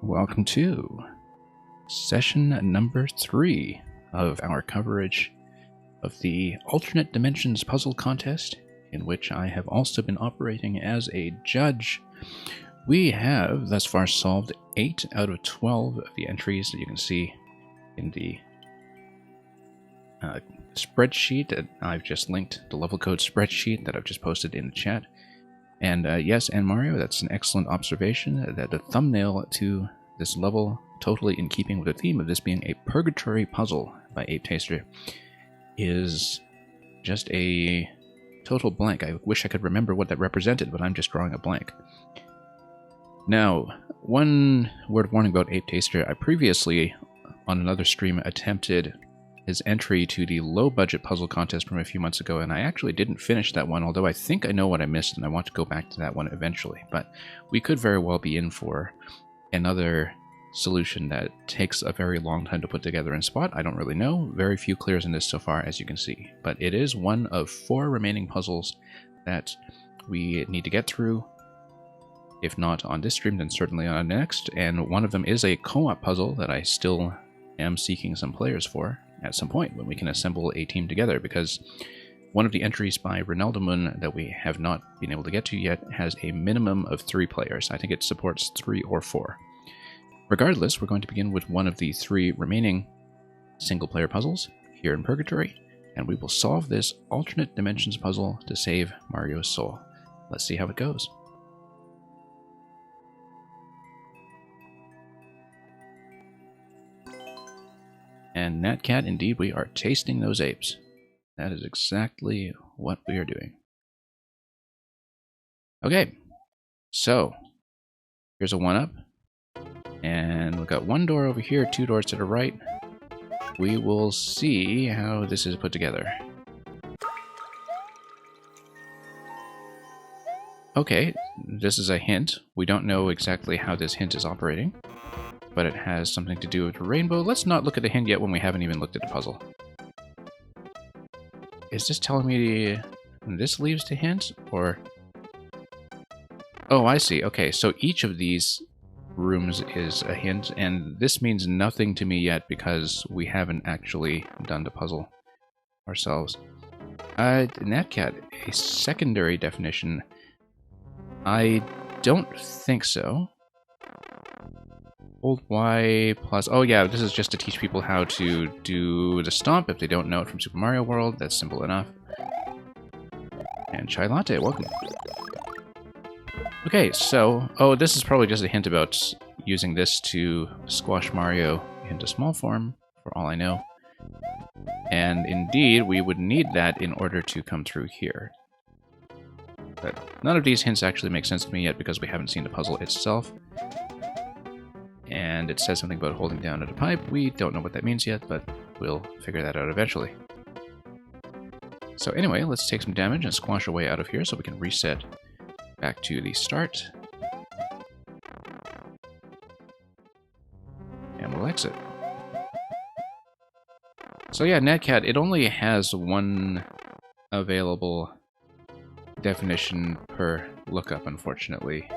Welcome to session number 3 of our coverage of the Alternate Dimensions Puzzle Contest, in which I have also been operating as a judge. We have thus far solved 8 out of 12 of the entries that you can see in the spreadsheet that I've just linked, the level code spreadsheet that I've just posted in the chat. And yes, and Mario, that's an excellent observation, that the thumbnail to this level, totally in keeping with the theme of this being a purgatory puzzle by Ape Taster, is just a total blank. I wish I could remember what that represented, but I'm just drawing a blank. Now, one word of warning about Ape Taster. I previously, on another stream, attempted his entry to the low-budget puzzle contest from a few months ago, and I actually didn't finish that one, although I think I know what I missed, and I want to go back to that one eventually. But we could very well be in for another solution that takes a very long time to put together and spot. I don't really know. Very few clears in this so far, as you can see. But it is one of 4 remaining puzzles that we need to get through. If not on this stream, then certainly on the next. And one of them is a co-op puzzle that I still am seeking some players for at some point when we can assemble a team together, because one of the entries by Ronaldo Moon that we have not been able to get to yet has a minimum of 3 players. I think it supports 3 or 4. Regardless, we're going to begin with one of the 3 remaining single-player puzzles here in Purgatory, and we will solve this alternate dimensions puzzle to save Mario's soul. Let's see how it goes. And Natcat, indeed, we are tasting those apes. That is exactly what we are doing. Okay, so here's a 1-up. And we've got 1 door over here, 2 doors to the right. We will see how this is put together. Okay, this is a hint. We don't know exactly how this hint is operating, but it has something to do with the rainbow. Let's not look at the hint yet when we haven't even looked at the puzzle. Is this telling me this leaves the hint, or... Oh, I see. Okay, so each of these rooms is a hint, and this means nothing to me yet because we haven't actually done the puzzle ourselves. Natcat, a secondary definition? I don't think so. Hold Y plus... Oh yeah, this is just to teach people how to do the stomp if they don't know it from Super Mario World. That's simple enough. And Chai Latte, welcome. Okay, so... Oh, this is probably just a hint about using this to squash Mario into small form, for all I know. And indeed, we would need that in order to come through here. But none of these hints actually make sense to me yet because we haven't seen the puzzle itself. And it says something about holding down at a pipe. We don't know what that means yet, but we'll figure that out eventually. So anyway, let's take some damage and squash our way out of here so we can reset back to the start. And we'll exit. So yeah, Natcat, it only has 1 available definition per lookup, unfortunately.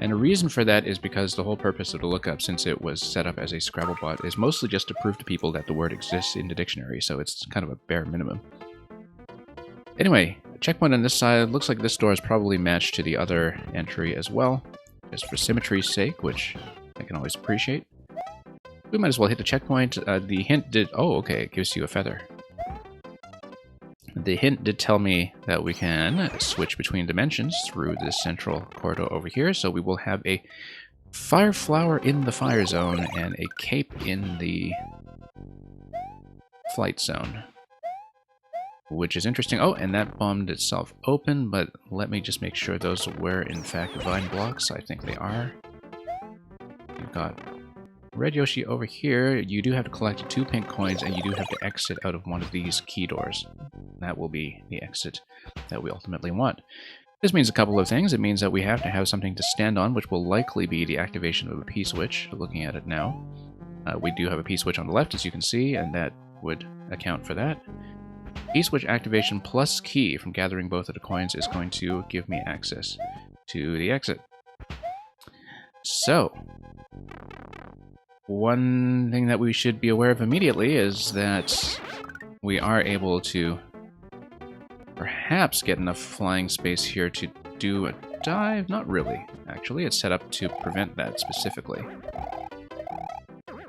And the reason for that is because the whole purpose of the lookup, since it was set up as a Scrabble-bot, is mostly just to prove to people that the word exists in the dictionary, so it's kind of a bare minimum. Anyway, checkpoint on this side. Looks like this door is probably matched to the other entry as well, just for symmetry's sake, which I can always appreciate. We might as well hit the checkpoint. The hint did... Oh, okay, it gives you a feather. The hint did tell me that we can switch between dimensions through this central corridor over here, so we will have a fire flower in the fire zone and a cape in the flight zone, which is interesting. Oh, and that bombed itself open, but let me just make sure those were in fact vine blocks. I think they are. You've got Red Yoshi over here. You do have to collect 2 pink coins, and you do have to exit out of one of these key doors. That will be the exit that we ultimately want. This means a couple of things. It means that we have to have something to stand on, which will likely be the activation of a P-switch, looking at it now. We do have a P-switch on the left, as you can see, and that would account for that. P-switch activation plus key from gathering both of the coins is going to give me access to the exit. So, one thing that we should be aware of immediately is that we are able to perhaps get enough flying space here to do a dive. Not really, actually. It's set up to prevent that specifically.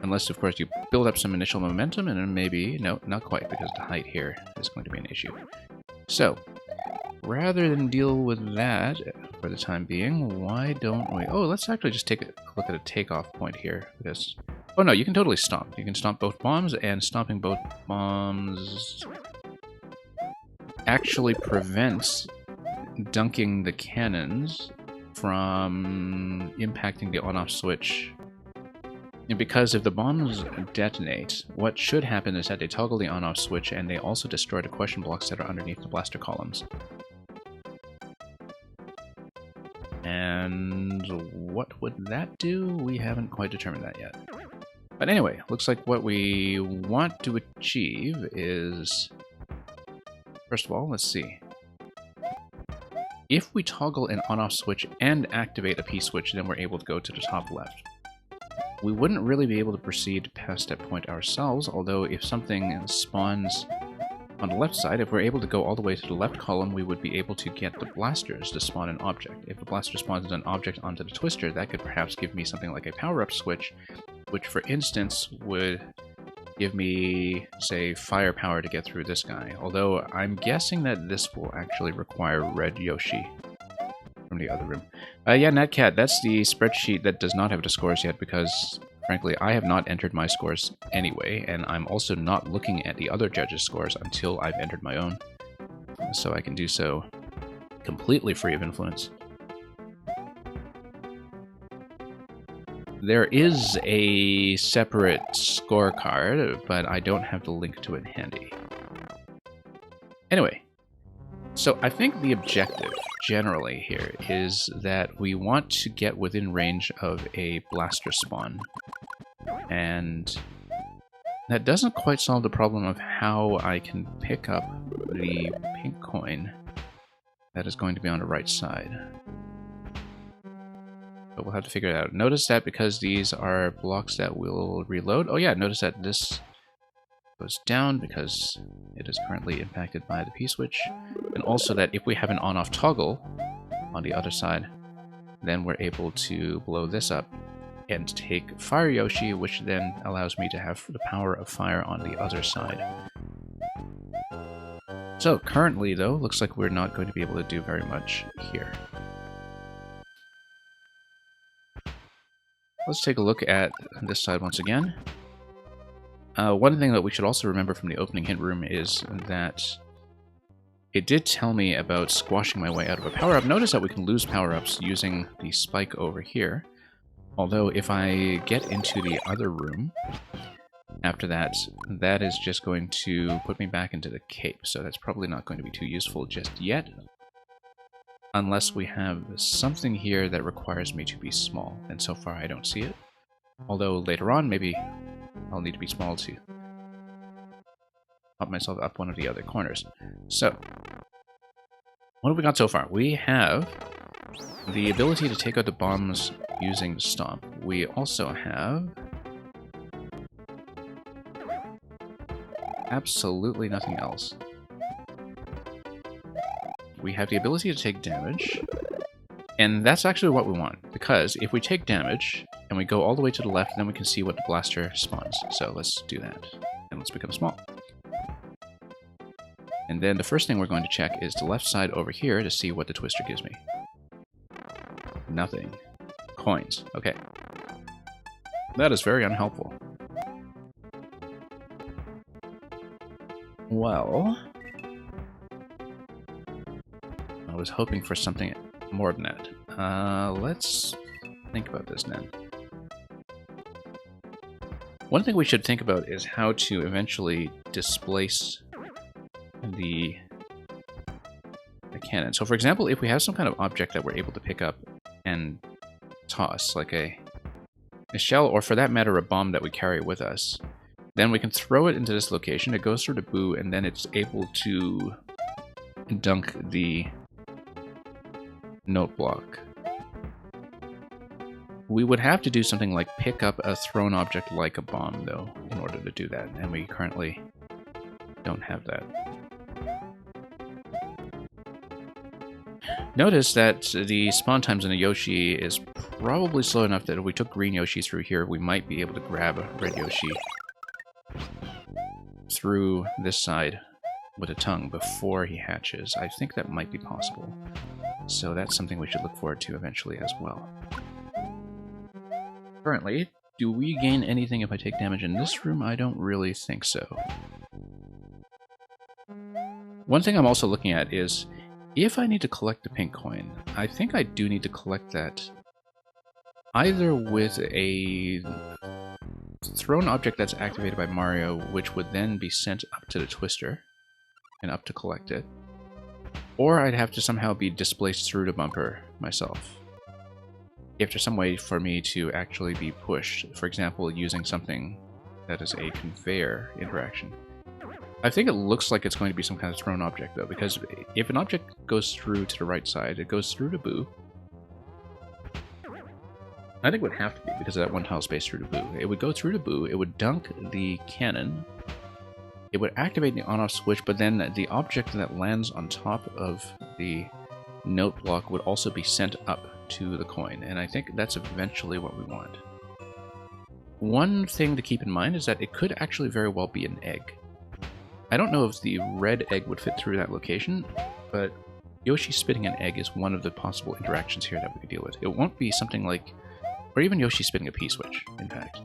Unless, of course, you build up some initial momentum, and then maybe... No, not quite, because the height here is going to be an issue. So, rather than deal with that for the time being, why don't we... Oh, let's actually just take a look at a takeoff point here. Because... Oh no, you can totally stomp. You can stomp both bombs, and stomping both bombs actually prevents dunking the cannons from impacting the on-off switch. And because if the bombs detonate, what should happen is that they toggle the on-off switch and they also destroy the question blocks that are underneath the blaster columns. And what would that do? We haven't quite determined that yet. But anyway, looks like what we want to achieve is... First of all, let's see. If we toggle an on-off switch and activate a P-switch, then we're able to go to the top left. We wouldn't really be able to proceed past that point ourselves, although if something spawns on the left side, if we're able to go all the way to the left column, we would be able to get the blasters to spawn an object. If the blaster spawns an object onto the twister, that could perhaps give me something like a power-up switch, which for instance would give me, say, firepower to get through this guy. Although I'm guessing that this will actually require Red Yoshi from the other room. Yeah, Natcat, that's the spreadsheet that does not have the scores yet because, frankly, I have not entered my scores anyway, and I'm also not looking at the other judges' scores until I've entered my own. So I can do so completely free of influence. There is a separate scorecard, but I don't have the link to it handy. Anyway, so I think the objective generally here is that we want to get within range of a blaster spawn. And that doesn't quite solve the problem of how I can pick up the pink coin that is going to be on the right side. But we'll have to figure it out. Notice that because these are blocks that will reload. Oh yeah, notice that this goes down because it is currently impacted by the P-switch. And also that if we have an on-off toggle on the other side, then we're able to blow this up and take Fire Yoshi, which then allows me to have the power of fire on the other side. So currently though, looks like we're not going to be able to do very much here. Let's take a look at this side once again. One thing that we should also remember from the opening hint room is that it did tell me about squashing my way out of a power-up. Notice that we can lose power-ups using the spike over here. Although if I get into the other room, after that, that is just going to put me back into the cape. So that's probably not going to be too useful just yet. Unless we have something here that requires me to be small, and so far I don't see it. Although later on, maybe I'll need to be small to pop myself up one of the other corners. So, what have we got so far? We have the ability to take out the bombs using the stomp. We also have absolutely nothing else. We have the ability to take damage, and that's actually what we want, because if we take damage, and we go all the way to the left, then we can see what the blaster spawns. So let's do that, and let's become small. And then the first thing we're going to check is the left side over here to see what the twister gives me. Nothing. Coins. Okay. That is very unhelpful. Well, I was hoping for something more than that. Let's think about this then. One thing we should think about is how to eventually displace the cannon. So for example, if we have some kind of object that we're able to pick up and toss, like a shell, or for that matter a bomb that we carry with us, then we can throw it into this location, it goes through the boo, and then it's able to dunk the note block. We would have to do something like pick up a thrown object like a bomb, though, in order to do that, and we currently don't have that. Notice that the spawn times in a Yoshi is probably slow enough that if we took green Yoshi through here, we might be able to grab a red Yoshi through this side with a tongue before he hatches. I think that might be possible. So that's something we should look forward to eventually as well. Currently, do we gain anything if I take damage in this room? I don't really think so. One thing I'm also looking at is, if I need to collect the pink coin, I think I do need to collect that either with a thrown object that's activated by Mario, which would then be sent up to the Twister and up to collect it, or I'd have to somehow be displaced through the bumper myself. If there's some way for me to actually be pushed, for example, using something that is a conveyor interaction. I think it looks like it's going to be some kind of thrown object, though, because if an object goes through to the right side, it goes through to Boo. I think it would have to be, because of that one tile space through to Boo. It would go through to Boo, it would dunk the cannon, it would activate the on-off switch, but then the object that lands on top of the note block would also be sent up to the coin, and I think that's eventually what we want. One thing to keep in mind is that it could actually very well be an egg. I don't know if the red egg would fit through that location, but Yoshi spitting an egg is one of the possible interactions here that we could deal with. It won't be something like, or even Yoshi spitting a P-switch, in fact.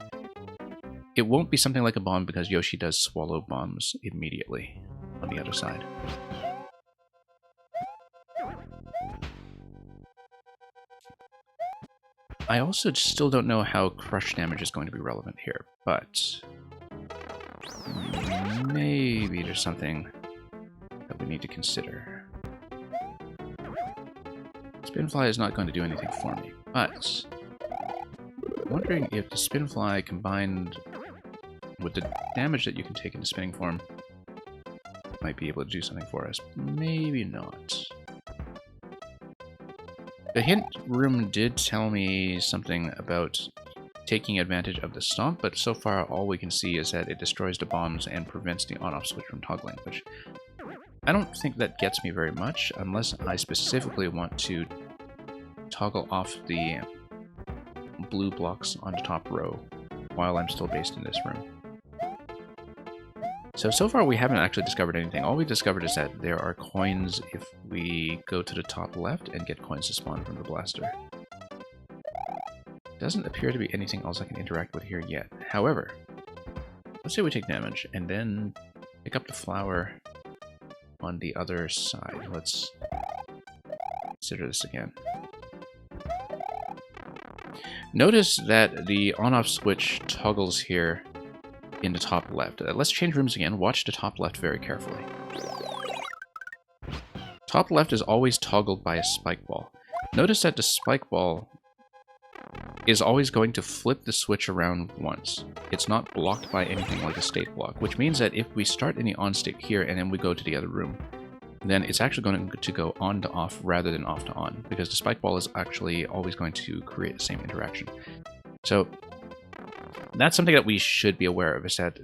It won't be something like a bomb because Yoshi does swallow bombs immediately on the other side. I also still don't know how crush damage is going to be relevant here, but maybe there's something that we need to consider. Spinfly is not going to do anything for me, but I'm wondering if the Spinfly combined with the damage that you can take into spinning form might be able to do something for us. Maybe not. The hint room did tell me something about taking advantage of the stomp, but so far all we can see is that it destroys the bombs and prevents the on-off switch from toggling, which I don't think that gets me very much unless I specifically want to toggle off the blue blocks on the top row while I'm still based in this room. So far we haven't actually discovered anything. All we discovered is that there are coins if we go to the top left and get coins to spawn from the blaster. Doesn't appear to be anything else I can interact with here yet. However, let's say we take damage and then pick up the flower on the other side. Let's consider this again. Notice that the on-off switch toggles here in the top left. Let's change rooms again. Watch the top left very carefully. Top left is always toggled by a spike ball. Notice that the spike ball is always going to flip the switch around once. It's not blocked by anything like a state block, which means that if we start in the on state here and then we go to the other room, then it's actually going to go on to off rather than off to on, because the spike ball is actually always going to create the same interaction. So that's something that we should be aware of, is that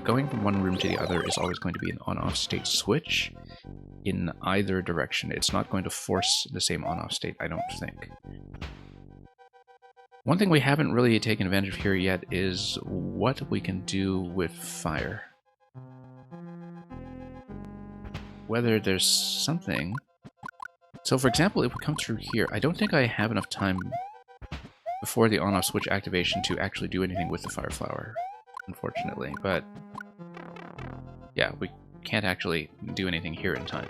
going from one room to the other is always going to be an on-off state switch in either direction. It's not going to force the same on-off state, I don't think. One thing we haven't really taken advantage of here yet is what we can do with fire. Whether there's something... So for example, if we come through here, I don't think I have enough time before the on-off switch activation to actually do anything with the fire flower, unfortunately. But yeah, we can't actually do anything here in time.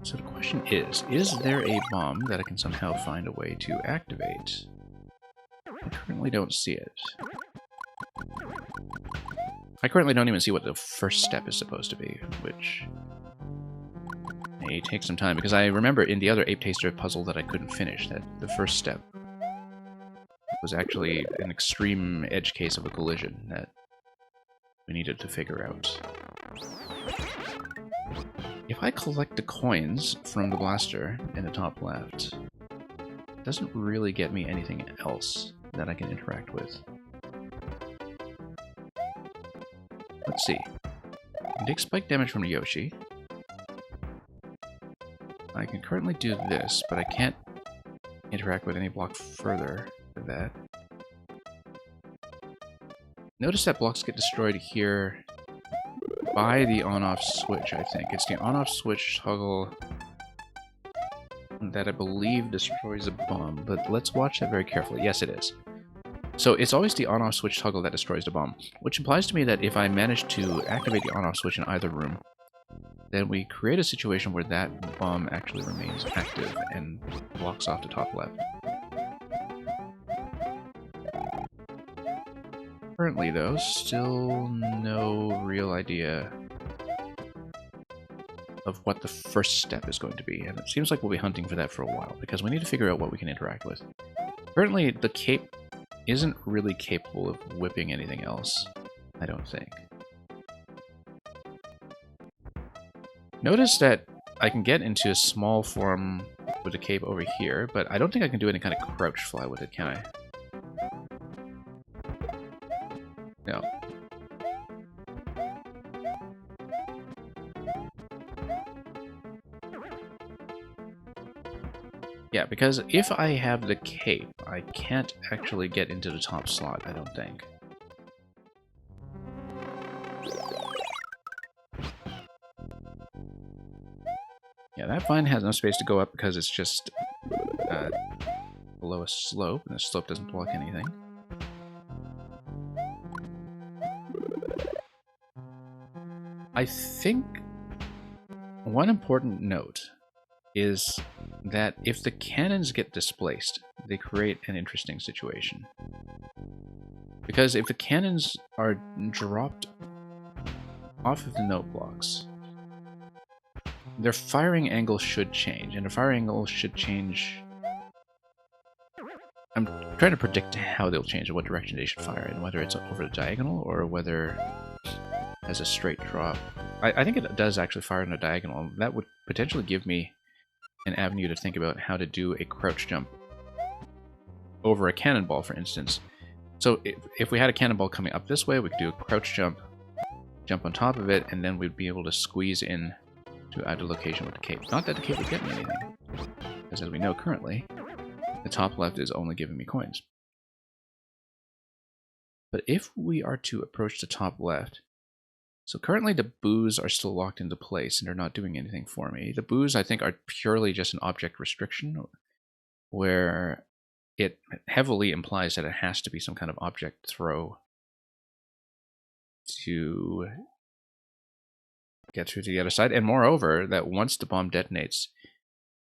So the question is there a bomb that I can somehow find a way to activate? I currently don't see it. I currently don't even see what the first step is supposed to be, which may take some time, because I remember in the other Ape Taster puzzle that I couldn't finish, that the first step was actually an extreme edge case of a collision that we needed to figure out. If I collect the coins from the blaster in the top left, it doesn't really get me anything else that I can interact with. Let's see. I take spike damage from Yoshi. I can currently do this, but I can't interact with any block further than that. Notice that blocks get destroyed here by the on-off switch, I think. It's the on-off switch toggle that I believe destroys a bomb, but let's watch that very carefully. Yes, it is. So it's always the on-off switch toggle that destroys the bomb, which implies to me that if I manage to activate the on-off switch in either room, then we create a situation where that bomb actually remains active and blocks off the top left. Currently, though, still no real idea of what the first step is going to be, and it seems like we'll be hunting for that for a while, because we need to figure out what we can interact with. Currently, the cape isn't really capable of whipping anything else, I don't think. Notice that I can get into a small form with the cape over here, but I don't think I can do any kind of crouch fly with it, can I? No. Yeah, because if I have the cape, I can't actually get into the top slot, I don't think. Yeah, that vine has no space to go up because it's just below a slope, and the slope doesn't block anything. I think one important note is that if the cannons get displaced, they create an interesting situation. Because if the cannons are dropped off of the note blocks, their firing angle should change, and the firing angle should change... I'm trying to predict how they'll change and what direction they should fire in, whether it's over the diagonal or whether as a straight drop. I think it does actually fire in a diagonal. That would potentially give me an avenue to think about how to do a crouch jump over a cannonball, for instance. So if we had a cannonball coming up this way, we could do a crouch jump, jump on top of it, and then we'd be able to squeeze in to either location with the cape. Not that the cape would get me anything, because as we know currently, the top left is only giving me coins. But if we are to approach the top left, so currently the boos are still locked into place and they're not doing anything for me. The boos, I think, are purely just an object restriction, where it heavily implies that it has to be some kind of object throw to get through to the other side. And moreover, that once the bomb detonates,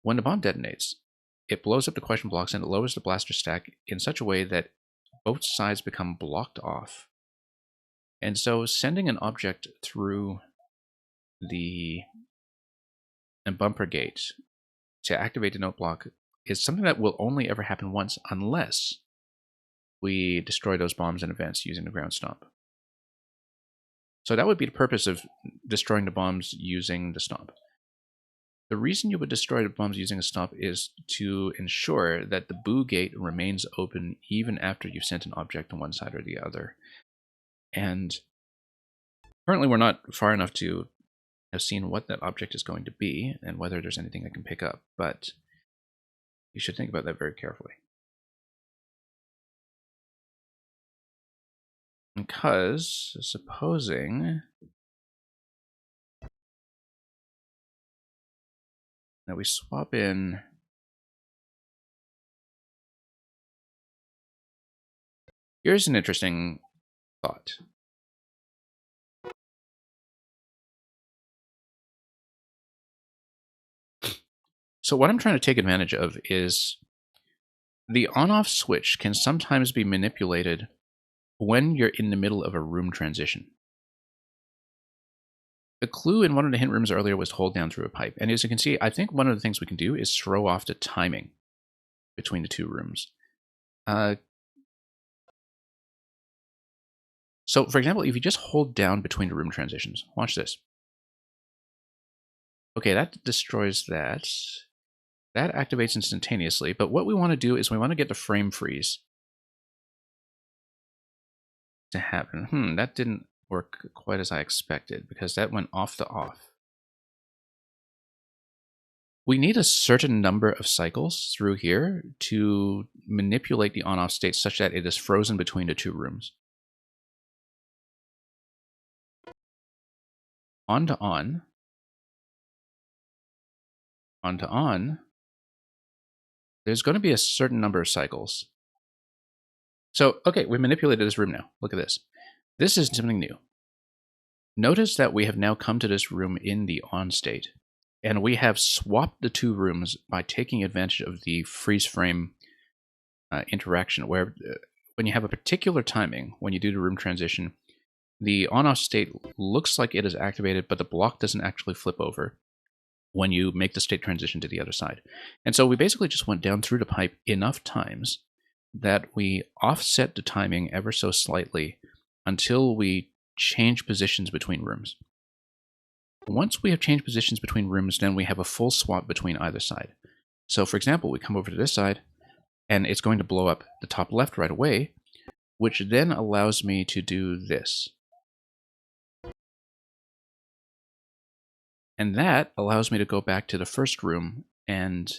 when the bomb detonates, it blows up the question blocks and it lowers the blaster stack in such a way that both sides become blocked off. And so sending an object through the bumper gate to activate the note block is something that will only ever happen once unless we destroy those bombs in advance using the ground stomp. So that would be the purpose of destroying the bombs using the stomp. The reason you would destroy the bombs using a stomp is to ensure that the boo gate remains open even after you've sent an object on one side or the other. And currently we're not far enough to have seen what that object is going to be and whether there's anything I can pick up, but you should think about that very carefully. Because, supposing that we swap in here's an interesting thought. So what I'm trying to take advantage of is the on-off switch can sometimes be manipulated when you're in the middle of a room transition. The clue in one of the hint rooms earlier was to hold down through a pipe. And as you can see, I think one of the things we can do is throw off the timing between the two rooms. So, for example, if you just hold down between the room transitions, watch this. Okay, that destroys that. That activates instantaneously, but what we want to do is we want to get the frame freeze to happen. That didn't work quite as I expected because that went off the off. We need a certain number of cycles through here to manipulate the on-off state such that it is frozen between the two rooms. On to on. On to on. There's going to be a certain number of cycles. So, okay, we manipulated this room now. Look at this. This is something new. Notice that we have now come to this room in the on state, and we have swapped the two rooms by taking advantage of the freeze frame interaction, where when you have a particular timing, when you do the room transition, the on-off state looks like it is activated, but the block doesn't actually flip over when you make the state transition to the other side. And so we basically just went down through the pipe enough times that we offset the timing ever so slightly until we change positions between rooms. Once we have changed positions between rooms, then we have a full swap between either side. So for example, we come over to this side, and it's going to blow up the top left right away, which then allows me to do this. And that allows me to go back to the first room and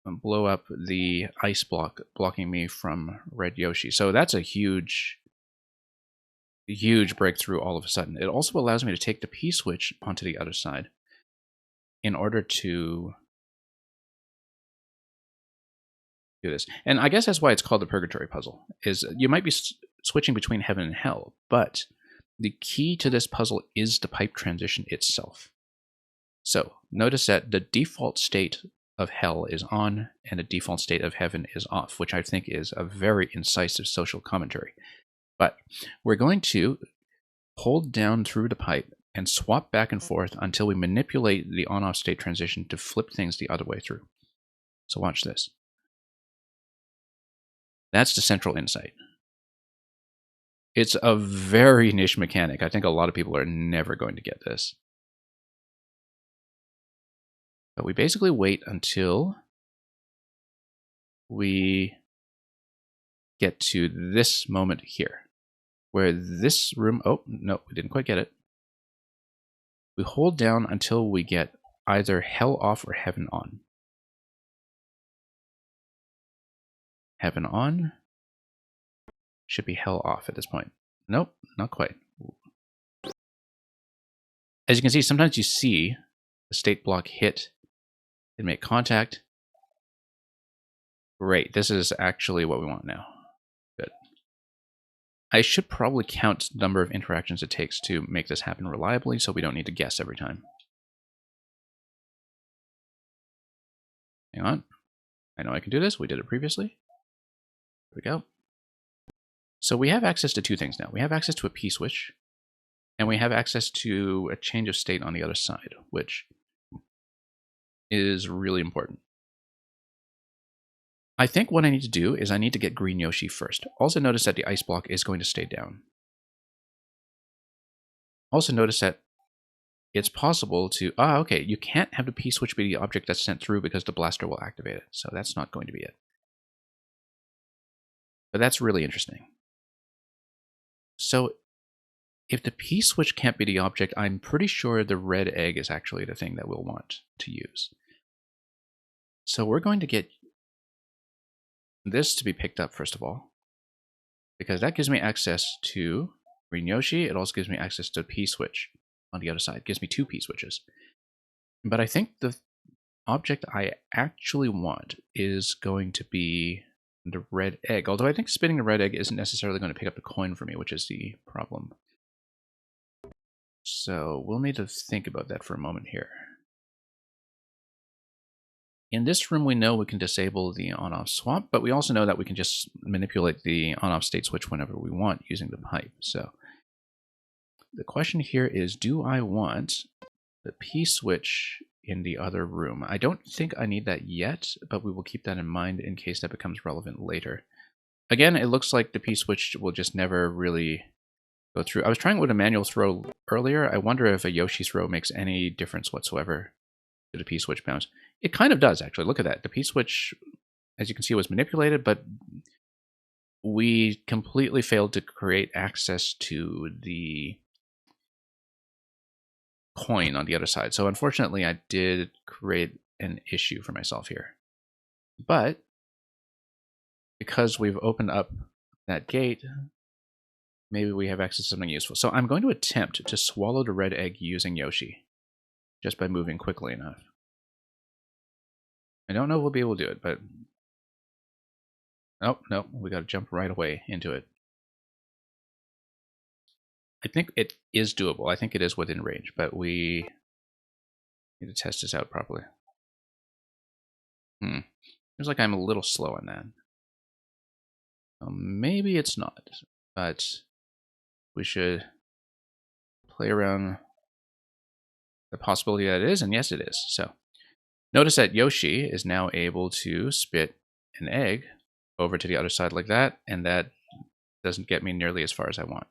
blow up the ice block blocking me from Red Yoshi. So that's a huge breakthrough all of a sudden. It also allows me to take the P-switch onto the other side in order to do this. And I guess that's why it's called the Purgatory Puzzle, is you might be switching between heaven and hell, but the key to this puzzle is the pipe transition itself. So notice that the default state of hell is on and the default state of heaven is off, which I think is a very incisive social commentary. But we're going to hold down through the pipe and swap back and forth until we manipulate the on-off state transition to flip things the other way through. So watch this. That's the central insight. It's a very niche mechanic. I think a lot of people are never going to get this. But we basically wait until we get to this moment here, where this room, oh, no, we didn't quite get it. We hold down until we get either hell off or heaven on. Heaven on should be hell off at this point. Nope, not quite. As you can see, sometimes you see the state block hit and make contact. Great, this is actually what we want now. Good. I should probably count the number of interactions it takes to make this happen reliably so we don't need to guess every time. Hang on. I know I can do this. We did it previously. There we go. So we have access to two things now. We have access to a P-switch, and we have access to a change of state on the other side, which is really important. I think what I need to do is I need to get Green Yoshi first. Also notice that the ice block is going to stay down. Also notice that it's possible to... okay, you can't have the P-switch be the object that's sent through because the blaster will activate it, so that's not going to be it. But that's really interesting. So if the P-switch can't be the object, I'm pretty sure the red egg is actually the thing that we'll want to use. So we're going to get this to be picked up first of all, because that gives me access to Green Yoshi. It also gives me access to P-switch on the other side. It gives me two P-switches. But I think the object I actually want is going to be the red egg, although I think spinning the red egg isn't necessarily going to pick up the coin for me, which is the problem. So we'll need to think about that for a moment here. In this room, we know we can disable the on-off swap, but we also know that we can just manipulate the on-off state switch whenever we want using the pipe. So the question here is, do I want the P-switch in the other room? I don't think I need that yet, but we will keep that in mind in case that becomes relevant later. Again, it looks like the P-switch will just never really go through. I was trying with a manual throw earlier. I wonder if a Yoshi throw makes any difference whatsoever to the P-switch bounce. It kind of does, actually. Look at that. The P-switch, as you can see, was manipulated, but we completely failed to create access to the coin on the other side. So unfortunately, I did create an issue for myself here. But because we've opened up that gate, maybe we have access to something useful. So I'm going to attempt to swallow the red egg using Yoshi, just by moving quickly enough. I don't know if we'll be able to do it, but... Oh, no, we got to jump right away into it. I think it is doable. I think it is within range, but we need to test this out properly. Seems like I'm a little slow on that. Maybe it's not, but we should play around the possibility that it is, and yes, it is. So notice that Yoshi is now able to spit an egg over to the other side like that, and that doesn't get me nearly as far as I want.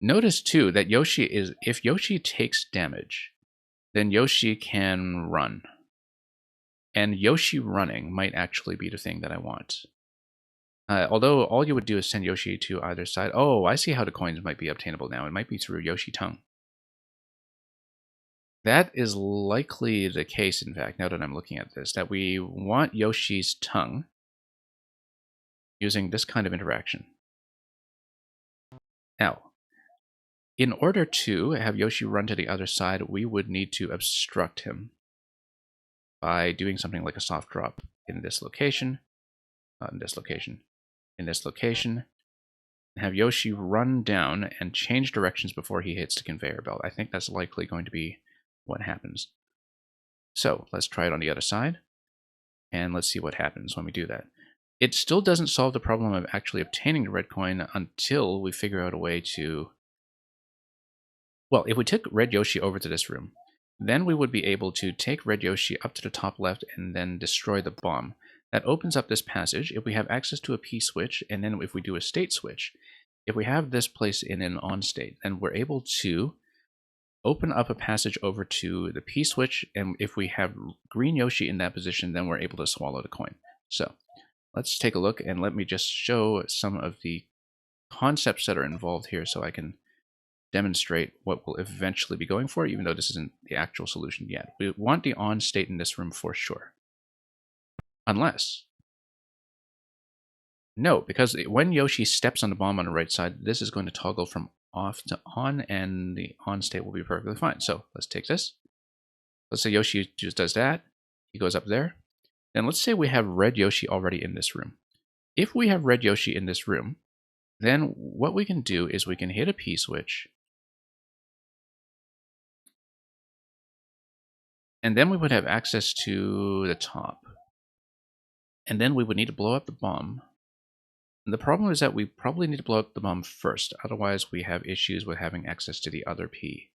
Notice too that Yoshi is, if Yoshi takes damage, then Yoshi can run. And Yoshi running might actually be the thing that I want. Although all you would do is send Yoshi to either side. Oh, I see how the coins might be obtainable now. It might be through Yoshi tongue. That is likely the case, in fact, now that I'm looking at this, that we want Yoshi's tongue using this kind of interaction. Now, in order to have Yoshi run to the other side, we would need to obstruct him by doing something like a soft drop in this location, in this location, in this location, and have Yoshi run down and change directions before he hits the conveyor belt. I think that's likely going to be what happens. So let's try it on the other side, and let's see what happens when we do that. It still doesn't solve the problem of actually obtaining the red coin until we figure out a way to... Well, if we took Red Yoshi over to this room, then we would be able to take Red Yoshi up to the top left and then destroy the bomb. That opens up this passage. If we have access to a P-switch, and then if we do a state switch, if we have this place in an on state, then we're able to open up a passage over to the P-switch, and if we have green Yoshi in that position, then we're able to swallow the coin. So let's take a look, and let me just show some of the concepts that are involved here so I can demonstrate what we'll eventually be going for, even though this isn't the actual solution yet. We want the on state in this room for sure. Unless... No, because when Yoshi steps on the bomb on the right side, this is going to toggle from off to on, and the on state will be perfectly fine. So let's take this. Let's say Yoshi just does that. He goes up there. Then let's say we have Red Yoshi already in this room. If we have Red Yoshi in this room, then what we can do is we can hit a P-switch, and then we would have access to the top. And then we would need to blow up the bomb. And the problem is that we probably need to blow up the bomb first, otherwise we have issues with having access to the other P.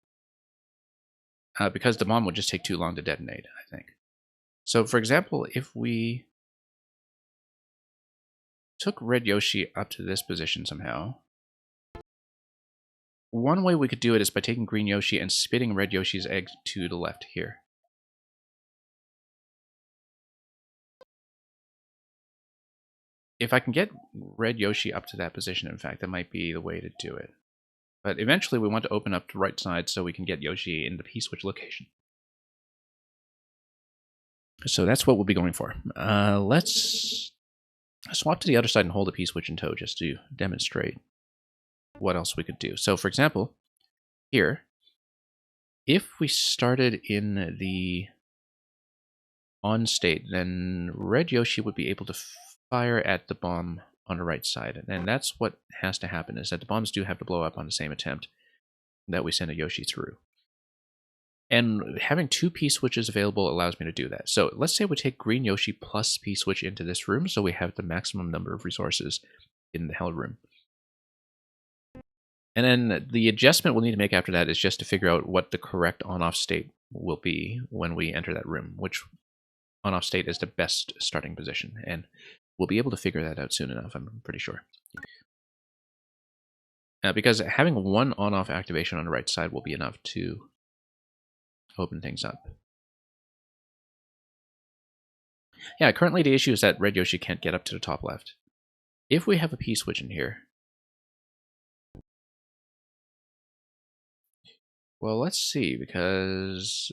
Because the bomb would just take too long to detonate, I think. So for example, if we took Red Yoshi up to this position somehow, one way we could do it is by taking Green Yoshi and spitting Red Yoshi's egg to the left here. If I can get Red Yoshi up to that position, in fact, that might be the way to do it. But eventually we want to open up the right side so we can get Yoshi in the P-switch location. So that's what we'll be going for. Let's swap to the other side and hold the P-switch in tow just to demonstrate what else we could do. So for example, here, if we started in the on state, then Red Yoshi would be able to fire at the bomb on the right side. And that's what has to happen, is that the bombs do have to blow up on the same attempt that we send a Yoshi through. And having two P-switches available allows me to do that. So let's say we take Green Yoshi plus P-switch into this room, so we have the maximum number of resources in the Hell room. And then the adjustment we'll need to make after that is just to figure out what the correct on-off state will be when we enter that room, which on-off state is the best starting position. And We'll be able to figure that out soon enough, I'm pretty sure. Because having one on-off activation on the right side will be enough to open things up. Yeah, currently the issue is that Red Yoshi can't get up to the top left. If we have a P-switch in here... Well, let's see, because...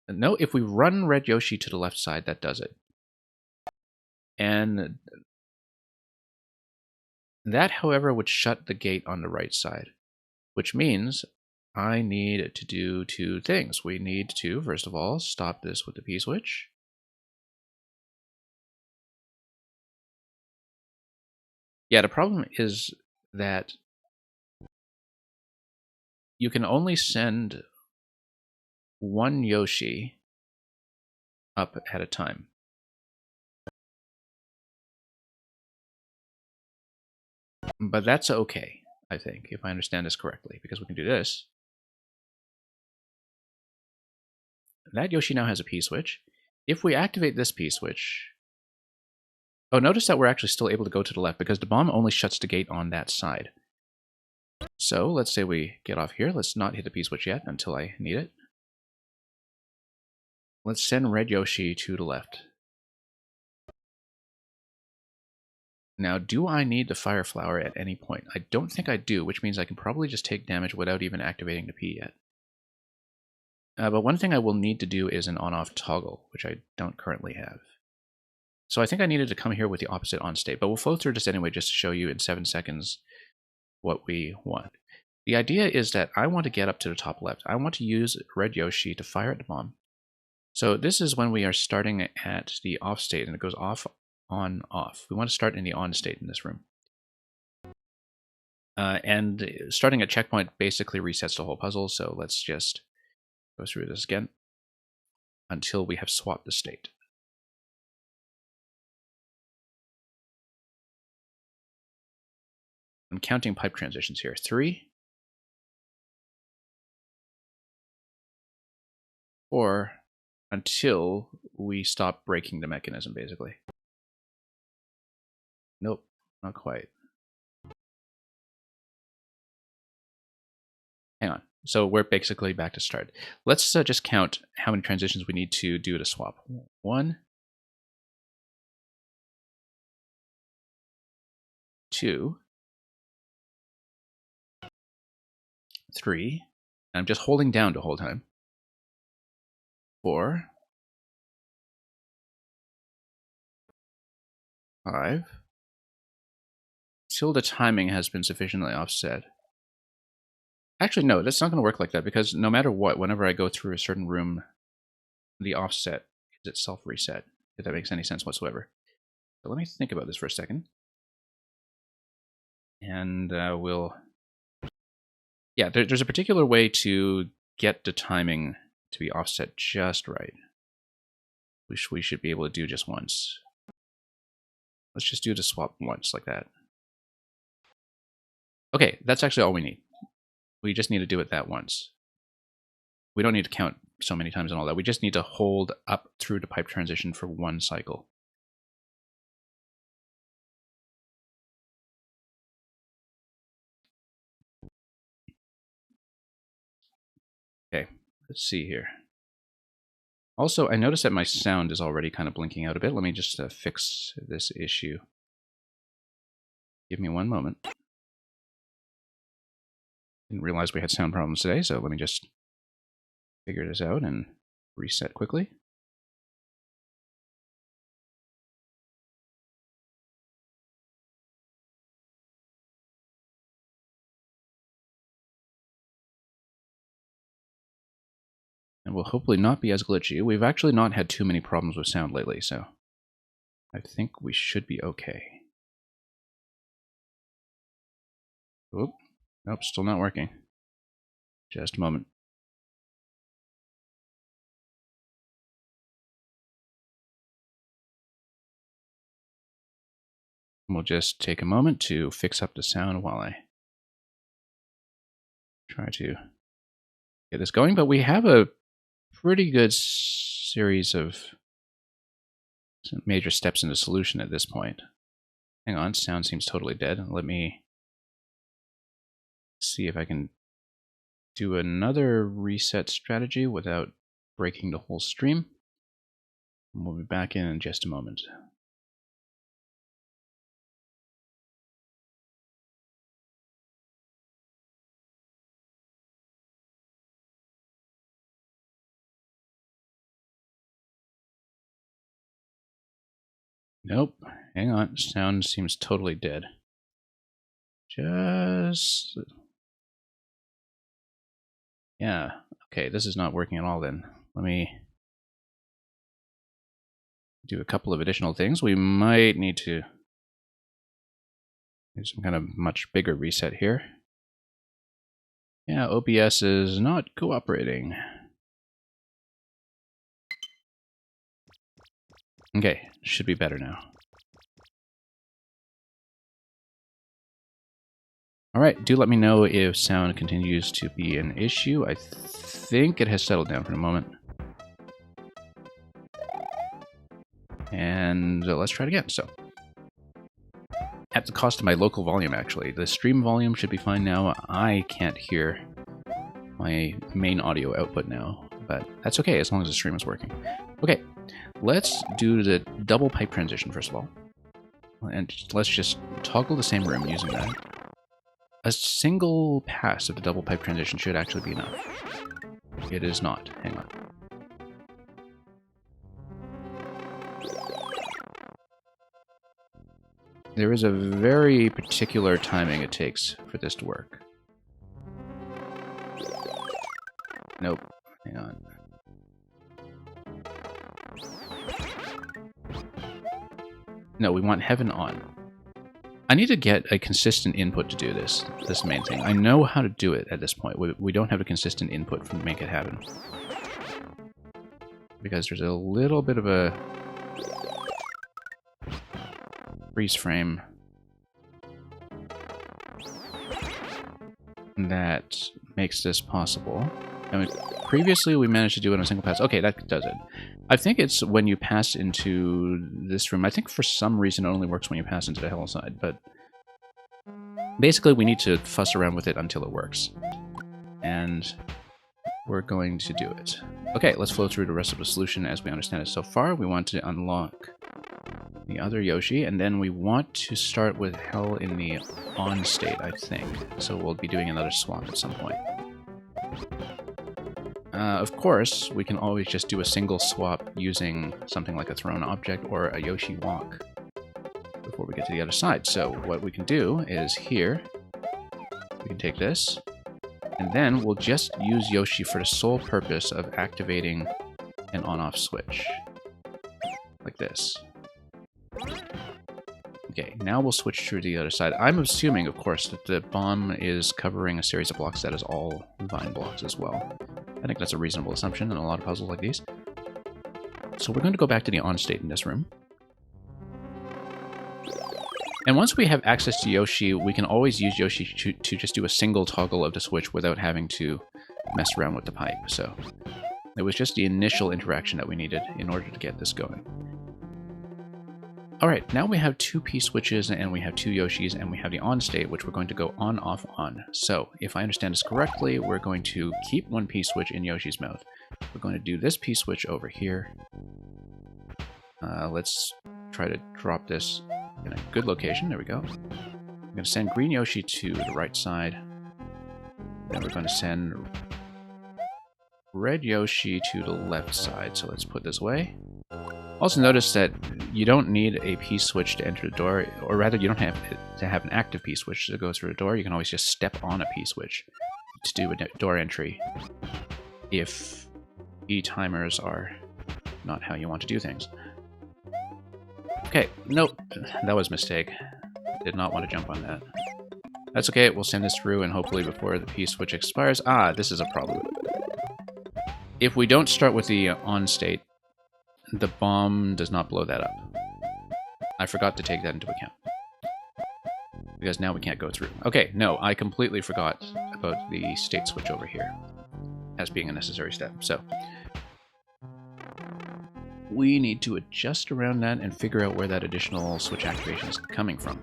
No, if we run Red Yoshi to the left side, that does it. And that, however, would shut the gate on the right side, which means I need to do two things. We need to, first of all, stop this with the P-switch. Yeah, the problem is that you can only send one Yoshi up at a time. But that's okay, I think, if I understand this correctly, because we can do this. That Yoshi now has a P-switch. If we activate this P-switch... Oh, notice that we're actually still able to go to the left, because the bomb only shuts the gate on that side. So, let's say we get off here. Let's not hit the P-switch yet until I need it. Let's send Red Yoshi to the left. Now, do I need the Fire Flower at any point? I don't think I do, which means I can probably just take damage without even activating the P yet. But one thing I will need to do is an on-off toggle, which I don't currently have. So I think I needed to come here with the opposite on state, but we'll flow through this anyway just to show you in 7 seconds what we want. The idea is that I want to get up to the top left. I want to use Red Yoshi to fire at the bomb. So this is when we are starting at the off state, and it goes off, on, off. We want to start in the on state in this room. And starting at checkpoint basically resets the whole puzzle, so let's just go through this again until we have swapped the state. I'm counting pipe transitions here. 3, 4, until we stop breaking the mechanism, basically. Nope, not quite. Hang on. So we're basically back to start. Let's just count how many transitions we need to do to swap. 1, 2, 3. I'm just holding down the whole time. 4, 5, till the timing has been sufficiently offset. Actually, no, that's not going to work like that, because no matter what, whenever I go through a certain room, the offset is itself reset, if that makes any sense whatsoever. So let me think about this for a second. And we'll... Yeah, there's a particular way to get the timing to be offset just right, which we should be able to do just once. Let's just do the swap once, like that. Okay, that's actually all we need. We just need to do it that once. We don't need to count so many times and all that. We just need to hold up through the pipe transition for one cycle. Okay, let's see here. Also, I noticed that my sound is already kind of blinking out a bit. Let me just fix this issue. Give me one moment. Didn't realize we had sound problems today, so let me just figure this out and reset quickly. And will hopefully not be as glitchy. We've actually not had too many problems with sound lately, so I think we should be okay. Oop. Nope, still not working. Just a moment. We'll just take a moment to fix up the sound while I try to get this going. But we have a pretty good series of major steps in the solution at this point. Hang on, sound seems totally dead. Let me see if I can do another reset strategy without breaking the whole stream. We'll be back in just a moment. Nope. Hang on. Sound seems totally dead. Just... yeah. Okay, this is not working at all then. Let me do a couple of additional things. We might need to do some kind of much bigger reset here. Yeah, OBS is not cooperating. Okay, should be better now. Alright, do let me know if sound continues to be an issue. I think it has settled down for a moment. And let's try it again. So, at the cost of my local volume, actually. The stream volume should be fine now. I can't hear my main audio output now, but that's okay as long as the stream is working. Okay, let's do the double pipe transition first of all. And let's just toggle the same room using that. A single pass of the double pipe transition should actually be enough. It is not. Hang on. There is a very particular timing it takes for this to work. Nope. Hang on. No, we want heaven on. I need to get a consistent input to do this. This is the main thing. I know how to do it at this point. We don't have a consistent input to make it happen. Because there's a little bit of a freeze frame that makes this possible. I mean, previously we managed to do it on a single pass. Okay, that does it. I think it's when you pass into this room. I think for some reason it only works when you pass into the hell side, but basically we need to fuss around with it until it works. And we're going to do it. Okay, let's flow through the rest of the solution as we understand it so far. We want to unlock the other Yoshi, and then we want to start with hell in the on state, I think. So we'll be doing another swap at some point. Of course, we can always just do a single swap using something like a thrown object or a Yoshi walk before we get to the other side. So what we can do is here, we can take this, and then we'll just use Yoshi for the sole purpose of activating an on-off switch. Like this. Okay, now we'll switch to the other side. I'm assuming, of course, that the bomb is covering a series of blocks that is all vine blocks as well. I think that's a reasonable assumption in a lot of puzzles like these. So we're going to go back to the on state in this room. And once we have access to Yoshi, we can always use Yoshi to just do a single toggle of the switch without having to mess around with the pipe. So it was just the initial interaction that we needed in order to get this going. Alright, now we have two P-switches and we have two Yoshis and we have the on state, which we're going to go on, off, on. So, if I understand this correctly, we're going to keep one P-switch in Yoshi's mouth. We're going to do this P-switch over here. Let's try to drop this in a good location. There we go. I'm going to send green Yoshi to the right side. Then we're going to send red Yoshi to the left side. So let's put this away. Also notice that you don't need a P-switch to enter the door, or rather you don't have to have an active P-switch to go through the door. You can always just step on a P-switch to do a door entry if E-timers are not how you want to do things. Okay, nope, that was a mistake. Did not want to jump on that. That's okay, we'll send this through and hopefully before the P-switch expires... Ah, this is a problem. If we don't start with the on state, the bomb does not blow that up. I forgot to take that into account. Because now we can't go through. Okay, no, I completely forgot about the state switch over here as being a necessary step. So, we need to adjust around that and figure out where that additional switch activation is coming from.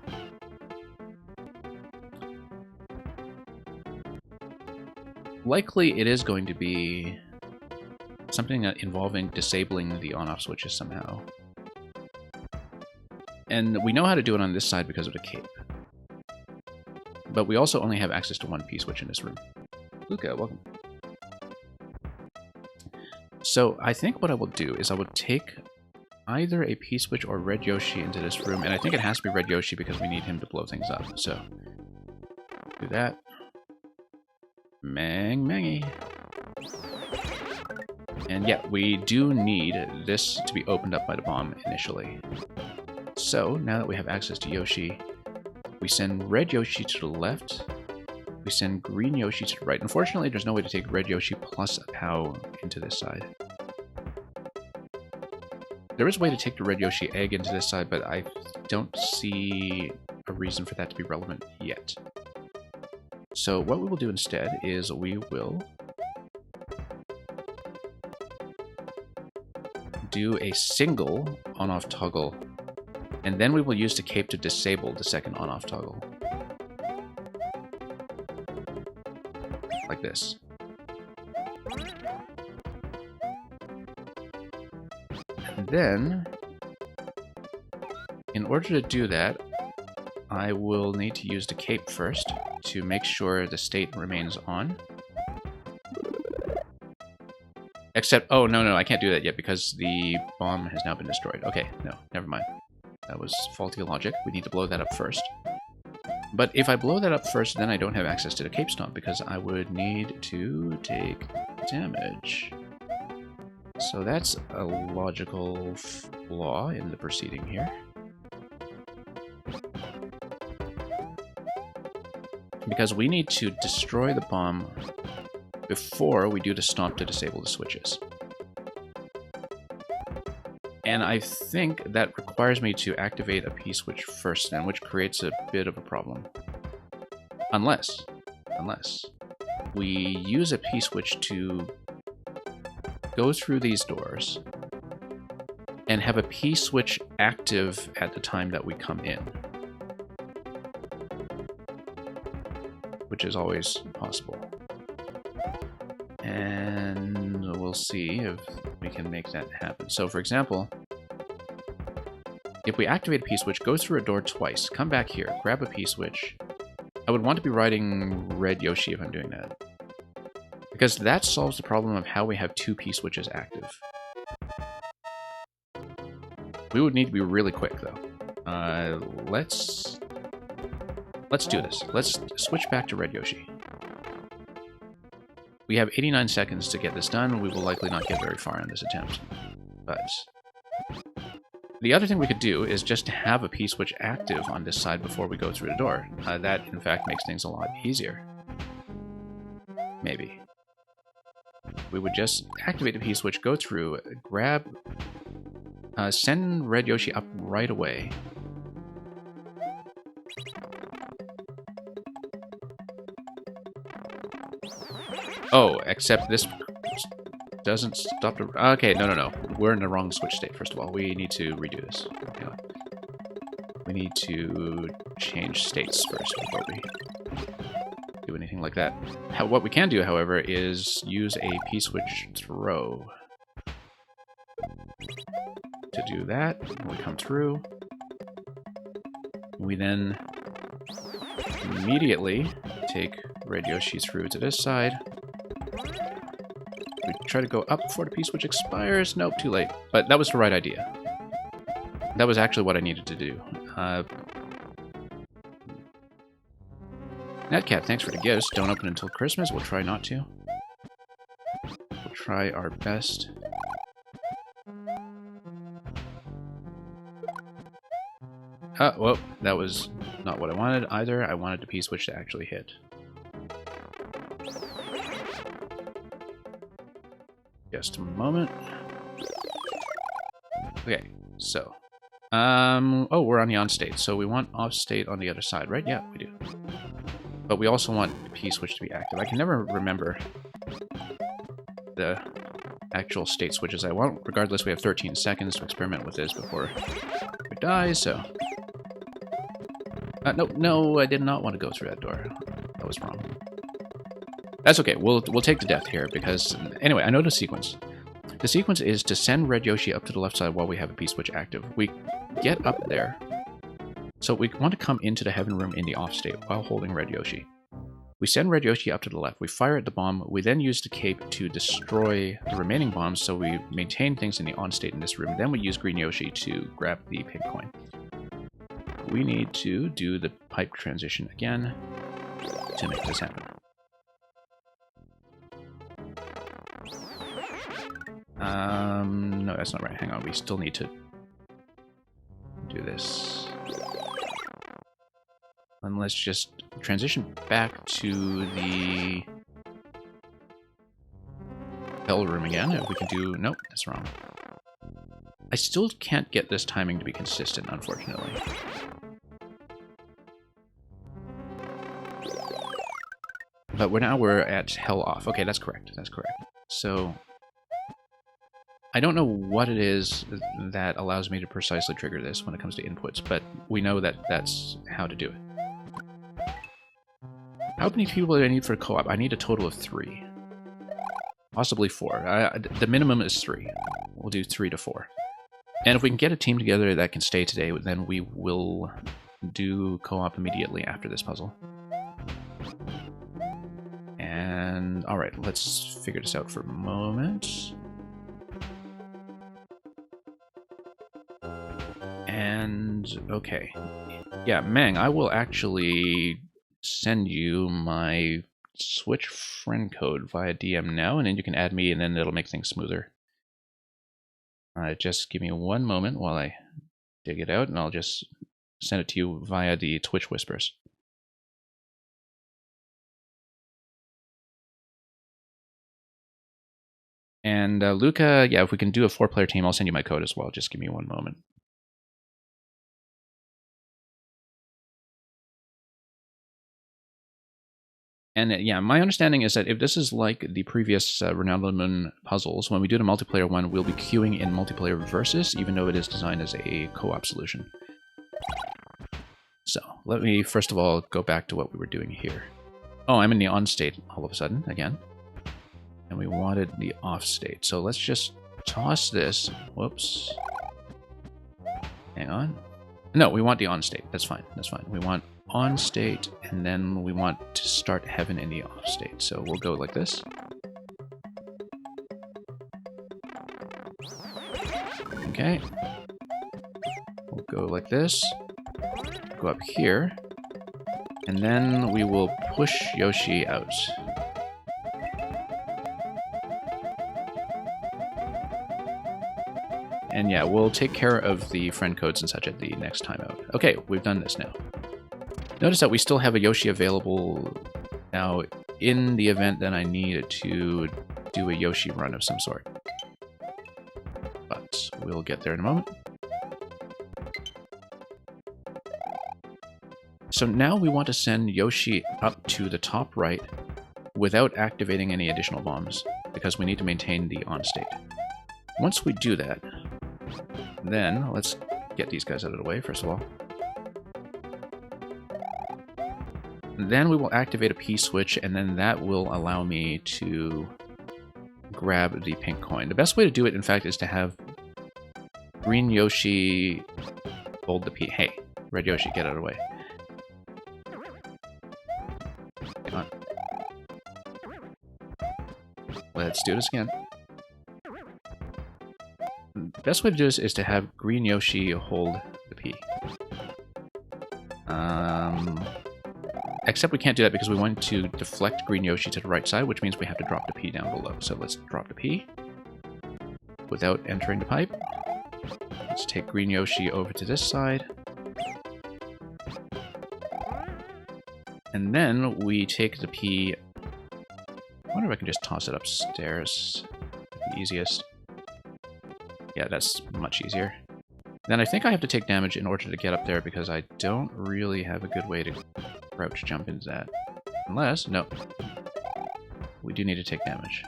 Likely it is going to be something involving disabling the on-off switches somehow. And we know how to do it on this side because of the cape. But we also only have access to one P-switch in this room. Luca, welcome. So I think what I will do is I will take either a P-switch or Red Yoshi into this room, and I think it has to be Red Yoshi because we need him to blow things up. So do that. Mang mangy. And yeah, we do need this to be opened up by the bomb initially. So now that we have access to Yoshi, we send Red Yoshi to the left. We send Green Yoshi to the right. Unfortunately, there's no way to take Red Yoshi plus a POW into this side. There is a way to take the Red Yoshi egg into this side, but I don't see a reason for that to be relevant yet. So what we will do instead is we will do a single on-off toggle, and then we will use the cape to disable the second on-off toggle. Like this. And then, in order to do that, I will need to use the cape first to make sure the state remains on. Except, oh, no, I can't do that yet because the bomb has now been destroyed. Okay, no, never mind. That was faulty logic. We need to blow that up first. But if I blow that up first, then I don't have access to the cape stomp because I would need to take damage. So that's a logical flaw in the proceeding here. Because we need to destroy the bomb before we do the stomp to disable the switches. And I think that requires me to activate a P-switch first then, which creates a bit of a problem. Unless we use a P-switch to go through these doors and have a P-switch active at the time that we come in. Which is always possible. And we'll see if we can make that happen. So for example, if we activate a P-switch, go through a door twice, come back here, grab a P-switch. I would want to be riding Red Yoshi if I'm doing that. Because that solves the problem of how we have two P-switches active. We would need to be really quick though. Let's do this. Let's switch back to Red Yoshi. We have 89 seconds to get this done. We will likely not get very far in this attempt. But the other thing we could do is just to have a P-switch active on this side before we go through the door. That, in fact, makes things a lot easier. Maybe. We would just activate the P-switch, go through, grab... send Red Yoshi up right away. Oh, except this doesn't stop the... Okay, no. We're in the wrong switch state, first of all. We need to redo this. Hang on. We need to change states first before we do anything like that. What we can do, however, is use a P-switch throw. To do that, we come through. We then immediately take Red Yoshi through to this side. We try to go up before the P-switch expires. Nope, too late. But that was the right idea. That was actually what I needed to do. Netcat, thanks for the gifts. Don't open until Christmas. We'll try not to. We'll try our best. Well, that was not what I wanted either. I wanted the P-switch to actually hit. Just a moment. Okay, so. Oh, we're on the on state, so we want off state on the other side, right? Yeah, we do. But we also want the P-switch to be active. I can never remember the actual state switches I want. Regardless, we have 13 seconds to experiment with this before we die, so... no, I did not want to go through that door. That was wrong. That's okay, we'll take the death here, because... Anyway, I know the sequence. The sequence is to send Red Yoshi up to the left side while we have a P-switch active. We get up there. So we want to come into the Heaven Room in the off state while holding Red Yoshi. We send Red Yoshi up to the left. We fire at the bomb. We then use the cape to destroy the remaining bombs, so we maintain things in the on state in this room. Then we use Green Yoshi to grab the pink coin. We need to do the pipe transition again to make this happen. No, that's not right. Hang on, we still need to do this. And let's just transition back to the Hell Room again. If we can do... Nope, that's wrong. I still can't get this timing to be consistent, unfortunately. But now we're at Hell Off. Okay, that's correct. That's correct. So... I don't know what it is that allows me to precisely trigger this when it comes to inputs, but we know that that's how to do it. How many people do I need for co-op? I need a total of 3. Possibly 4. The minimum is 3. We'll do 3 to 4. And if we can get a team together that can stay today, then we will do co-op immediately after this puzzle. And, alright, let's figure this out for a moment. And, okay. Yeah, Mang, I will actually send you my Switch friend code via DM now, and then you can add me, and then it'll make things smoother. Just give me one moment while I dig it out, and I'll just send it to you via the Twitch Whispers. And Luca, yeah, if we can do a 4-player team, I'll send you my code as well. Just give me one moment. And yeah, my understanding is that if this is like the previous Renowned Moon puzzles, when we do the multiplayer one, we'll be queuing in multiplayer versus, even though it is designed as a co-op solution. So, let me first of all go back to what we were doing here. Oh, I'm in the on state all of a sudden, again. And we wanted the off state. So let's just toss this. Whoops. Hang on. No, we want the on state. That's fine. That's fine. We want on state, and then we want to start Heaven in the off state. So we'll go like this. Okay. We'll go like this. Go up here. And then we will push Yoshi out. And yeah, we'll take care of the friend codes and such at the next time out. Okay, we've done this now. Notice that we still have a Yoshi available now in the event that I need to do a Yoshi run of some sort. But we'll get there in a moment. So now we want to send Yoshi up to the top right without activating any additional bombs, because we need to maintain the on state. Once we do that, then let's get these guys out of the way, first of all. Then we will activate a P-switch, and then that will allow me to grab the pink coin. The best way to do it, in fact, is to have Green Yoshi hold the P. Hey, Red Yoshi, get out of the way. Hang on. Let's do this again. The best way to do this is to have Green Yoshi hold the P. Except we can't do that because we want to deflect Green Yoshi to the right side, which means we have to drop the P down below. So let's drop the P without entering the pipe. Let's take Green Yoshi over to this side. And then we take the P... I wonder if I can just toss it upstairs. The easiest. Yeah, that's much easier. Then I think I have to take damage in order to get up there because I don't really have a good way to crouch jump into that. Unless, no. We do need to take damage.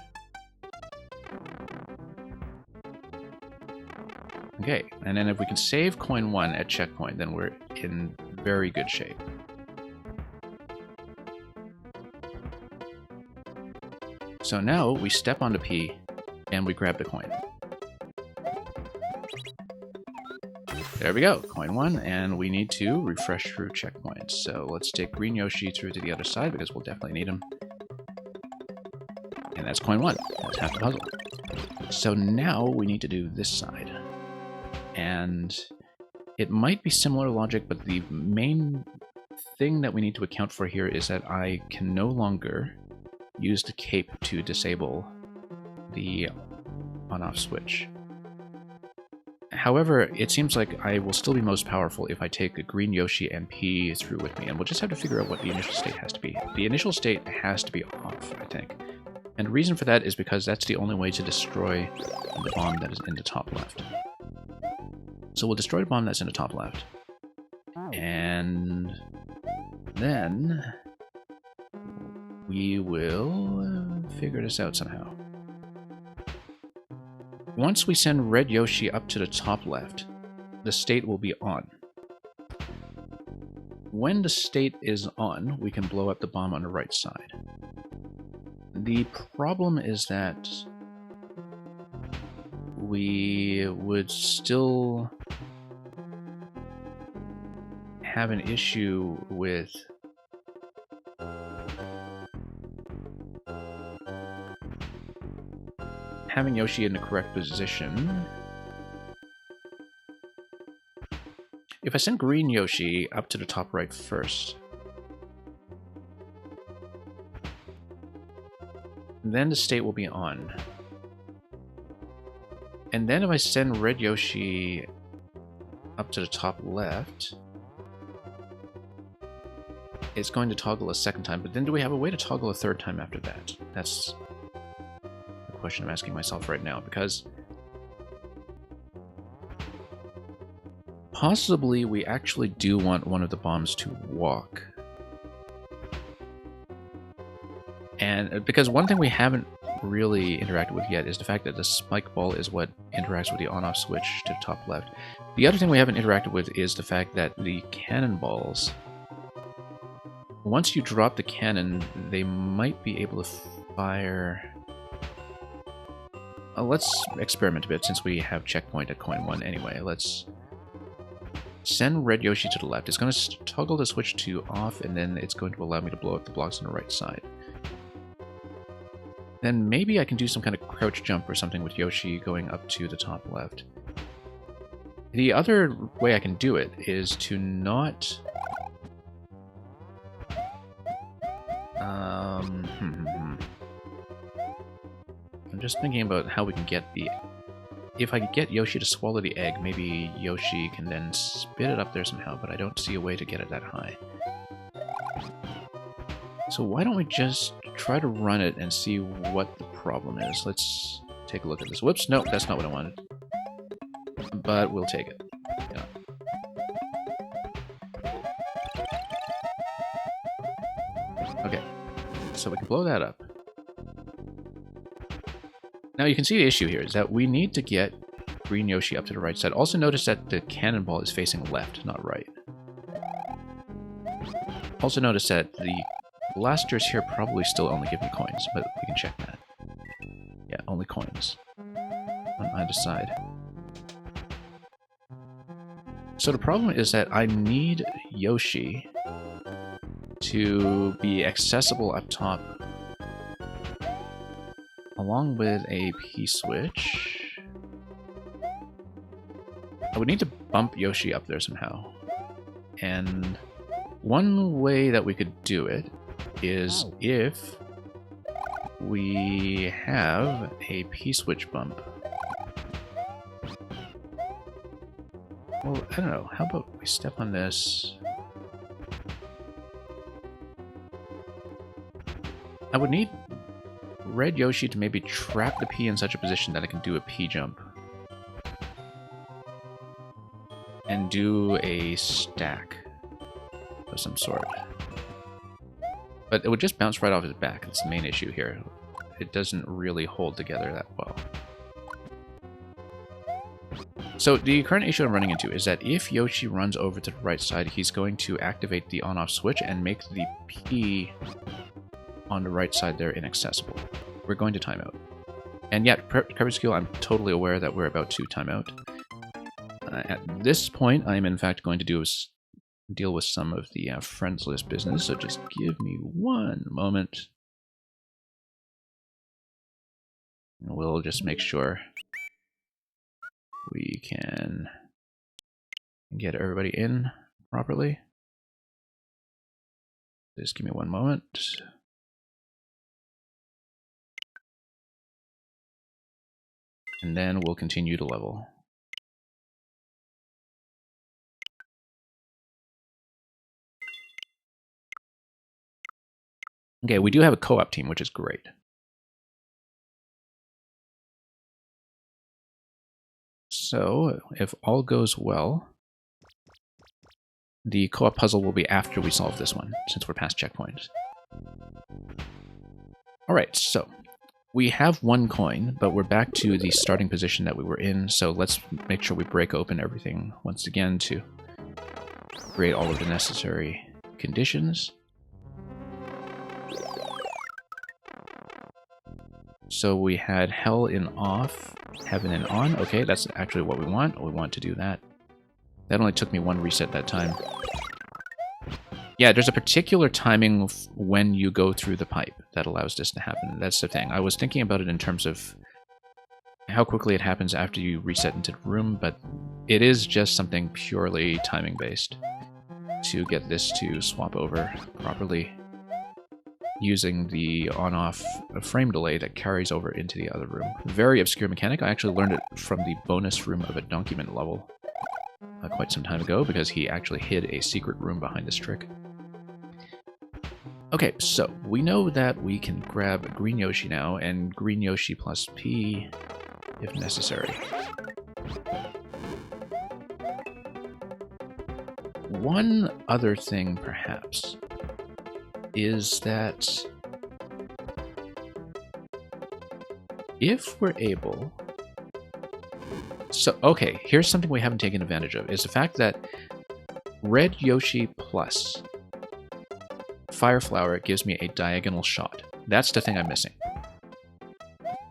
Okay, and then if we can save coin 1 at checkpoint, then we're in very good shape. So now we step onto P and we grab the coin. There we go, coin 1, and we need to refresh through checkpoints. So let's take Green Yoshi through to the other side because we'll definitely need him. And that's coin 1. That's half the puzzle. So now we need to do this side. And it might be similar logic, but the main thing that we need to account for here is that I can no longer use the cape to disable the on-off switch. However, it seems like I will still be most powerful if I take a Green Yoshi and P through with me, and we'll just have to figure out what the initial state has to be. The initial state has to be off, I think. And the reason for that is because that's the only way to destroy the bomb that is in the top left. So we'll destroy the bomb that's in the top left. And then we will figure this out somehow. Once we send Red Yoshi up to the top left, the state will be on. When the state is on, we can blow up the bomb on the right side. The problem is that we would still have an issue with having Yoshi in the correct position. If I send Green Yoshi up to the top right first, then the state will be on. And then if I send Red Yoshi up to the top left, it's going to toggle a second time, but then do we have a way to toggle a third time after that? That's the question I'm asking myself right now, because possibly we actually do want one of the bombs to walk. And because one thing we haven't really interacted with yet is the fact that the spike ball is what interacts with the on-off switch to the top left. The other thing we haven't interacted with is the fact that the cannonballs, once you drop the cannon, they might be able to fire... let's experiment a bit since we have checkpoint at coin 1 anyway. Let's send Red Yoshi to the left. It's going to toggle the switch to off, and then it's going to allow me to blow up the blocks on the right side. Then maybe I can do some kind of crouch jump or something with Yoshi going up to the top left. The other way I can do it is to not... I'm just thinking about how we can get the... If I could get Yoshi to swallow the egg, maybe Yoshi can then spit it up there somehow, but I don't see a way to get it that high. So why don't we just try to run it and see what the problem is. Let's take a look at this. Whoops, nope, that's not what I wanted. But we'll take it. Yeah. Okay, so we can blow that up. Now you can see the issue here is that we need to get Green Yoshi up to the right side. Also notice that the cannonball is facing left, not right. Also notice that the blasters here probably still only give me coins, but we can check that. Yeah, only coins on either side. So the problem is that I need Yoshi to be accessible up top along with a P-switch. I would need to bump Yoshi up there somehow. And one way that we could do it is if we have a P-switch bump. Well, I don't know. How about we step on this? I would need Red Yoshi to maybe trap the P in such a position that I can do a P jump. And do a stack of some sort. But it would just bounce right off his back. That's the main issue here. It doesn't really hold together that well. So the current issue I'm running into is that if Yoshi runs over to the right side, he's going to activate the on-off switch and make the P on the right side there inaccessible. We're going to timeout. And yet, Crepuscule, I'm totally aware that we're about to timeout. At this point, I'm in fact going to deal with some of the friends list business, so just give me one moment. And we'll just make sure we can get everybody in properly. Just give me one moment. And then we'll continue to level. Okay, we do have a co-op team, which is great. So, if all goes well, the co-op puzzle will be after we solve this one, since we're past checkpoints. Alright, so we have one coin, but we're back to the starting position that we were in, so let's make sure we break open everything once again to create all of the necessary conditions. So we had hell in off, heaven in on. Okay, that's actually what we want. We want to do that. That only took me one reset that time. Yeah, there's a particular timing when you go through the pipe that allows this to happen. That's the thing. I was thinking about it in terms of how quickly it happens after you reset into the room, but it is just something purely timing based to get this to swap over properly using the on-off frame delay that carries over into the other room. Very obscure mechanic. I actually learned it from the bonus room of a Donkeyman level quite some time ago, because he actually hid a secret room behind this trick. Okay, so we know that we can grab Green Yoshi now, and Green Yoshi plus P if necessary. One other thing, perhaps, is that if we're able... So, okay, here's something we haven't taken advantage of, is the fact that Red Yoshi plus Fire Flower gives me a diagonal shot. That's the thing I'm missing.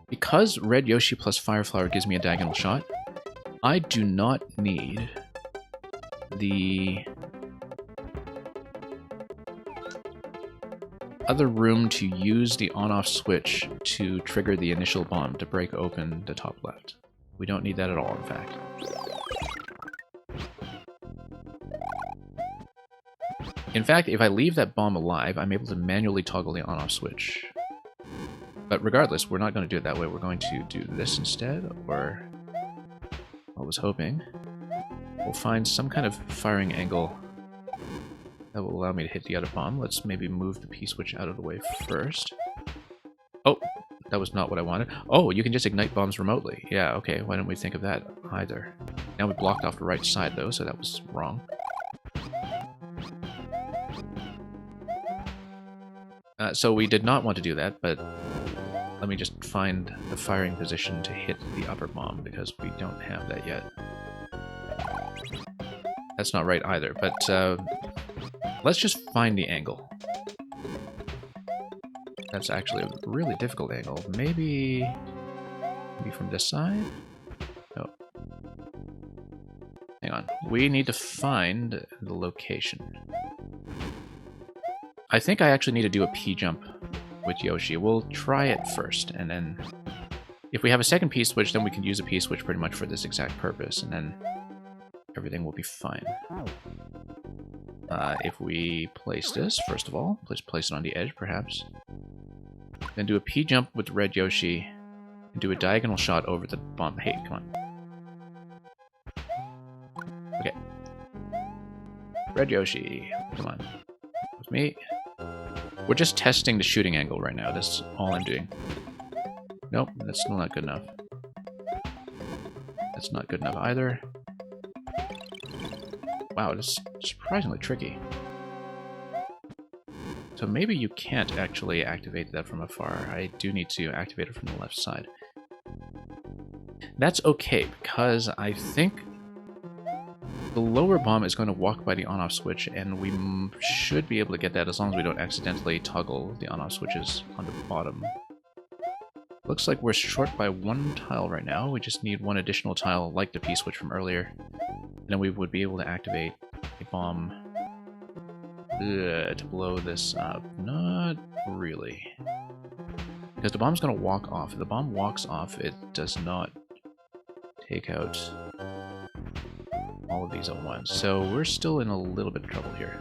Because Red Yoshi plus Fire Flower gives me a diagonal shot, I do not need the other room to use the on-off switch to trigger the initial bomb to break open the top left. We don't need that at all, in fact. In fact, if I leave that bomb alive, I'm able to manually toggle the on-off switch. But regardless, we're not going to do it that way. We're going to do this instead, or I was hoping we'll find some kind of firing angle that will allow me to hit the other bomb. Let's maybe move the P-switch out of the way first. Oh, that was not what I wanted. Oh, you can just ignite bombs remotely. Yeah, okay, why didn't we think of that either? Now we blocked off the right side, though, so that was wrong. So we did not want to do that, but let me just find the firing position to hit the upper bomb, because we don't have that yet. That's not right either, but let's just find the angle. That's actually a really difficult angle. Maybe from this side? No. Hang on. We need to find the location. I think I actually need to do a P-jump with Yoshi. We'll try it first, and then if we have a second P-switch, then we can use a P-switch pretty much for this exact purpose, and then everything will be fine. If we place this, first of all, place it on the edge, perhaps. Then do a P-jump with Red Yoshi, and do a diagonal shot over the bomb. Hey, come on. Okay. Red Yoshi, come on. With me. We're just testing the shooting angle right now. That's all I'm doing. Nope, that's still not good enough. That's not good enough either. Wow, this is surprisingly tricky. So maybe you can't actually activate that from afar. I do need to activate it from the left side. That's okay, because I think the lower bomb is going to walk by the on-off switch, and we should be able to get that as long as we don't accidentally toggle the on-off switches on the bottom. Looks like we're short by one tile right now. We just need one additional tile, like the P-switch from earlier. And then we would be able to activate a bomb to blow this up. Not really. Because the bomb's going to walk off. If the bomb walks off, it does not take out all of these at once. So we're still in a little bit of trouble here.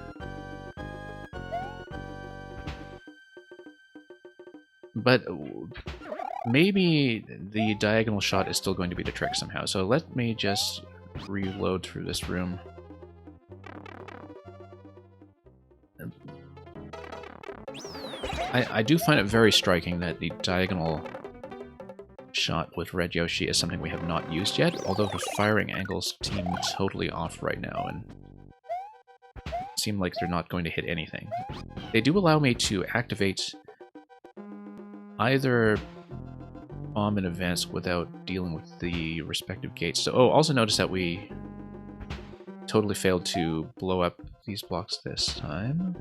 But maybe the diagonal shot is still going to be the trick somehow. So let me just reload through this room. I do find it very striking that the diagonal shot with Red Yoshi is something we have not used yet, although the firing angles seem totally off right now and seem like they're not going to hit anything. They do allow me to activate either bomb in advance without dealing with the respective gates. So, also notice that we totally failed to blow up these blocks this time.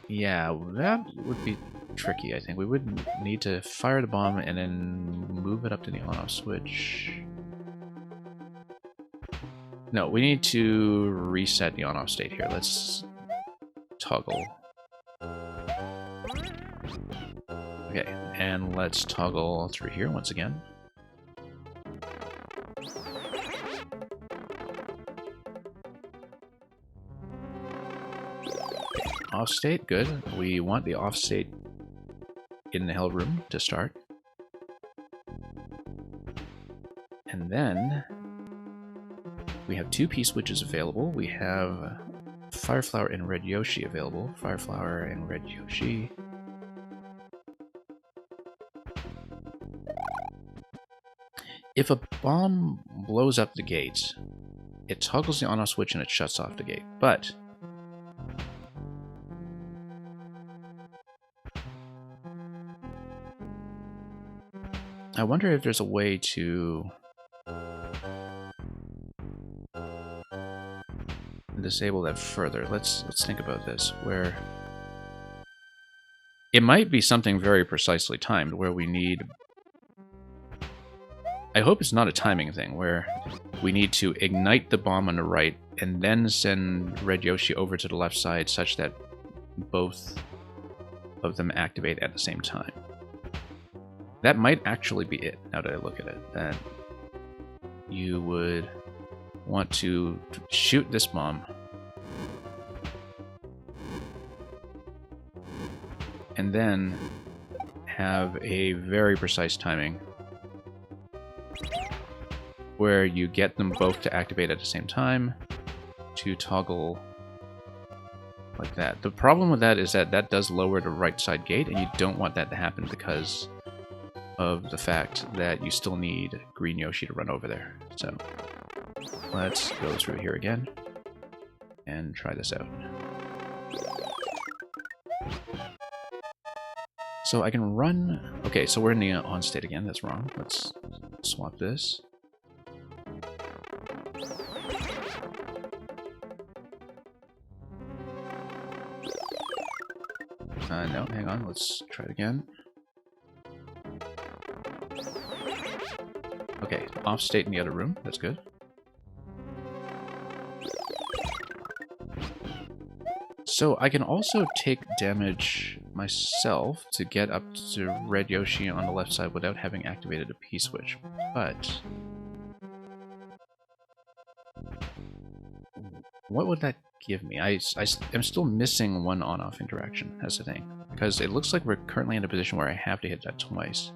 Yeah, that would be tricky, I think. We would need to fire the bomb and then move it up to the on-off switch. No, we need to reset the on-off state here. Let's toggle. Okay, and let's toggle through here once again. Off state, good. We want the off state in the hell room to start. And then we have two P-switches available. We have Fire Flower and Red Yoshi available. Fire Flower and Red Yoshi. If a bomb blows up the gate, it toggles the on-off switch and it shuts off the gate. But I wonder if there's a way to disable that further. Let's think about this, where it might be something very precisely timed, where we need... I hope it's not a timing thing, where we need to ignite the bomb on the right and then send Red Yoshi over to the left side such that both of them activate at the same time. That might actually be it, now that I look at it. That you would want to shoot this bomb and then have a very precise timing where you get them both to activate at the same time to toggle like that. The problem with that is that that does lower the right side gate, and you don't want that to happen because of the fact that you still need Green Yoshi to run over there. So let's go through here again and try this out. So I can run... Okay, so we're in the on state again. That's wrong. Let's swap this. No, hang on. Let's try it again. Okay, off state in the other room. That's good. So I can also take damage myself to get up to Red Yoshi on the left side without having activated a P-switch. But what would that give me? I am still missing one on-off interaction. That's the thing. Because it looks like we're currently in a position where I have to hit that twice.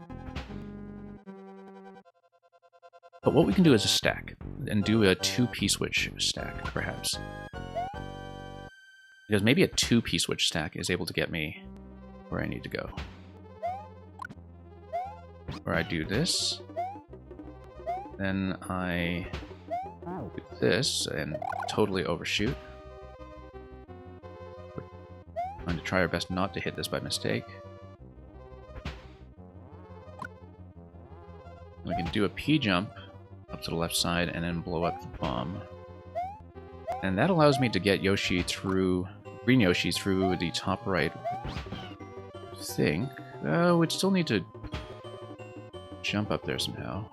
But what we can do is a stack, and do a 2 P-switch stack, perhaps. Because maybe a 2 P-switch stack is able to get me where I need to go. Where I do this, then I do this, and totally overshoot. We're going to try our best not to hit this by mistake. do a P jump up to the left side and then blow up the bomb. And that allows me to get Yoshi through, green Yoshi through the top right thing. We'd still need to jump up there somehow.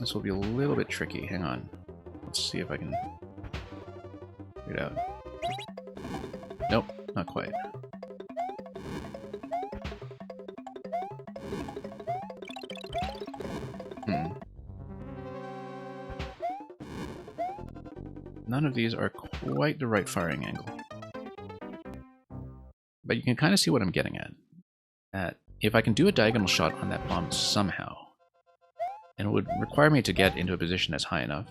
This will be a little bit tricky. Hang on. Let's see if I can figure it out. Nope, not quite. None of these are quite the right firing angle. But you can kind of see what I'm getting at. If I can do a diagonal shot on that bomb somehow, and it would require me to get into a position that's high enough.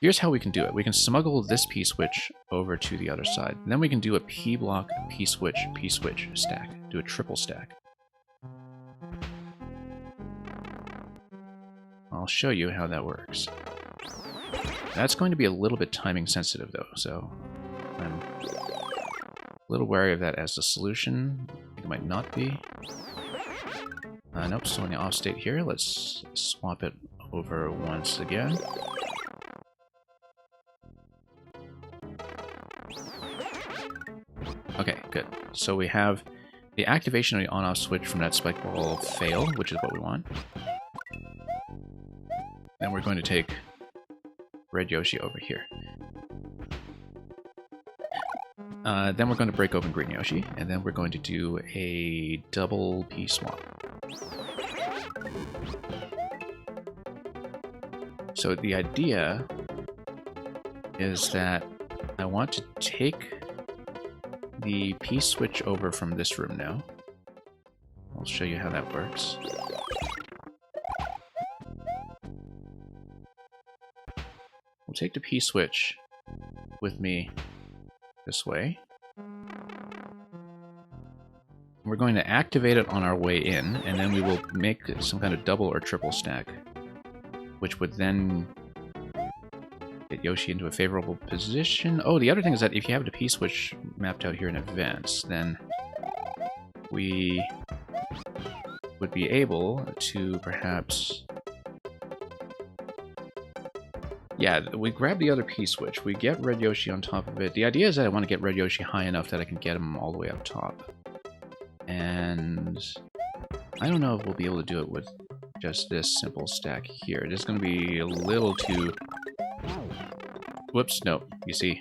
Here's how we can do it. We can smuggle this P-switch over to the other side. And then we can do a P-block, P-switch stack. Do a triple stack. I'll show you how that works. That's going to be a little bit timing sensitive though, so I'm a little wary of that as the solution. It might not be. Nope, so in the off state here, let's swap it over once again. Okay, good. So we have the activation of the on-off switch from that spike ball fail, which is what we want. Then we're going to take Red Yoshi over here. Then we're going to break open Green Yoshi, and then we're going to do a double P swap. So the idea is that I want to take the P switch over from this room now. I'll show you how that works. We'll take the P switch with me this way. We're going to activate it on our way in, and then we will make some kind of double or triple stack, which would then get Yoshi into a favorable position. Oh, the other thing is that if you have the P-switch mapped out here in advance, then we would be able to perhaps... Yeah, we grab the other P-switch, we get Red Yoshi on top of it. The idea is that I want to get Red Yoshi high enough that I can get him all the way up top. And I don't know if we'll be able to do it with just this simple stack here. It's going to be a little too... Whoops, no, you see,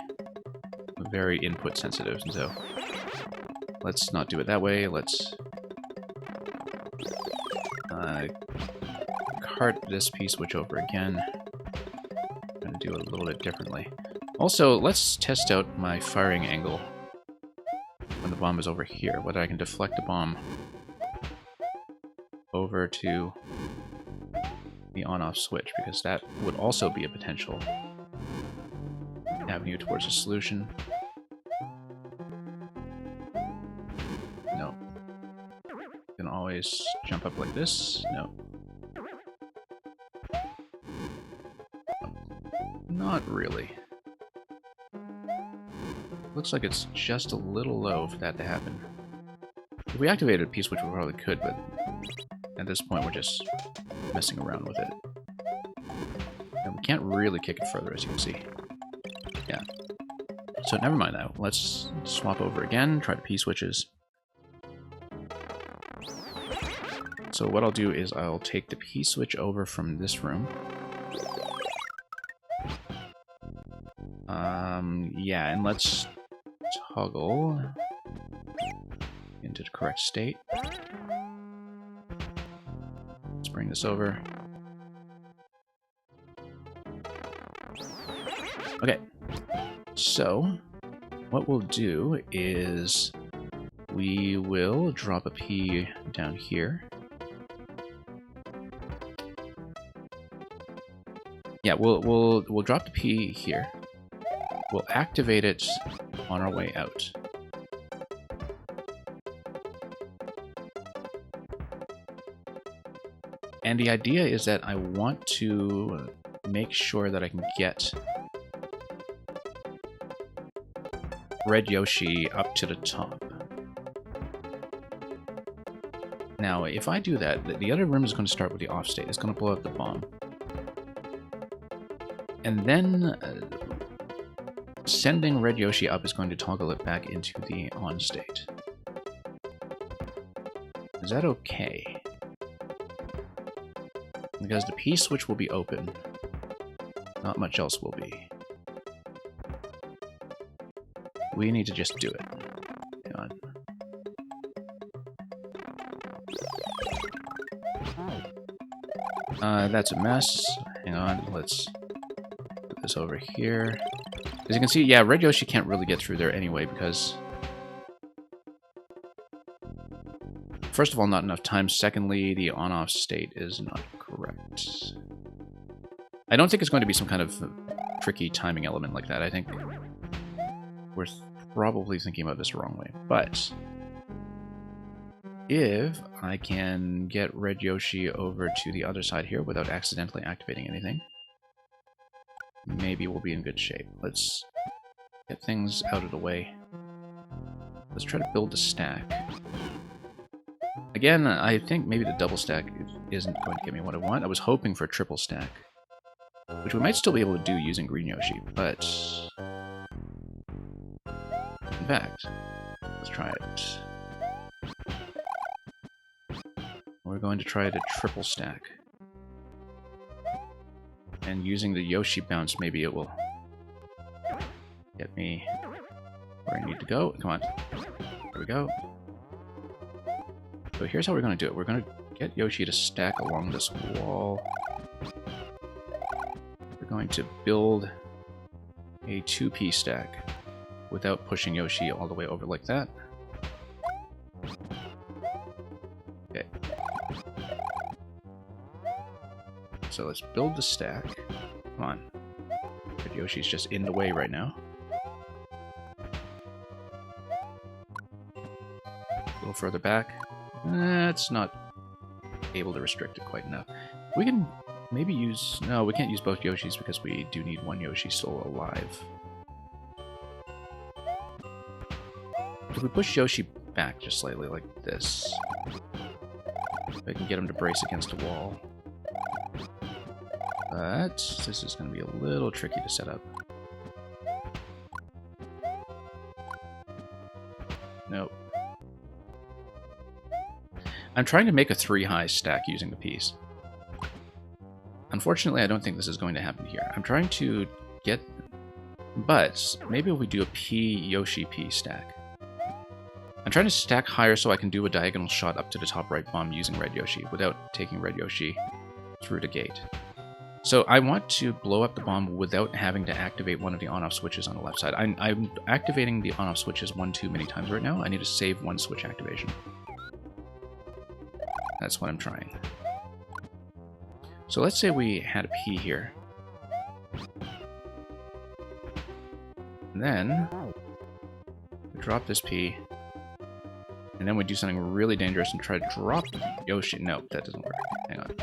very input sensitive, and so let's not do it that way. Let's cart this P-switch over again. I'm going to do it a little bit differently. Also, let's test out my firing angle when the bomb is over here, whether I can deflect the bomb over to the on-off switch, because that would also be a potential avenue towards a solution. No. You can always jump up like this. No. Not really. Looks like it's just a little low for that to happen. If we activated a P-switch, we probably could, but at this point we're just messing around with it. And we can't really kick it further, as you can see. Yeah. So never mind that. Let's swap over again, try the P-switches. So what I'll do is I'll take the P-switch over from this room. Yeah, and let's toggle into the correct state. Let's bring this over. Okay, so what we'll do is we will drop a P down here. Yeah, we'll drop the P here. We'll activate it on our way out. And the idea is that I want to make sure that I can get Red Yoshi up to the top. Now, if I do that, the other room is going to start with the off state. It's going to blow up the bomb. And then sending Red Yoshi up is going to toggle it back into the on state. Is that okay? Because the P switch will be open. Not much else will be. We need to just do it. Hang on. That's a mess. Hang on, let's put this over here. As you can see, yeah, Red Yoshi can't really get through there anyway because... First of all, not enough time. Secondly, the on-off state is not correct. I don't think it's going to be some kind of tricky timing element like that. I think we're probably thinking about this the wrong way. But if I can get Red Yoshi over to the other side here without accidentally activating anything, maybe we'll be in good shape. Let's get things out of the way. Let's try to build the stack. Again, I think maybe the double stack isn't going to give me what I want. I was hoping for a triple stack, which we might still be able to do using Green Yoshi, but... In fact, let's try it. We're going to try the triple stack. And using the Yoshi bounce, maybe it will get me where I need to go. Come on. There we go. So here's how we're going to do it. We're going to get Yoshi to stack along this wall. We're going to build a 2P stack without pushing Yoshi all the way over like that. Okay. So let's build the stack. Come on. But Yoshi's just in the way right now. A little further back. It's not able to restrict it quite enough. We can maybe use... No, we can't use both Yoshis because we do need one Yoshi still alive. If we push Yoshi back just slightly like this, I can get him to brace against a wall. But this is going to be a little tricky to set up. Nope. I'm trying to make a 3-high stack using the piece. Unfortunately, I don't think this is going to happen here. I'm trying to get... But maybe if we do a P Yoshi P stack. I'm trying to stack higher so I can do a diagonal shot up to the top right bomb using Red Yoshi without taking Red Yoshi through the gate. So I want to blow up the bomb without having to activate one of the on-off switches on the left side. I'm activating the on-off switches one too many times right now. I need to save one switch activation. That's what I'm trying. So let's say we had a P here. And then we drop this P. And then we do something really dangerous and try to drop Yoshi. No, that doesn't work. Hang on.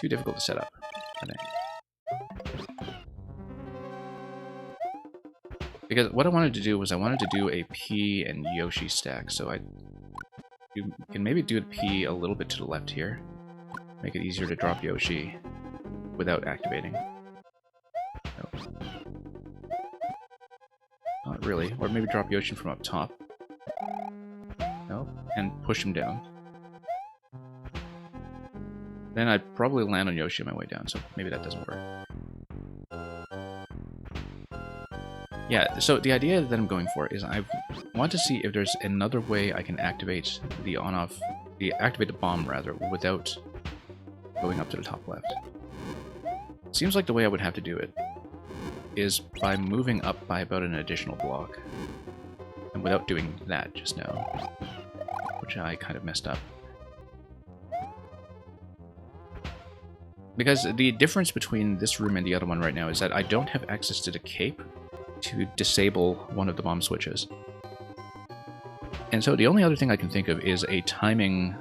Too difficult to set up, I think. Because what I wanted to do was I wanted to do a P and Yoshi stack. So you can maybe do a P a little bit to the left here. Make it easier to drop Yoshi without activating. Nope. Not really. Or maybe drop Yoshi from up top. Nope. And push him down. Then I'd probably land on Yoshi on my way down, so maybe that doesn't work. Yeah, so the idea that I'm going for is I want to see if there's another way I can activate the on-off, activate the bomb rather, without going up to the top left. Seems like the way I would have to do it is by moving up by about an additional block. And without doing that just now, which I kind of messed up. Because the difference between this room and the other one right now is that I don't have access to the cape to disable one of the bomb switches. And so the only other thing I can think of is a timing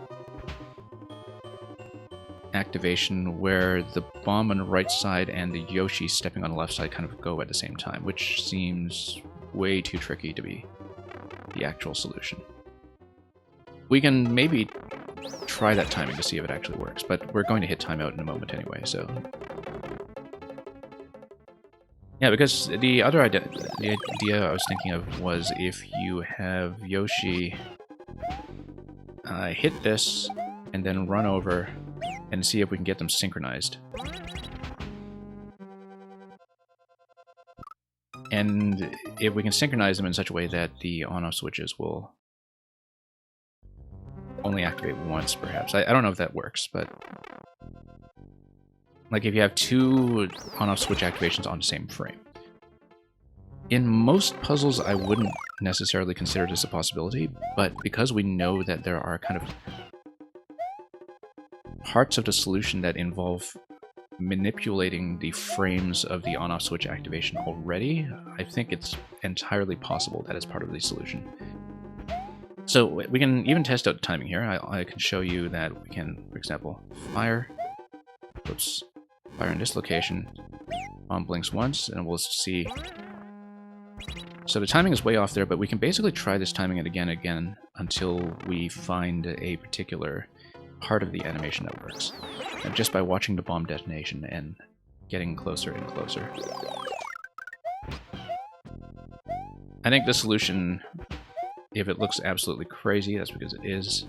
activation where the bomb on the right side and the Yoshi stepping on the left side kind of go at the same time, which seems way too tricky to be the actual solution. We can maybe try that timing to see if it actually works, but we're going to hit timeout in a moment anyway, so... Yeah, because the idea I was thinking of was if you have Yoshi hit this and then run over and see if we can get them synchronized. And if we can synchronize them in such a way that the on-off switches will only activate once, perhaps. I don't know if that works, but... Like if you have two on-off switch activations on the same frame. In most puzzles, I wouldn't necessarily consider this a possibility, but because we know that there are kind of parts of the solution that involve manipulating the frames of the on-off switch activation already, I think it's entirely possible that it's part of the solution. So we can even test out the timing here. I can show you that we can, for example, fire. Oops. Fire in this location. Bomb blinks once, and we'll see. So the timing is way off there, but we can basically try this timing it again until we find a particular part of the animation that works. And just by watching the bomb detonation and getting closer and closer. I think the solution, if it looks absolutely crazy, that's because it is.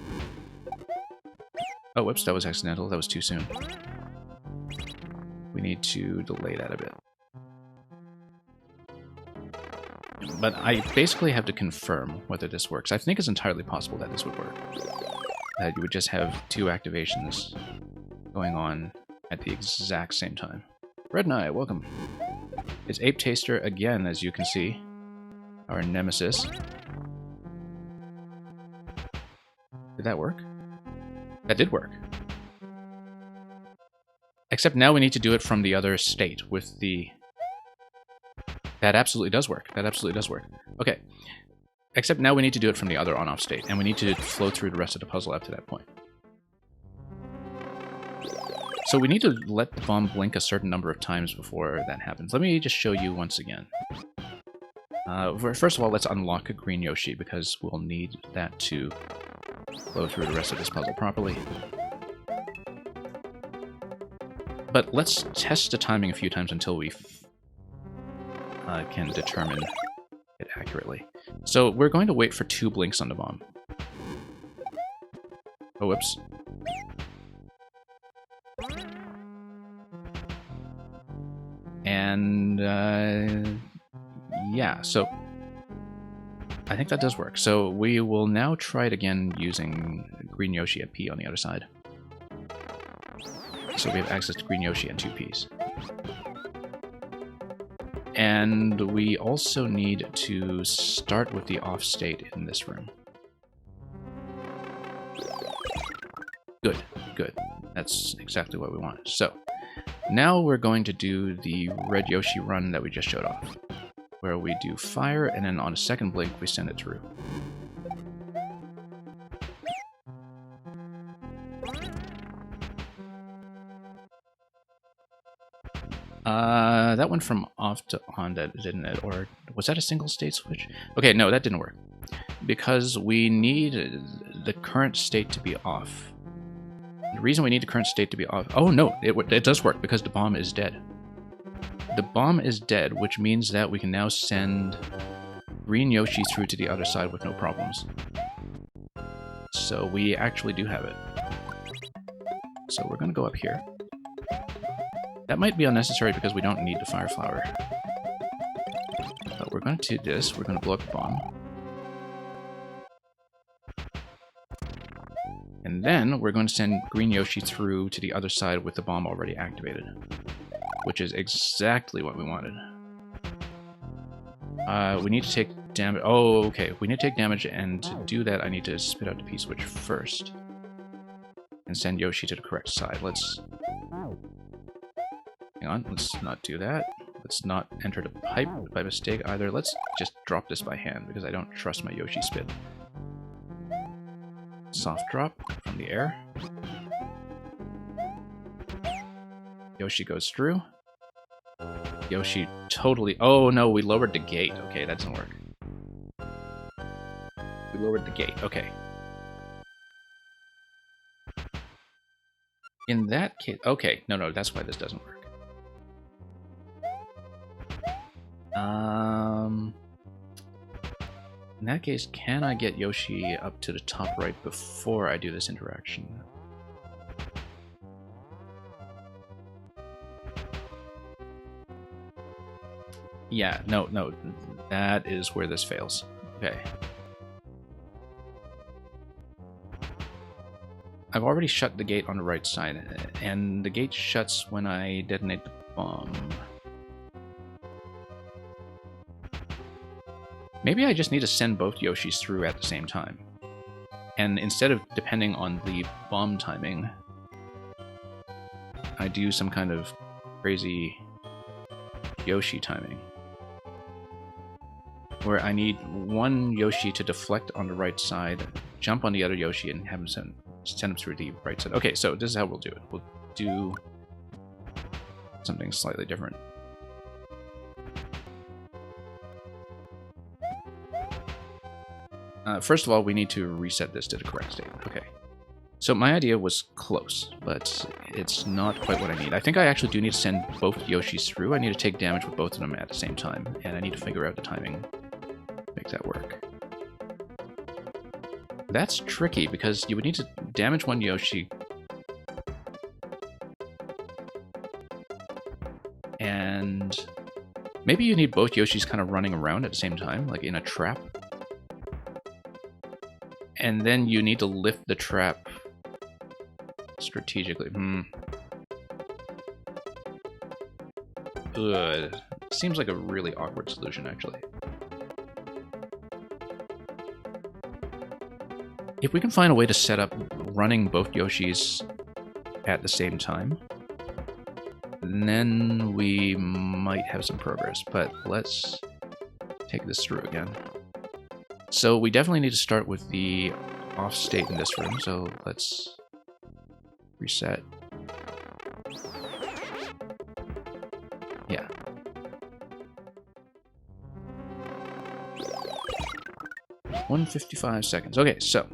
Oh, whoops, that was accidental. That was too soon. We need to delay that a bit. But I basically have to confirm whether this works. I think it's entirely possible that this would work. That you would just have two activations going on at the exact same time. Red Nye, welcome. It's Ape Taster again, as you can see. Our nemesis. Did that work? That did work. Except now we need to do it from the other state with the... That absolutely does work. That absolutely does work. Okay. Except now we need to do it from the other on-off state, and we need to flow through the rest of the puzzle up to that point. So we need to let the bomb blink a certain number of times before that happens. Let me just show you once again. First of all, let's unlock a green Yoshi, because we'll need that to flow through the rest of this puzzle properly. But let's test the timing a few times until we can determine it accurately. So we're going to wait for 2 blinks on the bomb. Oh, whoops. And, yeah, so I think that does work. So we will now try it again using Green Yoshi at P on the other side. So we have access to Green Yoshi and 2 Ps. And we also need to start with the off state in this room. Good, good. That's exactly what we want. So, now we're going to do the red Yoshi run that we just showed off, where we do fire, and then on a second blink, we send it through. That went from off to on, didn't it? Or was that a single state switch? Okay, no, that didn't work. Because we need the current state to be off. The reason we need the current state to be off... Oh, no, it does work, because the bomb is dead. The bomb is dead, which means that we can now send Green Yoshi through to the other side with no problems. So we actually do have it. So we're going to go up here. That might be unnecessary because we don't need the Fire Flower. But we're going to do this. We're going to blow up the bomb. And then we're going to send Green Yoshi through to the other side with the bomb already activated. Which is exactly what we wanted. We need to take damage. Oh, okay. We need to take damage, and to do that, I need to spit out the P-switch first. And send Yoshi to the correct side. Let's... Hang on, let's not do that. Let's not enter the pipe by mistake either. Let's just drop this by hand, because I don't trust my Yoshi spit. Soft drop from the air. Yoshi goes through. Yoshi totally... Oh no, we lowered the gate. Okay, that doesn't work. lowered the gate. Okay. In that case... Okay, no, that's why this doesn't work. In that case, can I get Yoshi up to the top right before I do this interaction? Yeah, no, that is where this fails. Okay. I've already shut the gate on the right side, and the gate shuts when I detonate the bomb. Maybe I just need to send both Yoshis through at the same time. And instead of depending on the bomb timing, I do some kind of crazy Yoshi timing. Where I need one Yoshi to deflect on the right side, jump on the other Yoshi, and have him send him through the right side. Okay, so this is how we'll do it. We'll do something slightly different. First of all, we need to reset this to the correct state. Okay. So my idea was close, but it's not quite what I need. I think I actually do need to send both Yoshis through. I need to take damage with both of them at the same time, and I need to figure out the timing to make that work. That's tricky, because you would need to damage one Yoshi, and maybe you need both Yoshis kind of running around at the same time, like in a trap. And then you need to lift the trap strategically. Ugh. Seems like a really awkward solution, actually. If we can find a way to set up running both Yoshis at the same time, then we might have some progress. But let's take this through again. So we definitely need to start with the off state in this room, so let's reset. Yeah. $1:55 seconds. Okay, so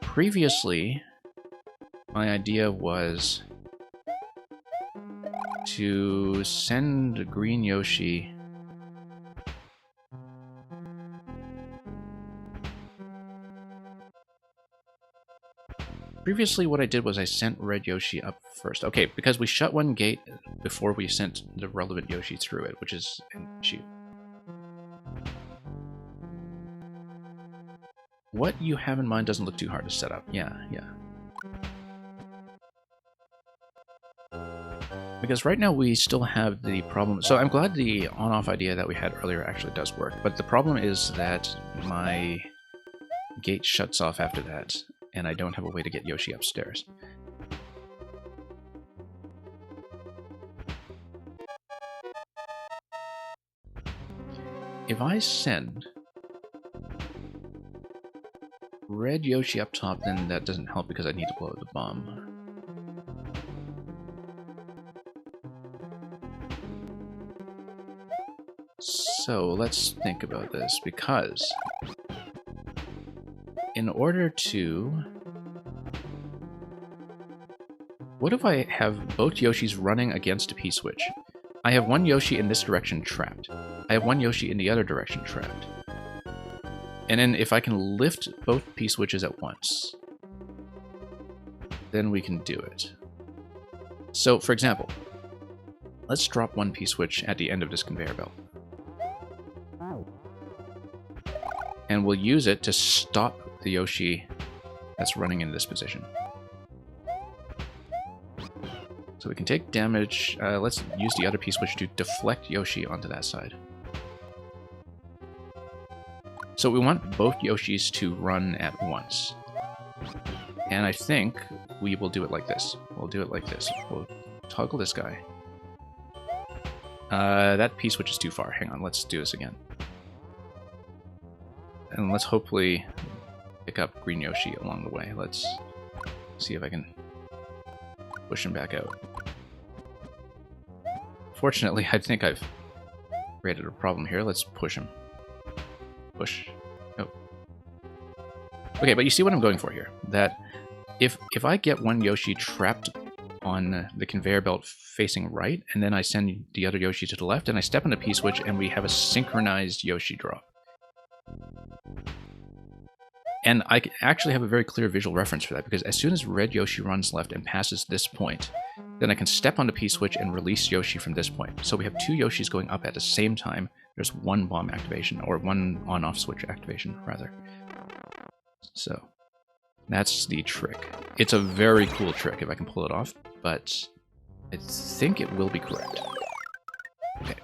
previously my idea was to send Green Yoshi Previously, what I did was I sent Red Yoshi up first. Okay, because we shut one gate before we sent the relevant Yoshi through it, which is an issue. What you have in mind doesn't look too hard to set up. Yeah. Because right now we still have the problem. So I'm glad the on-off idea that we had earlier actually does work. But the problem is that my gate shuts off after that, and I don't have a way to get Yoshi upstairs. If I send Red Yoshi up top, then that doesn't help because I need to blow the bomb. So let's think about this, because in order to... What if I have both Yoshis running against a P-switch? I have one Yoshi in this direction trapped. I have one Yoshi in the other direction trapped. And then if I can lift both P-switches at once, then we can do it. So, for example, let's drop one P-switch at the end of this conveyor belt. And we'll use it to stop the Yoshi that's running in this position. So we can take damage. Let's use the other P-switch to deflect Yoshi onto that side. So we want both Yoshis to run at once. And I think we will do it like this. We'll do it like this. We'll toggle this guy. That P-switch is too far. Hang on, let's do this again. And let's hopefully pick up Green Yoshi along the way. Let's see if I can push him back out. Fortunately, I think I've created a problem here. Let's push him. Push. Oh. Okay, but you see what I'm going for here. That if I get one Yoshi trapped on the conveyor belt facing right, and then I send the other Yoshi to the left, and I step on the P-switch, and we have a synchronized Yoshi drop. And I actually have a very clear visual reference for that, because as soon as red Yoshi runs left and passes this point, then I can step on the P-switch and release Yoshi from this point. So we have two Yoshis going up at the same time. There's one bomb activation, or one on-off switch activation, rather. So that's the trick. It's a very cool trick if I can pull it off, but I think it will be correct. Okay.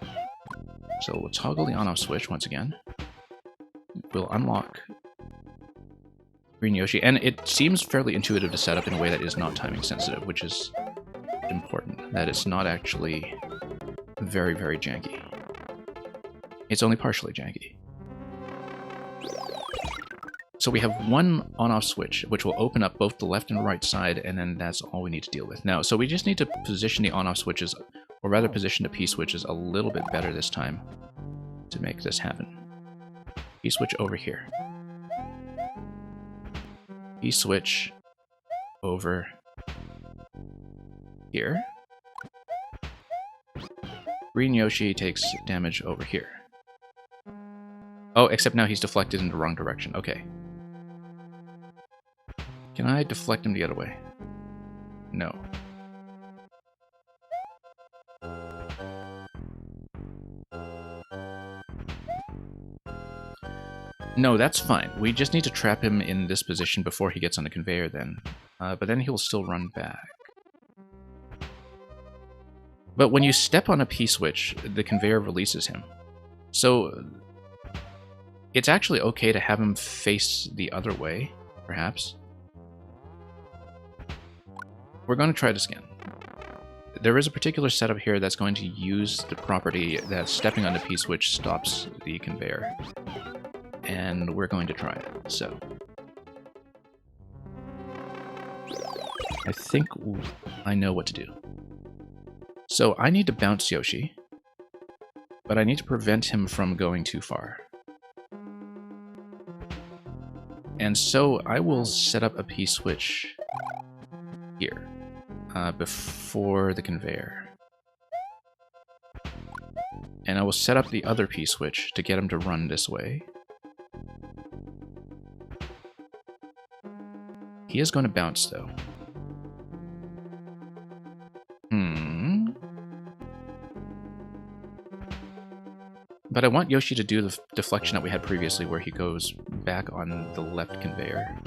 So we'll toggle the on-off switch once again. We'll unlock Green Yoshi, and it seems fairly intuitive to set up in a way that is not timing sensitive, which is important. That it's not actually very, very janky. It's only partially janky. So we have one on-off switch, which will open up both the left and right side, and then that's all we need to deal with. Now, so we just need to position the on-off switches, or rather position the P-switches a little bit better this time to make this happen. P-switch over here. P-switch over here. Green Yoshi takes damage over here. Oh, except now he's deflected in the wrong direction. Okay. Can I deflect him the other way? No. No, that's fine. We just need to trap him in this position before he gets on the conveyor then. But then he'll still run back. But when you step on a P-switch, the conveyor releases him. So it's actually okay to have him face the other way, perhaps. We're going to try this again. There is a particular setup here that's going to use the property that stepping on the P-switch stops the conveyor. And we're going to try it, so. I think I know what to do. So I need to bounce Yoshi, but I need to prevent him from going too far. And so I will set up a P-switch here, before the conveyor. And I will set up the other P-switch to get him to run this way. He is going to bounce, though. But I want Yoshi to do the deflection that we had previously, where he goes back on the left conveyor.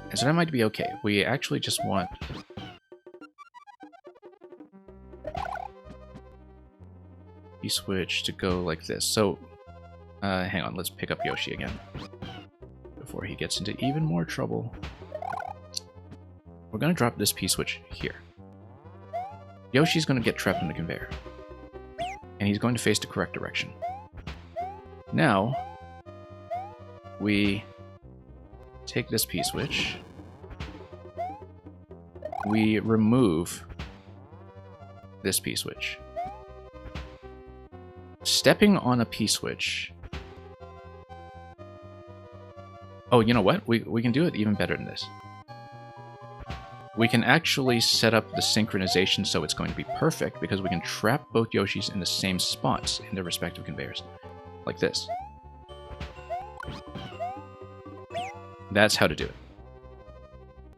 And so that might be okay. We actually just want P-switch to go like this. So, hang on, let's pick up Yoshi again before he gets into even more trouble. We're going to drop this P-switch here. Yoshi's going to get trapped in the conveyor, and he's going to face the correct direction. Now, we take this P-switch, we remove this P-switch. Stepping on a P-switch... Oh, you know what? We can do it even better than this. We can actually set up the synchronization so it's going to be perfect, because we can trap both Yoshis in the same spots in their respective conveyors. Like this. That's how to do it.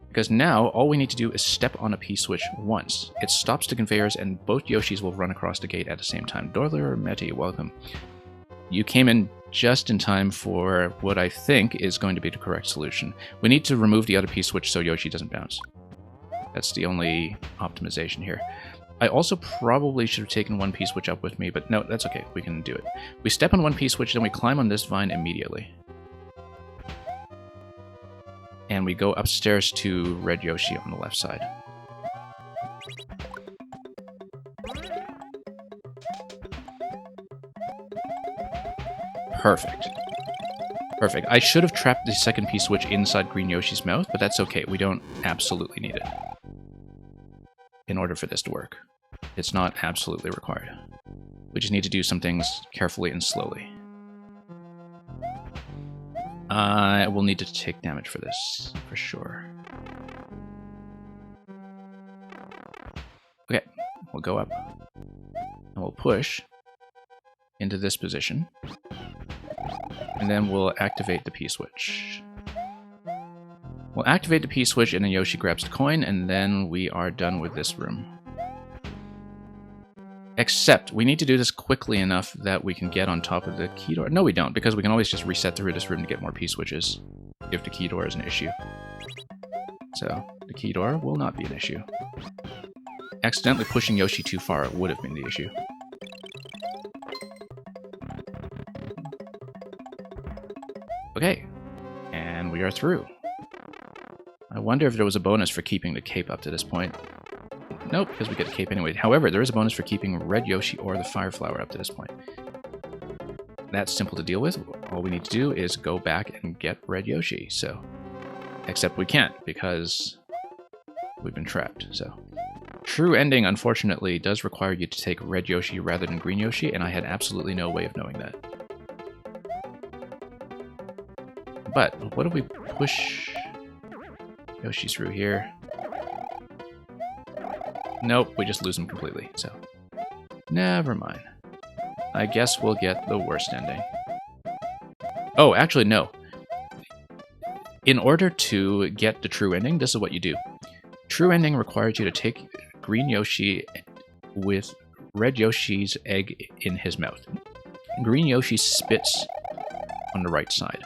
Because now, all we need to do is step on a P-switch once. It stops the conveyors, and both Yoshis will run across the gate at the same time. Dorler Meti, welcome. You came in just in time for what I think is going to be the correct solution. We need to remove the other P-switch so Yoshi doesn't bounce. That's the only optimization here. I also probably should have taken one P-switch up with me, but no, that's okay. We can do it. We step on one P-switch, then we climb on this vine immediately. And we go upstairs to Red Yoshi on the left side. Perfect. Perfect. I should have trapped the second P-switch inside Green Yoshi's mouth, but that's okay. We don't absolutely need it in order for this to work. It's not absolutely required. We just need to do some things carefully and slowly. I will need to take damage for this, for sure. Okay, we'll go up. And we'll push into this position. And then we'll activate the P-switch. We'll activate the P-switch, and then Yoshi grabs the coin, and then we are done with this room. Except, we need to do this quickly enough that we can get on top of the key door. No, we don't, because we can always just reset through this room to get more P-switches if the key door is an issue. So, the key door will not be an issue. Accidentally pushing Yoshi too far would have been the issue. Okay, and we are through. I wonder if there was a bonus for keeping the cape up to this point. Nope, because we get the cape anyway. However, there is a bonus for keeping Red Yoshi or the Fire Flower up to this point. That's simple to deal with. All we need to do is go back and get Red Yoshi, so... Except we can't, because we've been trapped, so... True Ending, unfortunately, does require you to take Red Yoshi rather than Green Yoshi, and I had absolutely no way of knowing that. But, what if we push Yoshi through here? Nope, we just lose him completely, so... Never mind. I guess we'll get the worst ending. Oh, actually, no. In order to get the true ending, this is what you do. True Ending requires you to take Green Yoshi with Red Yoshi's egg in his mouth. Green Yoshi spits on the right side.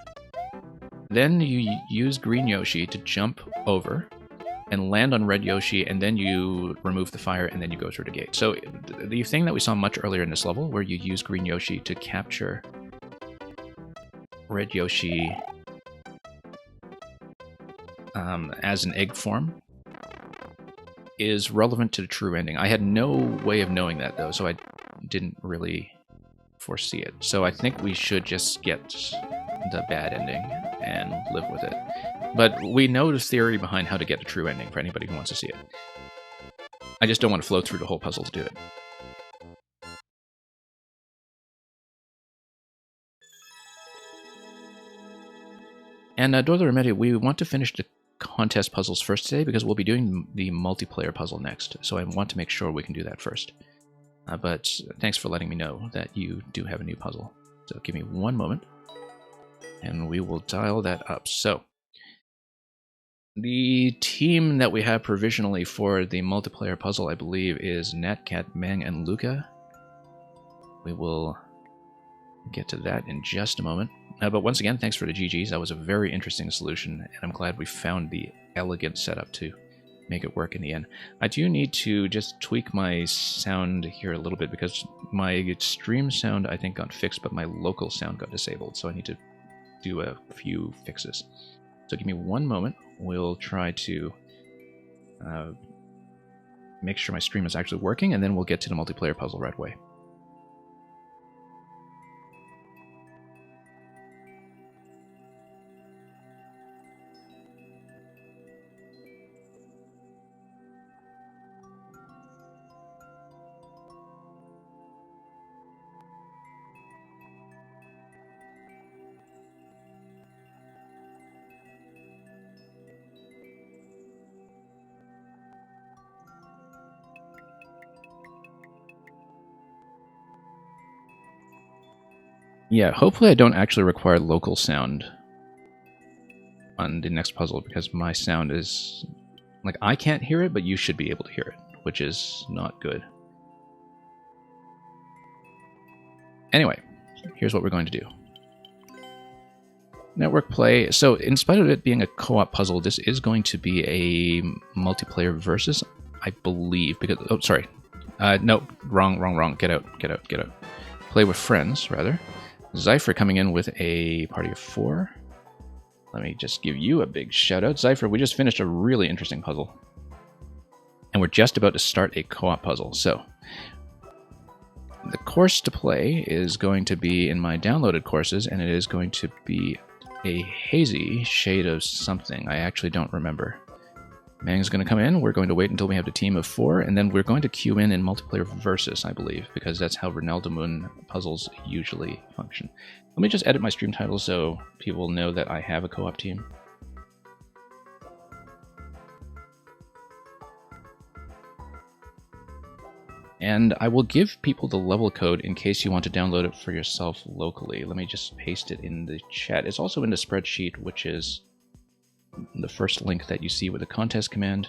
Then you use Green Yoshi to jump over and land on Red Yoshi, and then you remove the fire, and then you go through the gate. So the thing that we saw much earlier in this level, where you use Green Yoshi to capture Red Yoshi as an egg form, is relevant to the true ending. I had no way of knowing that, though, so I didn't really foresee it. So I think we should just get the bad ending and live with it. But we know the theory behind how to get the true ending for anybody who wants to see it. I just don't want to flow through the whole puzzle to do it. And Dorla Remedy, we want to finish the contest puzzles first today because we'll be doing the multiplayer puzzle next. So I want to make sure we can do that first. But thanks for letting me know that you do have a new puzzle. So give me one moment, and we will dial that up. So, the team that we have provisionally for the multiplayer puzzle, I believe, is Natcat, Mang, and Luca. We will get to that in just a moment. But once again, thanks for the GGs. That was a very interesting solution, and I'm glad we found the elegant setup to make it work in the end. I do need to just tweak my sound here a little bit because my stream sound, I think, got fixed, but my local sound got disabled, so I need to do a few fixes. So give me one moment. We'll try to make sure my stream is actually working, and then we'll get to the multiplayer puzzle right away. Yeah, hopefully I don't actually require local sound on the next puzzle, because my sound is... like, I can't hear it, but you should be able to hear it, which is not good. Anyway, here's what we're going to do. Network play. So, in spite of it being a co-op puzzle, this is going to be a multiplayer versus, I believe, because... oh, sorry. No, wrong. Get out. Play with friends, rather. Zypher coming in with a party of 4. Let me just give you a big shout out. Zypher, we just finished a really interesting puzzle. And we're just about to start a co-op puzzle. So, the course to play is going to be in my downloaded courses, and it is going to be a hazy shade of something. I actually don't remember. Mang's going to come in. We're going to wait until we have the team of 4, and then we're going to queue in multiplayer versus, I believe, because that's how Ronaldo Moon puzzles usually function. Let me just edit my stream title so people know that I have a co-op team. And I will give people the level code in case you want to download it for yourself locally. Let me just paste it in the chat. It's also in the spreadsheet, which is the first link that you see with the contest command.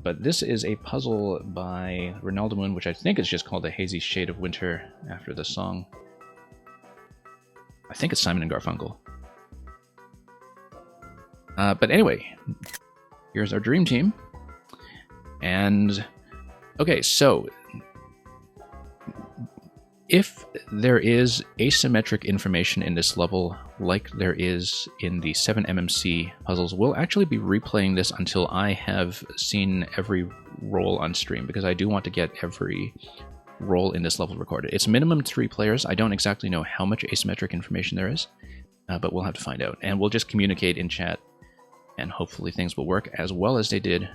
But this is a puzzle by Ronaldo Moon, which I think is just called The Hazy Shade of Winter after the song. I think it's Simon and Garfunkel. But anyway, here's our dream team. And okay, so if there is asymmetric information in this level, like there is in the 7MMC puzzles, we'll actually be replaying this until I have seen every roll on stream, because I do want to get every roll in this level recorded. It's minimum 3 players. I don't exactly know how much asymmetric information there is, but we'll have to find out. And we'll just communicate in chat, and hopefully things will work as well as they did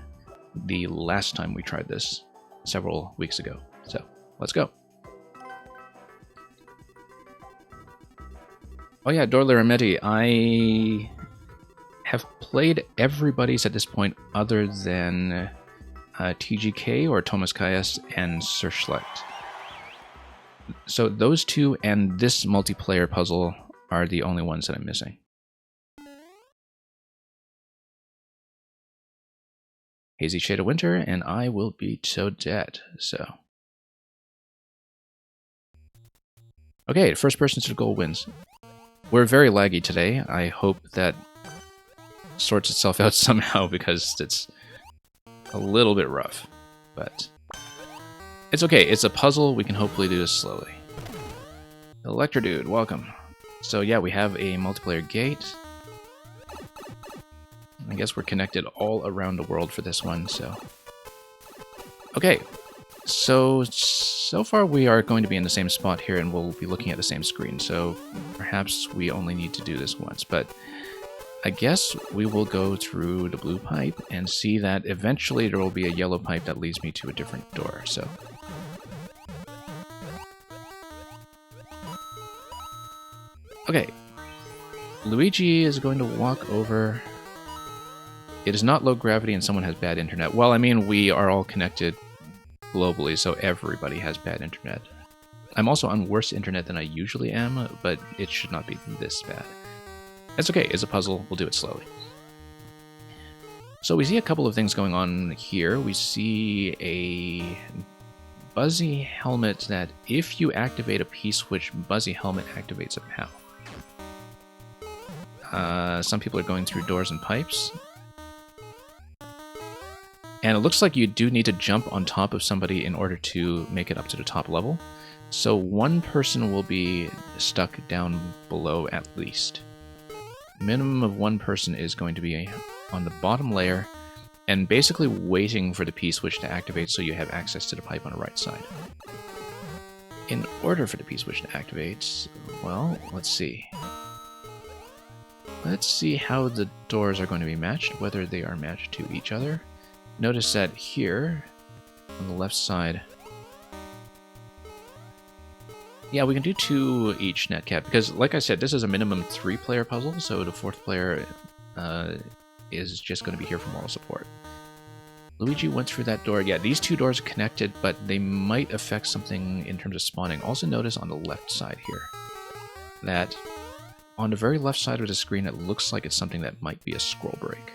the last time we tried this several weeks ago. So, let's go. Oh yeah, Dorler Ameti, I have played everybody's at this point other than TGK or Thomas Kayas and Sir Schlecht. So those two and this multiplayer puzzle are the only ones that I'm missing. Hazy Shade of Winter, and I will be so dead, so. Okay, first person to the goal wins. We're very laggy today. I hope that sorts itself out somehow, because it's a little bit rough. But it's okay. It's a puzzle. We can hopefully do this slowly. Electro Dude, welcome. So yeah, we have a multiplayer gate. I guess we're connected all around the world for this one, so. Okay. So far we are going to be in the same spot here, and we'll be looking at the same screen, so perhaps we only need to do this once, but I guess we will go through the blue pipe and see that eventually there will be a yellow pipe that leads me to a different door, so. Okay. Luigi is going to walk over. It is not low gravity and someone has bad internet. Well, I mean, we are all connected globally, so everybody has bad internet. I'm also on worse internet than I usually am, but it should not be this bad. That's okay, it's a puzzle, we'll do it slowly. So we see a couple of things going on here. We see a Buzzy Helmet that if you activate a P-switch, Buzzy Helmet activates a POW. Some people are going through doors and pipes. And it looks like you do need to jump on top of somebody in order to make it up to the top level. So one person will be stuck down below at least. Minimum of one person is going to be on the bottom layer and basically waiting for the P-switch to activate so you have access to the pipe on the right side. In order for the P-switch to activate, well, let's see. Let's see how the doors are going to be matched, whether they are matched to each other. Notice that here, on the left side, yeah, we can do 2 each netcap, because like I said, this is a minimum 3-player puzzle, so the 4th player is just going to be here for moral support. Luigi went through that door. Yeah, these 2 doors are connected, but they might affect something in terms of spawning. Also notice on the left side here, that on the very left side of the screen, it looks like it's something that might be a scroll break.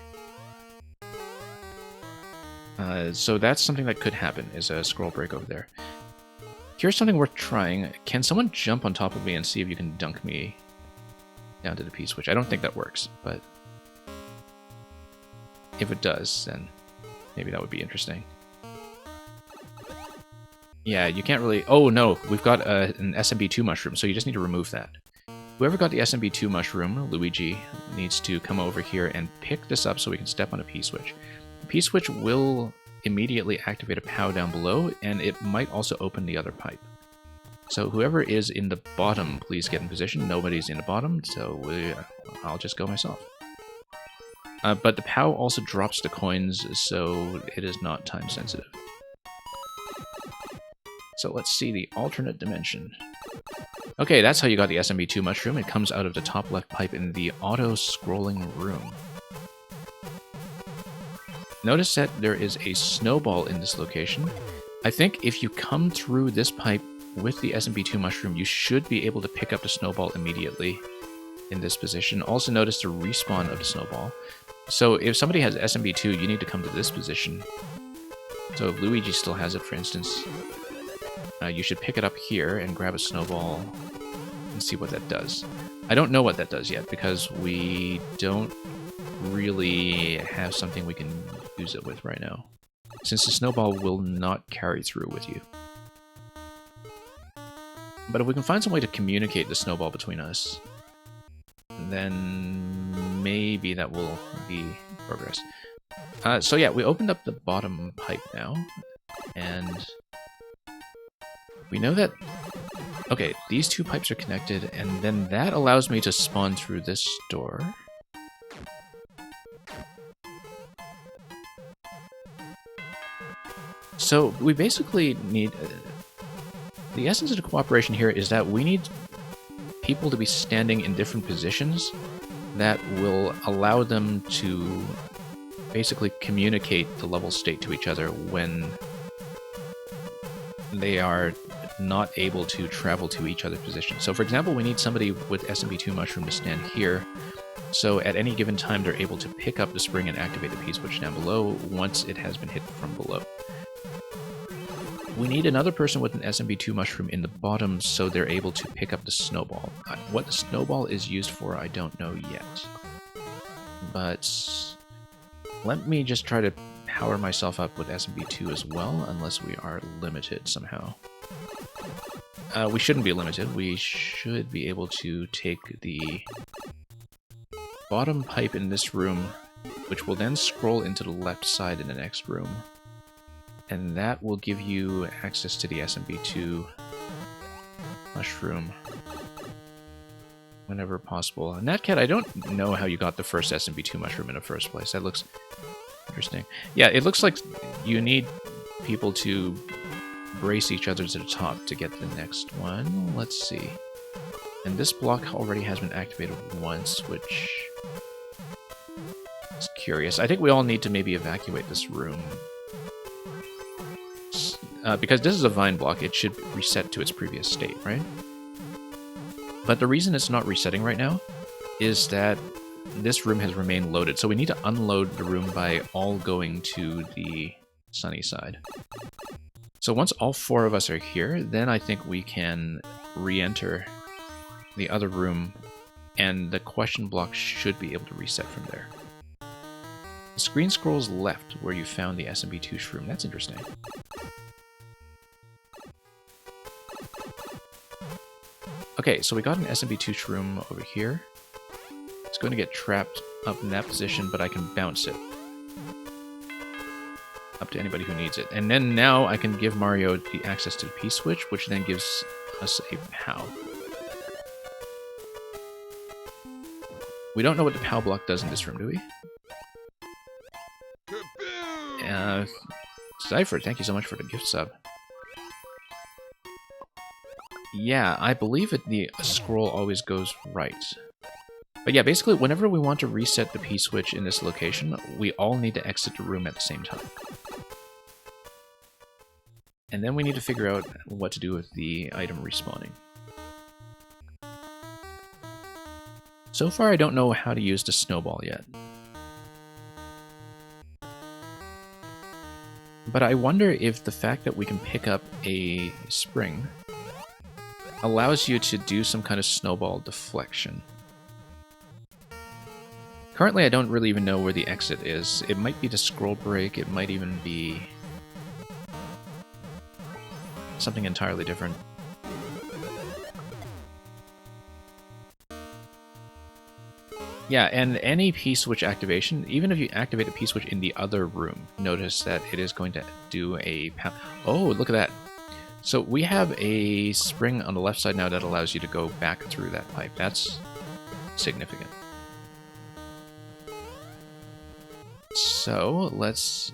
So that's something that could happen, is a scroll break over there. Here's something worth trying. Can someone jump on top of me and see if you can dunk me down to the P-switch? I don't think that works, but if it does, then maybe that would be interesting. Yeah, you can't really... Oh no, we've got an SMB2 mushroom, so you just need to remove that. Whoever got the SMB2 mushroom, Luigi, needs to come over here and pick this up so we can step on a P-switch. The P-switch will immediately activate a POW down below, and it might also open the other pipe. So whoever is in the bottom, please get in position. Nobody's in the bottom, so I'll just go myself. But the POW also drops the coins, so it is not time sensitive. So let's see the alternate dimension. Okay, that's how you got the SMB2 mushroom. It comes out of the top left pipe in the auto-scrolling room. Notice that there is a snowball in this location. I think if you come through this pipe with the SMB2 mushroom, you should be able to pick up the snowball immediately in this position. Also notice the respawn of the snowball. So if somebody has SMB2, you need to come to this position. So if Luigi still has it, for instance, you should pick it up here and grab a snowball and see what that does. I don't know what that does yet because we don't really have something we can use it with right now, since the snowball will not carry through with you. But if we can find some way to communicate the snowball between us, then maybe that will be progress. So yeah, we opened up the bottom pipe now, and we know that, okay, these two pipes are connected, and then that allows me to spawn through this door. So we basically need... the essence of the cooperation here is that we need people to be standing in different positions that will allow them to basically communicate the level state to each other when they are not able to travel to each other's position. So for example, we need somebody with SMB2 mushroom to stand here, so at any given time they're able to pick up the spring and activate the P-switch down below once it has been hit from below. We need another person with an SMB2 mushroom in the bottom so they're able to pick up the snowball. What the snowball is used for, I don't know yet. But let me just try to power myself up with SMB2 as well, unless we are limited somehow. We shouldn't be limited. We should be able to take the bottom pipe in this room, which will then scroll into the left side in the next room. And that will give you access to the SMB2 mushroom whenever possible. Natcat, I don't know how you got the first SMB2 mushroom in the first place. That looks interesting. Yeah, it looks like you need people to brace each other to the top to get the next one. Let's see. And this block already has been activated once, which is curious. I think we all need to maybe evacuate this room. Because this is a vine block, it should reset to its previous state, right? But the reason it's not resetting right now is that this room has remained loaded, so we need to unload the room by all going to the sunny side. So once all four of us are here, then I think we can re-enter the other room, and the question block should be able to reset from there. The screen scrolls left where you found the SMB2 shroom. That's interesting. Okay, so we got an SMB2 shroom over here. It's going to get trapped up in that position, but I can bounce it. Up to anybody who needs it. And then now I can give Mario the access to the P-switch, which then gives us a POW. We don't know what the POW block does in this room, do we? Cypher, thank you so much for the gift sub. Yeah, I believe the scroll always goes right. But yeah, basically, whenever we want to reset the P-switch in this location, we all need to exit the room at the same time. And then we need to figure out what to do with the item respawning. So far, I don't know how to use the snowball yet. But I wonder if the fact that we can pick up a spring allows you to do some kind of snowball deflection. Currently, I don't really even know where the exit is. It might be the scroll break, it might even be something entirely different. Yeah, and any P-switch activation, even if you activate a P-switch in the other room, notice that it is going to do a... Oh, look at that. So we have a spring on the left side now that allows you to go back through that pipe. That's significant. So let's...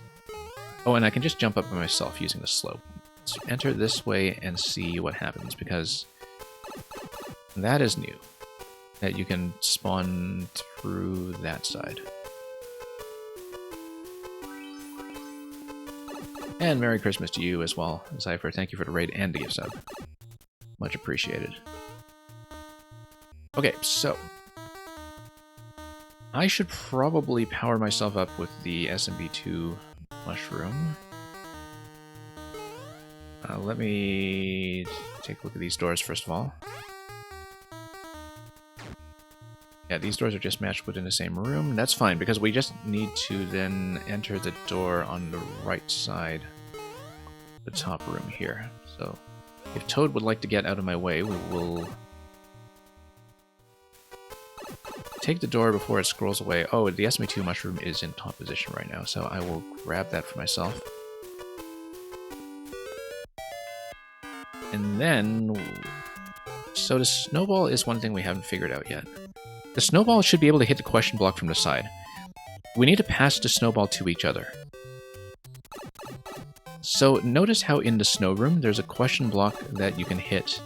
Oh, and I can just jump up by myself using the slope. Let's enter this way and see what happens, because that is new. That you can spawn through that side. And Merry Christmas to you as well, Cypher. Thank you for the raid and the gift sub. Much appreciated. Okay, so I should probably power myself up with the SMB2 mushroom. Let me take a look at these doors first of all. Yeah, these doors are just matched within the same room. That's fine, because we just need to then enter the door on the right side, the top room here. So if Toad would like to get out of my way, we will take the door before it scrolls away. Oh, the SMB2 mushroom is in top position right now, so I will grab that for myself. And then... So the snowball is one thing we haven't figured out yet. The snowball should be able to hit the question block from the side. We need to pass the snowball to each other. So notice how in the snow room there's a question block that you can hit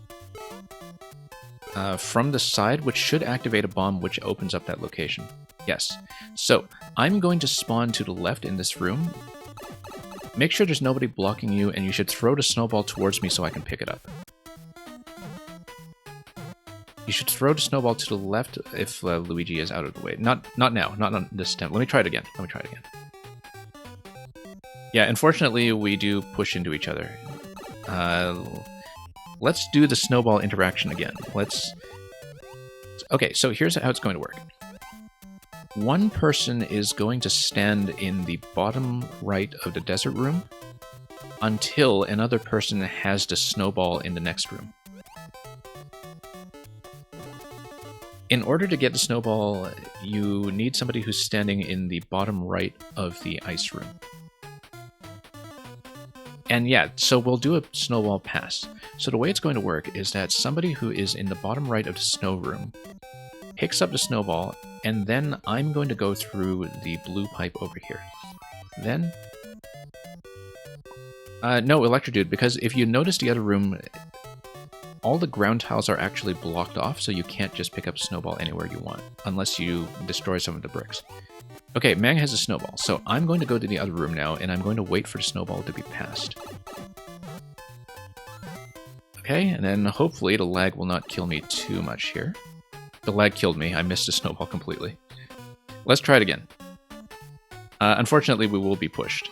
from the side, which should activate a bomb which opens up that location. Yes. So I'm going to spawn to the left in this room. Make sure there's nobody blocking you, and you should throw the snowball towards me so I can pick it up. You should throw the snowball to the left if Luigi is out of the way. Not now, not on this attempt. Let me try it again. Yeah, unfortunately, we do push into each other. Let's do the snowball interaction again. Okay, so here's how it's going to work. One person is going to stand in the bottom right of the desert room until another person has the snowball in the next room. In order to get the snowball, you need somebody who's standing in the bottom right of the ice room. And yeah, so we'll do a snowball pass. So the way it's going to work is that somebody who is in the bottom right of the snow room picks up the snowball, and then I'm going to go through the blue pipe over here. Then... no, Electrodude, because if you notice the other room, all the ground tiles are actually blocked off, so you can't just pick up a snowball anywhere you want, unless you destroy some of the bricks. Okay, Mang has a snowball, so I'm going to go to the other room now, and I'm going to wait for the snowball to be passed. Okay, and then hopefully the lag will not kill me too much here. The lag killed me, I missed the snowball completely. Let's try it again. Unfortunately, we will be pushed.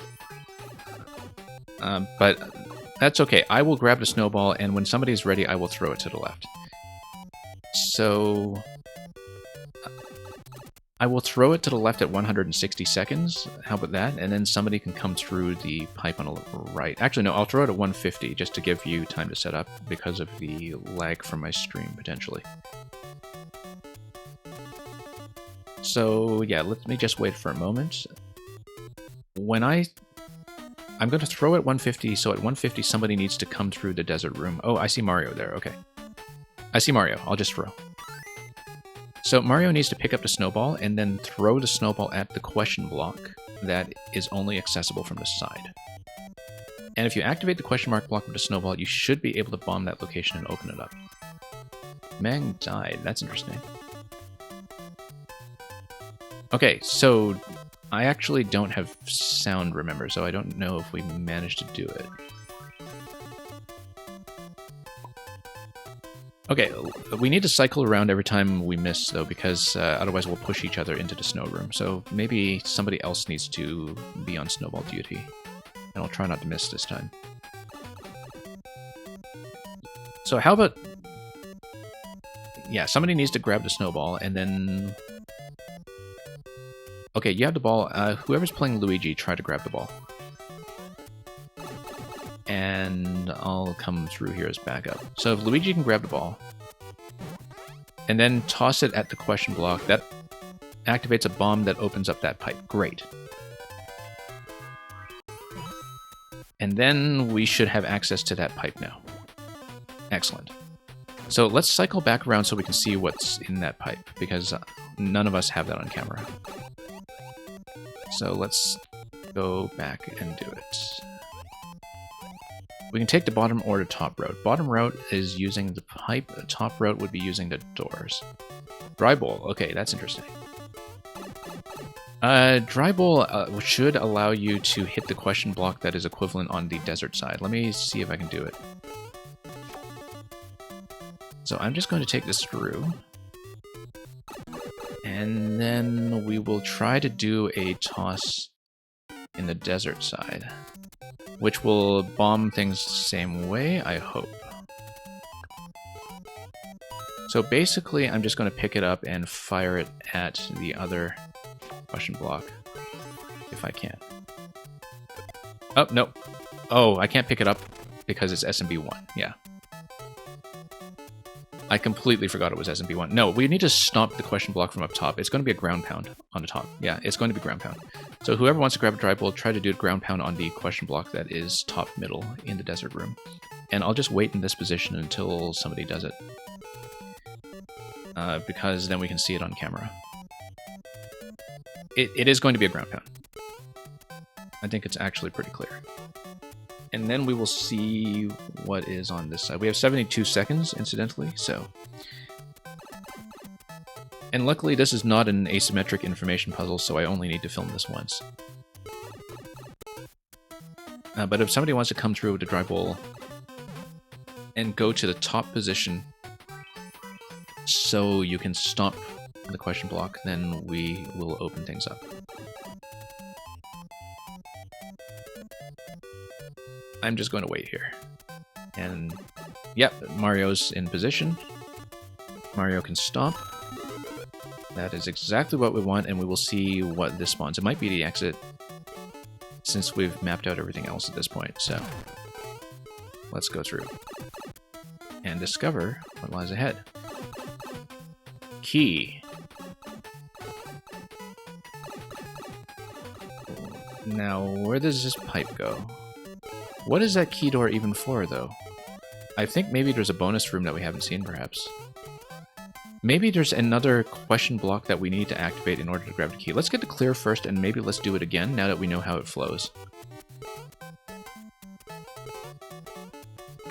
But that's okay, I will grab the snowball, and when somebody's ready, I will throw it to the left. So... I will throw it to the left at 160 seconds. How about that? And then somebody can come through the pipe on the right. Actually, no, I'll throw it at 150 just to give you time to set up because of the lag from my stream, potentially. So, yeah, let me just wait for a moment. When I'm going to throw at 150, so at 150 somebody needs to come through the desert room. Oh, I see Mario there, okay. I see Mario, I'll just throw. So Mario needs to pick up the snowball and then throw the snowball at the question block that is only accessible from the side. And if you activate the question mark block with the snowball, you should be able to bomb that location and open it up. Mang died, that's interesting. Okay, so I actually don't have sound, remember, so I don't know if we managed to do it. Okay, we need to cycle around every time we miss, though, because otherwise we'll push each other into the snow room. So maybe somebody else needs to be on snowball duty, and I'll try not to miss this time. So how about... Yeah, somebody needs to grab the snowball, and then... Okay, you have the ball. Whoever's playing Luigi, try to grab the ball. And I'll come through here as backup. So if Luigi can grab the ball, and then toss it at the question block, that activates a bomb that opens up that pipe. Great. And then we should have access to that pipe now. Excellent. So let's cycle back around so we can see what's in that pipe, because none of us have that on camera. So let's go back and do it. We can take the bottom or the top route. Bottom route is using the pipe. The top route would be using the doors. Dry bowl. Okay, that's interesting. Dry bowl should allow you to hit the question block that is equivalent on the desert side. Let me see if I can do it. So I'm just going to take this through. And then we will try to do a toss in the desert side, which will bomb things the same way, I hope. So basically, I'm just going to pick it up and fire it at the other question block, if I can. Oh, no. Oh, I can't pick it up because it's SMB1. Yeah. I completely forgot it was SMB1. No, we need to stop the question block from up top. It's going to be a ground pound on the top. Yeah, it's going to be ground pound. So whoever wants to grab a dry bowl, try to do a ground pound on the question block that is top middle in the desert room. And I'll just wait in this position until somebody does it. Because then we can see it on camera. It is going to be a ground pound. I think it's actually pretty clear. And then we will see what is on this side. We have 72 seconds, incidentally, so... And luckily this is not an asymmetric information puzzle, so I only need to film this once. But if somebody wants to come through with a dry bowl and go to the top position so you can stop the question block, then we will open things up. I'm just going to wait here. And, yep, Mario's in position. Mario can stop. That is exactly what we want, and we will see what this spawns. It might be the exit, since we've mapped out everything else at this point, so... Let's go through. And discover what lies ahead. Key. Now, where does this pipe go? What is that key door even for, though? I think maybe there's a bonus room that we haven't seen, perhaps. Maybe there's another question block that we need to activate in order to grab the key. Let's get the clear first, and maybe let's do it again, now that we know how it flows.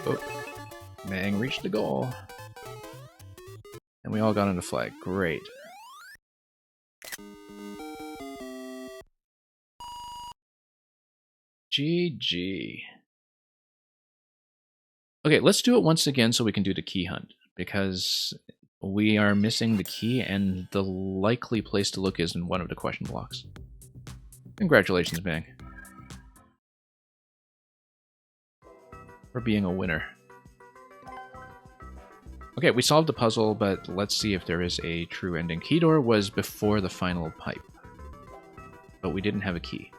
Oh. Mang reached the goal. And we all got on the flag. Great. GG. Okay, let's do it once again so we can do the key hunt, because we are missing the key, and the likely place to look is in one of the question blocks. Congratulations, Bang. For being a winner. Okay, we solved the puzzle, but let's see if there is a true ending. Key door was before the final pipe, but we didn't have a key.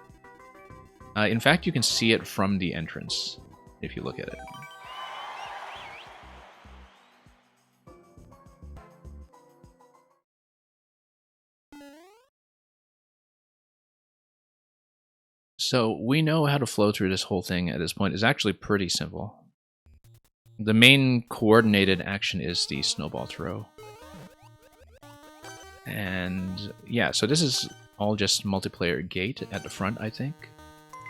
In fact, you can see it from the entrance, if you look at it. So we know how to flow through this whole thing at this point. It's actually pretty simple. The main coordinated action is the snowball throw. And yeah, so this is all just multiplayer gate at the front, I think.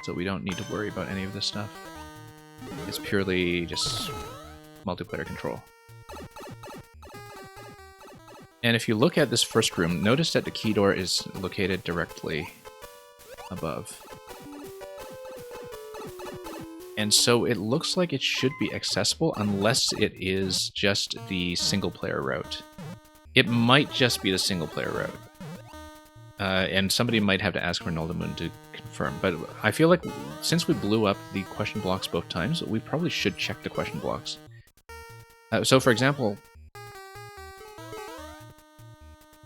So we don't need to worry about any of this stuff. It's purely just multiplayer control. And if you look at this first room, notice that the key door is located directly above. And so it looks like it should be accessible unless it is just the single player route. It might just be the single player route. And somebody might have to ask Ronaldo Moon to confirm. But I feel like since we blew up the question blocks both times, we probably should check the question blocks. So for example,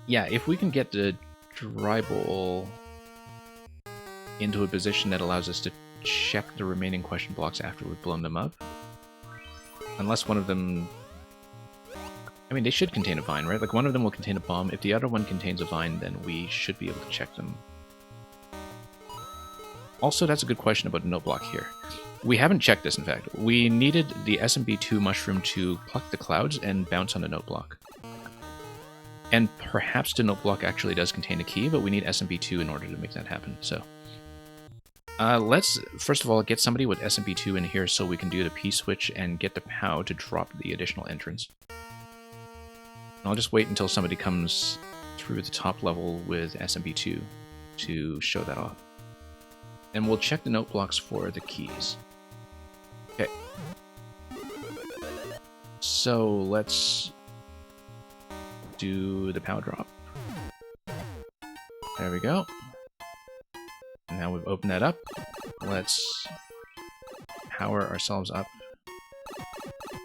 yeah, if we can get the dry bowl into a position that allows us to check the remaining question blocks after we've blown them up. Unless one of them... I mean, they should contain a vine, right? Like, one of them will contain a bomb. If the other one contains a vine, then we should be able to check them. Also, that's a good question about the note block here. We haven't checked this, in fact. We needed the SMB2 mushroom to pluck the clouds and bounce on the note block. And perhaps the note block actually does contain a key, but we need SMP2 in order to make that happen. So let's, first of all, get somebody with SMP2 in here so we can do the P-switch and get the POW to drop the additional entrance. I'll just wait until somebody comes through the top level with SMP2 to show that off. And we'll check the note blocks for the keys. Okay. So let's do the POW drop. There we go. Now we've opened that up. Let's power ourselves up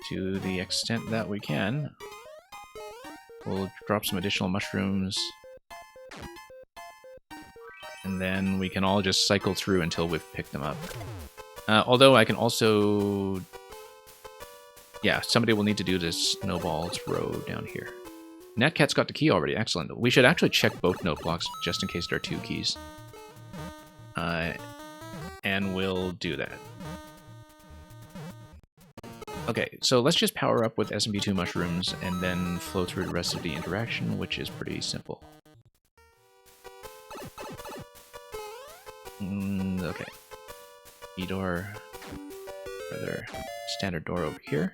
to the extent that we can. We'll drop some additional mushrooms. And then we can all just cycle through until we've picked them up. Although I can also... Yeah, somebody will need to do this snowball throw down here. Natcat's got the key already, excellent. We should actually check both note blocks just in case there are two keys. And we'll do that. Okay, so let's just power up with SMP2 mushrooms and then flow through the rest of the interaction, which is pretty simple. Okay. E-door, rather standard door over here.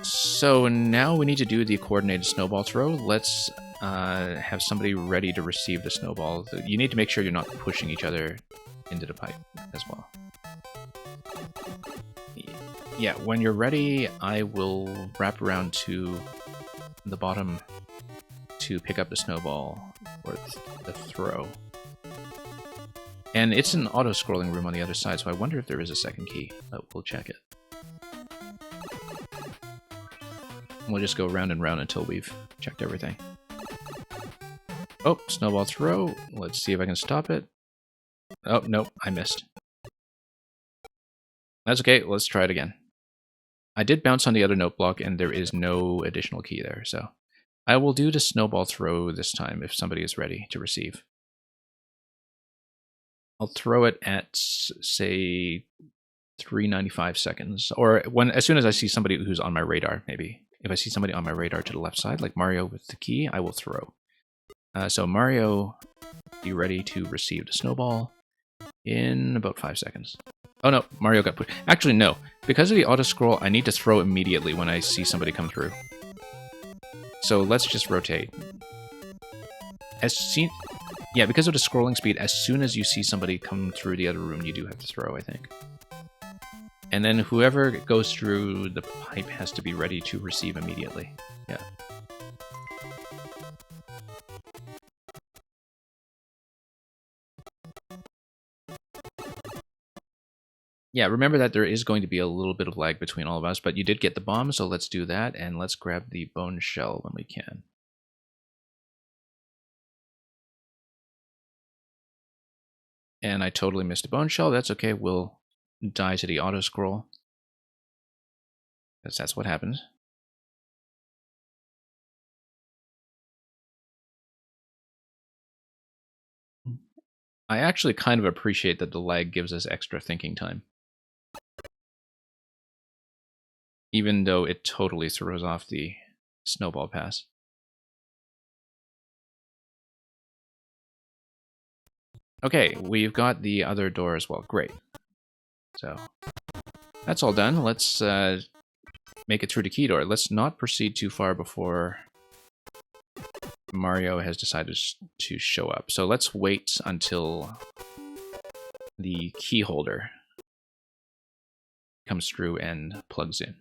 So now we need to do the coordinated snowball throw. Let's have somebody ready to receive the snowball. You need to make sure you're not pushing each other into the pipe as well. Yeah, when you're ready, I will wrap around to the bottom to pick up the snowball or the throw. And it's an auto-scrolling room on the other side, so I wonder if there is a second key, but we'll check it. We'll just go round and round until we've checked everything. Oh, snowball throw. Let's see if I can stop it. Oh, nope, I missed. That's okay, let's try it again. I did bounce on the other note block, and there is no additional key there, so I will do the snowball throw this time if somebody is ready to receive. I'll throw it at, say, 395 seconds, or as soon as I see somebody who's on my radar, maybe. If I see somebody on my radar to the left side, like Mario with the key, I will throw. So Mario, be ready to receive the snowball in about 5 seconds. Oh no, Mario got pushed. Actually, no. Because of the auto-scroll, I need to throw immediately when I see somebody come through. So let's just rotate. Yeah, because of the scrolling speed, as soon as you see somebody come through the other room, you do have to throw, I think. And then whoever goes through the pipe has to be ready to receive immediately. Yeah. Yeah, remember that there is going to be a little bit of lag between all of us, but you did get the bomb, so let's do that, and let's grab the bone shell when we can. And I totally missed a bone shell. That's okay, we'll die to the auto-scroll. Because that's what happens. I actually kind of appreciate that the lag gives us extra thinking time. Even though it totally throws off the snowball pass. Okay, we've got the other door as well. Great. So, that's all done. Let's make it through the key door. Let's not proceed too far before Mario has decided to show up. So let's wait until the key holder comes through and plugs in.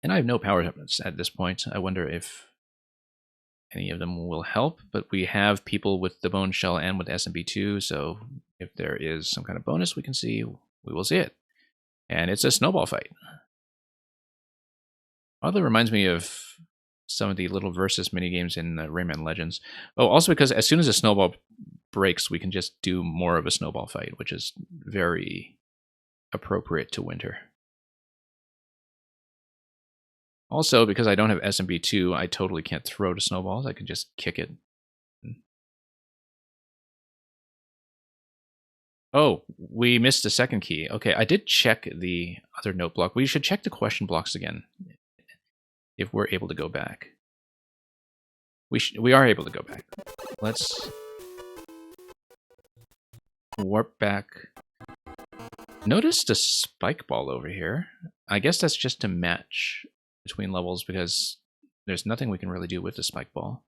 And I have no power at this point. I wonder if any of them will help, but we have people with the bone shell and with SMP2, so if there is some kind of bonus we can see, we will see it. And it's a snowball fight. Oddly reminds me of some of the little versus minigames in Rayman Legends. Oh, also because as soon as a snowball breaks, we can just do more of a snowball fight, which is very appropriate to winter. Also, because I don't have SMP2, I totally can't throw to snowballs. I can just kick it. Oh, we missed the second key. Okay, I did check the other note block. We should check the question blocks again. if we're able to go back. We are able to go back. Let's warp back. Notice the spike ball over here. I guess that's just to match between levels because there's nothing we can really do with the spike ball.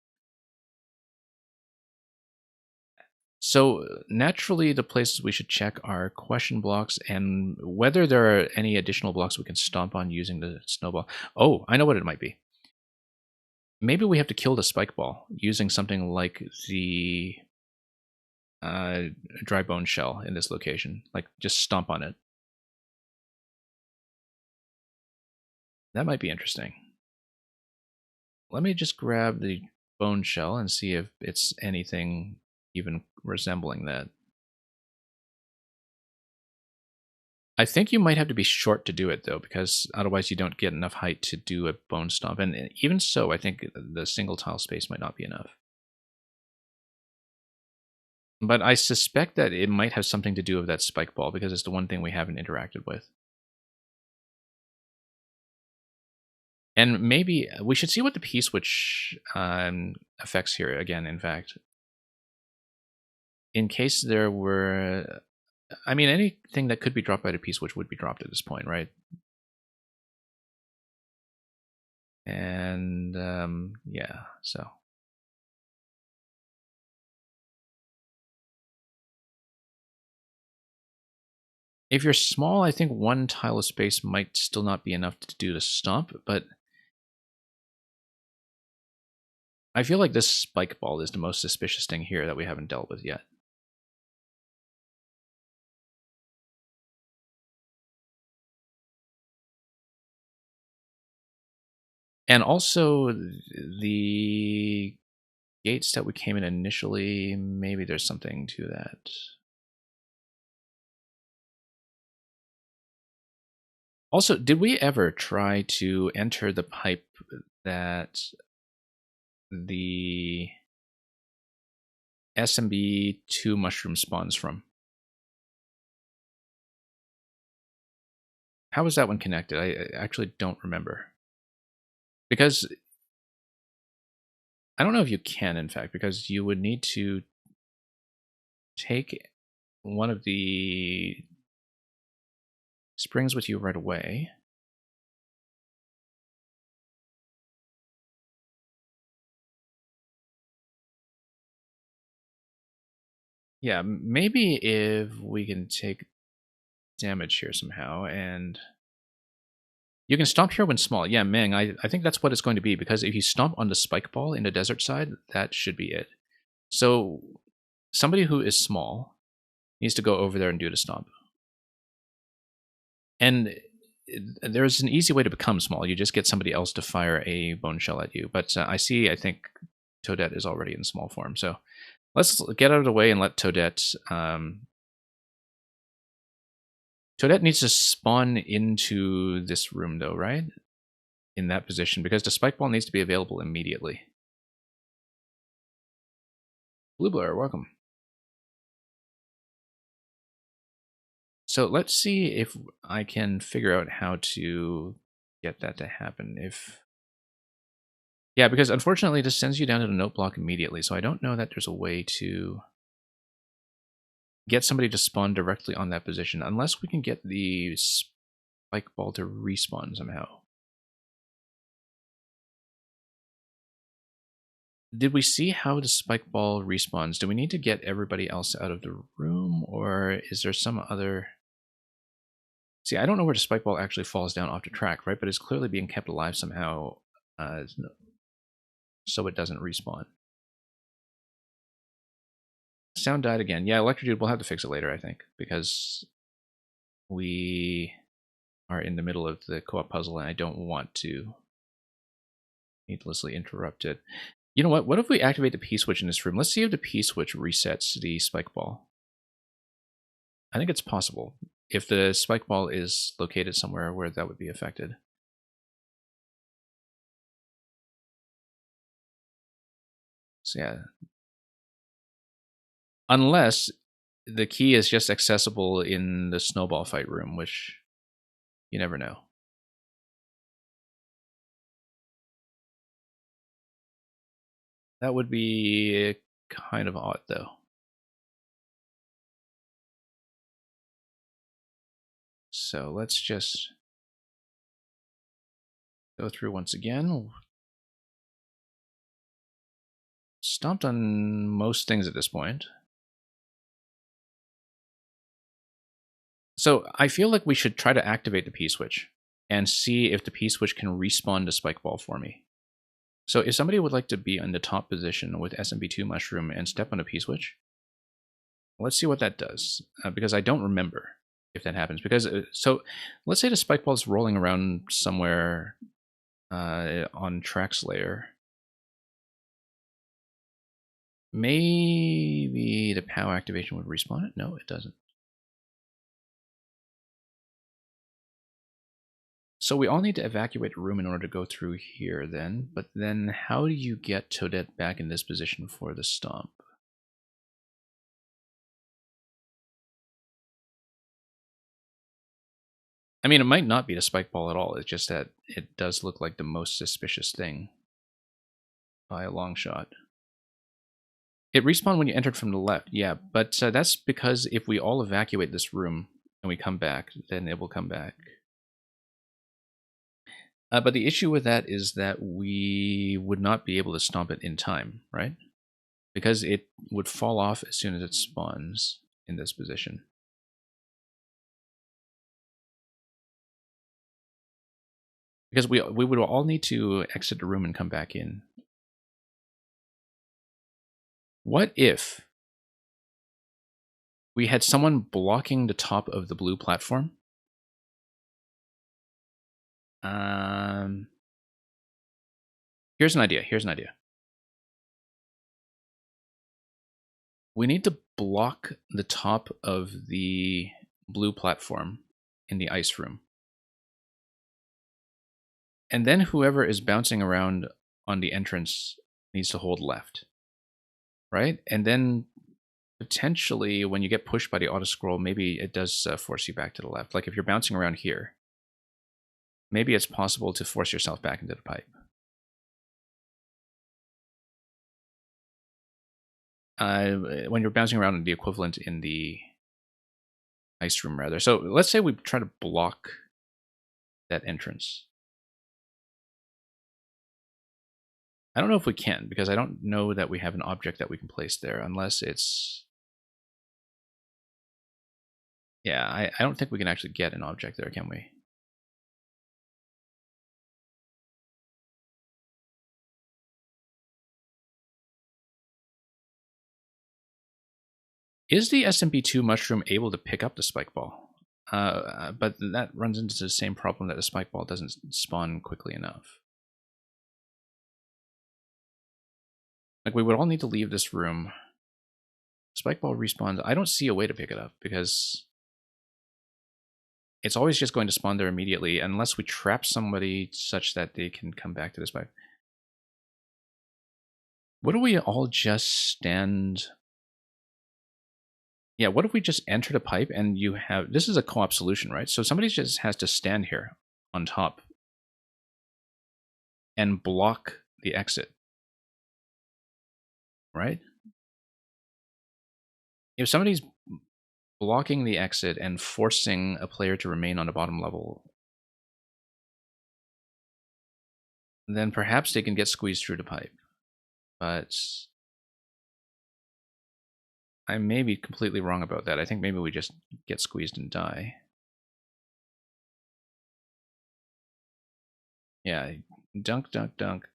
So naturally, the places we should check are question blocks and whether there are any additional blocks we can stomp on using the snowball. Oh, I know what it might be. Maybe we have to kill the spike ball using something like the dry bone shell in this location. Like, just stomp on it. That might be interesting. Let me just grab the bone shell and see if it's anything even resembling that. I think you might have to be short to do it, though, because otherwise you don't get enough height to do a bone stomp. And even so, I think the single tile space might not be enough. But I suspect that it might have something to do with that spike ball, because it's the one thing we haven't interacted with. And maybe we should see what the P-switch affects here again, in fact. In case there were... I mean, anything that could be dropped by the P-switch would be dropped at this point, right? And, yeah, so... If you're small, I think one tile of space might still not be enough to do the stomp, but... I feel like this spike ball is the most suspicious thing here that we haven't dealt with yet. And also, the gates that we came in initially, maybe there's something to that. Also, did we ever try to enter the pipe that the SMB2 mushroom spawns from? How was that one connected? I actually don't remember. Because I don't know if you can, in fact, because you would need to take one of the springs with you right away. Yeah, maybe if we can take damage here somehow, and you can stomp here when small. Yeah, Ming, I think that's what it's going to be, because if you stomp on the spike ball in the desert side, that should be it. So somebody who is small needs to go over there and do the stomp. And there's an easy way to become small. You just get somebody else to fire a bone shell at you. But I think Toadette is already in small form. So let's get out of the way and let Toadette... Toadette needs to spawn into this room, though, right? In that position, because the spike ball needs to be available immediately. Blue Blur, welcome. So let's see if I can figure out how to get that to happen. Yeah, because unfortunately this sends you down to the note block immediately, so I don't know that there's a way to get somebody to spawn directly on that position, unless we can get the spike ball to respawn somehow. Did we see how the spike ball respawns? Do we need to get everybody else out of the room, or is there some other... See, I don't know where the spike ball actually falls down off the track, right? But it's clearly being kept alive somehow, so it doesn't respawn. Sound died again. Yeah, Electrodude, we'll have to fix it later, I think, because we are in the middle of the co-op puzzle and I don't want to needlessly interrupt it. You know what? What if we activate the P-switch in this room? Let's see if the P-switch resets the spike ball. I think it's possible, if the spike ball is located somewhere where that would be affected. So yeah. Unless the key is just accessible in the snowball fight room, which you never know. That would be kind of odd, though. So let's just go through once again. Stomped on most things at this point. So I feel like we should try to activate the P-switch and see if the P-switch can respawn to Spike Ball for me. So if somebody would like to be in the top position with SMP2 Mushroom and step on a P-switch, let's see what that does, because I don't remember if that happens. Because so let's say the Spike Ball is rolling around somewhere on Traxslayer. Maybe the POW activation would respawn it? No, it doesn't. So we all need to evacuate a room in order to go through here then, but then how do you get Toadette back in this position for the stomp? I mean, it might not be the Spike Ball at all, it's just that it does look like the most suspicious thing by a long shot. It respawned when you entered from the left, yeah, but that's because if we all evacuate this room and we come back, then it will come back. But the issue with that is that we would not be able to stomp it in time, right? Because it would fall off as soon as it spawns in this position. Because we would all need to exit the room and come back in. What if we had someone blocking the top of the blue platform? Here's an idea. We need to block the top of the blue platform in the ice room. And then whoever is bouncing around on the entrance needs to hold left. Right? And then potentially when you get pushed by the auto scroll, maybe it does force you back to the left. Like if you're bouncing around here, maybe it's possible to force yourself back into the pipe. When you're bouncing around, the equivalent in the ice room, rather. So let's say we try to block that entrance. I don't know if we can, because I don't know that we have an object that we can place there, unless it's... Yeah, I don't think we can actually get an object there, can we? Is the SMP2 Mushroom able to pick up the Spike Ball? But that runs into the same problem that the Spike Ball doesn't spawn quickly enough. Like, we would all need to leave this room. Spike Ball respawns. I don't see a way to pick it up, because it's always just going to spawn there immediately, unless we trap somebody such that they can come back to this pipe. What do we all just stand... Yeah, what if we just enter the pipe and you have... This is a co-op solution, right? So somebody just has to stand here on top and block the exit. Right? If somebody's blocking the exit and forcing a player to remain on the bottom level, then perhaps they can get squeezed through the pipe. But I may be completely wrong about that. I think maybe we just get squeezed and die. Yeah, dunk, dunk, dunk.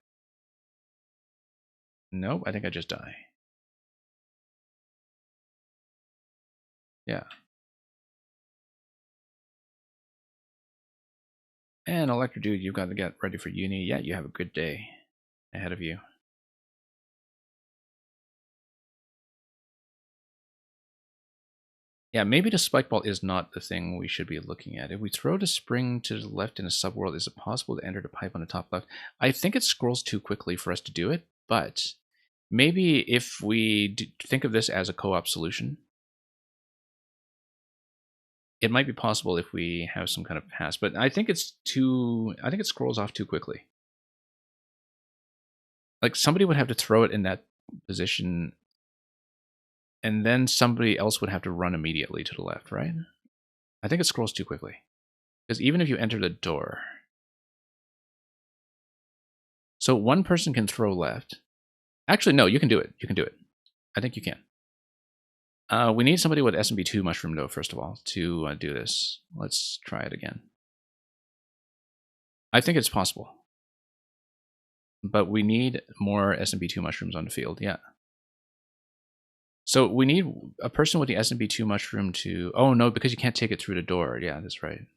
Nope, I think I just die. Yeah. And Electro Dude, you've got to get ready for uni. Yeah, you have a good day ahead of you. Yeah, maybe the Spike Ball is not the thing we should be looking at. If we throw the spring to the left in a subworld, is it possible to enter the pipe on the top left? I think it scrolls too quickly for us to do it, but maybe if we think of this as a co-op solution, it might be possible if we have some kind of pass, but I think it's too... I think it scrolls off too quickly. Like somebody would have to throw it in that position, and then somebody else would have to run immediately to the left, right? I think it scrolls too quickly. Because even if you enter the door... So one person can throw left. Actually, no, you can do it. You can do it. I think you can. We need somebody with SMB2 mushroom, though, first of all, to do this. Let's try it again. I think it's possible. But we need more SMB2 mushrooms on the field, yeah. So we need a person with the SMB2 mushroom to... Oh, no, because you can't take it through the door. Yeah, that's right.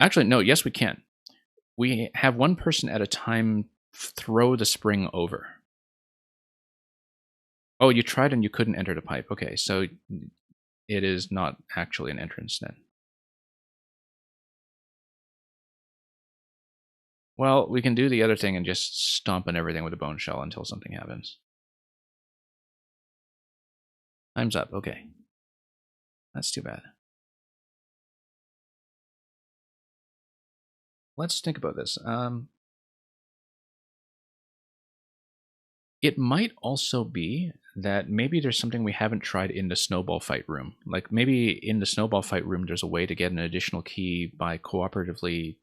Actually, no, yes, we can. We have one person at a time throw the spring over. Oh, you tried and you couldn't enter the pipe. Okay, so it is not actually an entrance then. Well, we can do the other thing and just stomp on everything with a bone shell until something happens. Time's up. Okay. That's too bad. Let's think about this. It might also be that maybe there's something we haven't tried in the snowball fight room. Like maybe in the snowball fight room, there's a way to get an additional key by cooperatively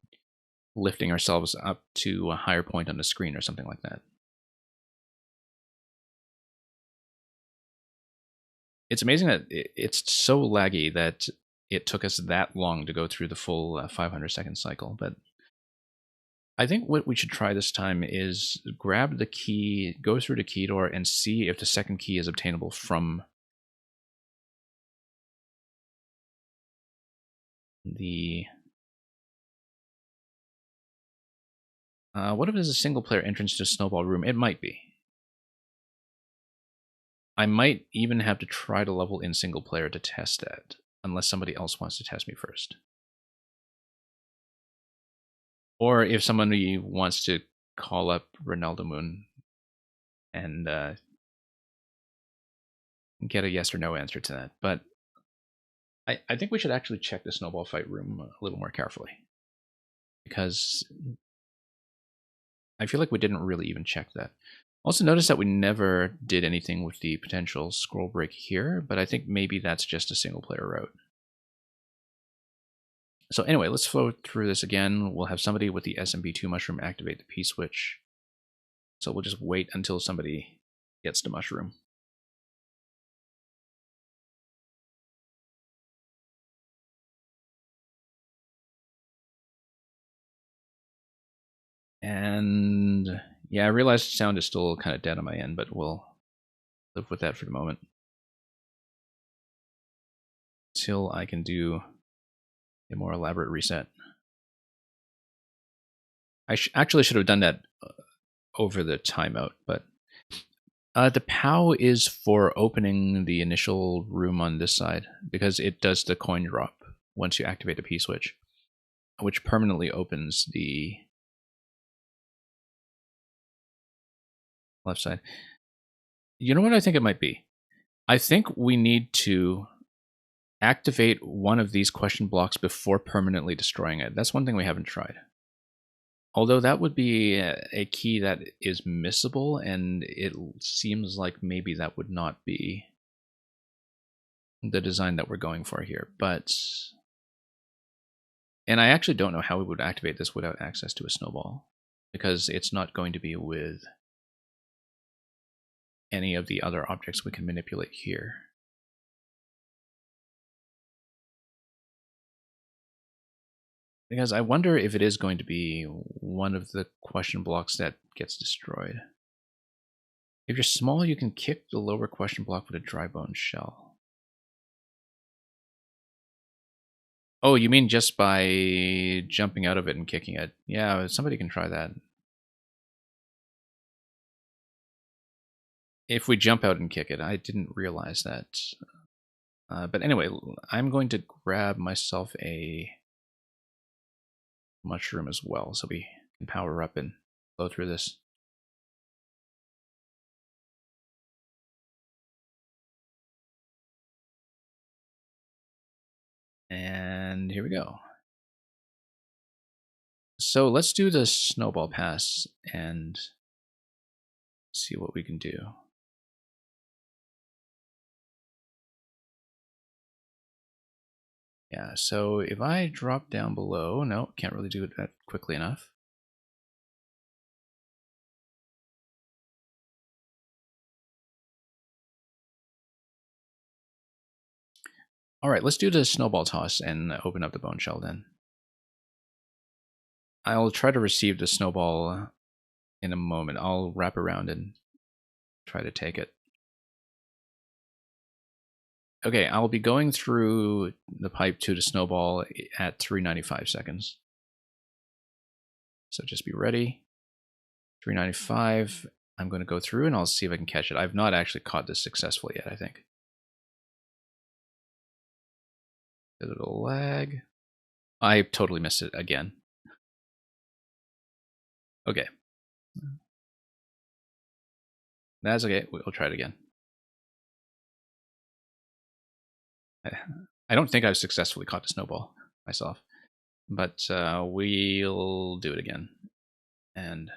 lifting ourselves up to a higher point on the screen or something like that. It's amazing that it's so laggy that it took us that long to go through the full 500-second cycle. But I think what we should try this time is grab the key, go through the key door, and see if the second key is obtainable from the... what if there's a single-player entrance to Snowball Room? It might be. I might even have to try to level in single-player to test that, unless somebody else wants to test me first. Or if somebody wants to call up Ronaldo Moon and get a yes or no answer to that. But I think we should actually check the Snowball Fight room a little more carefully. Because I feel like we didn't really even check that. Also notice that we never did anything with the potential scroll break here, but I think maybe that's just a single player route. So anyway, let's flow through this again. We'll have somebody with the SMB2 mushroom activate the P-switch. So we'll just wait until somebody gets the mushroom. And yeah, I realize sound is still kind of dead on my end, but we'll live with that for the moment. Till I can do a more elaborate reset. I actually should have done that over the timeout, but the POW is for opening the initial room on this side, because it does the coin drop once you activate the P-switch, which permanently opens the left side. You know what I think it might be? I think we need to activate one of these question blocks before permanently destroying it. That's one thing we haven't tried. Although that would be a key that is missable, and it seems like maybe that would not be the design that we're going for here. But... And I actually don't know how we would activate this without access to a snowball, because it's not going to be with any of the other objects we can manipulate here. Because I wonder if it is going to be one of the question blocks that gets destroyed. If you're small, you can kick the lower question block with a dry bone shell. Oh, you mean just by jumping out of it and kicking it? Yeah, somebody can try that. If we jump out and kick it, I didn't realize that. But anyway, I'm going to grab myself a mushroom as well, so we can power up and go through this. And here we go. So let's do the snowball pass and see what we can do. Yeah, so if I drop down below, no, can't really do it that quickly enough. All right, let's do the snowball toss and open up the bone shell then. I'll try to receive the snowball in a moment. I'll wrap around and try to take it. Okay, I'll be going through the pipe to the snowball at 395 seconds. So just be ready. 395. I'm going to go through and I'll see if I can catch it. I've not actually caught this successfully yet, I think. A little lag. I totally missed it again. Okay. That's okay. We'll try it again. I don't think I've successfully caught a snowball myself, but we'll do it again. And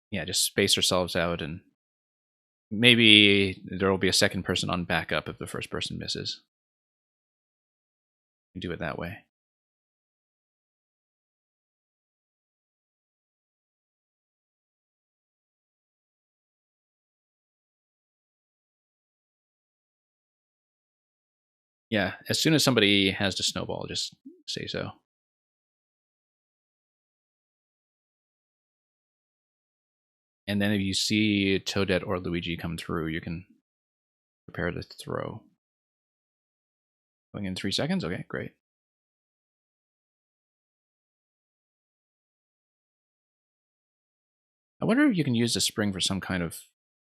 yeah, just space ourselves out, and maybe there will be a second person on backup if the first person misses. Do it that way. Yeah, as soon as somebody has the snowball, just say so. And then if you see Toadette or Luigi come through, you can prepare to throw. Going in 3 seconds? Okay, great. I wonder if you can use the spring for some kind of...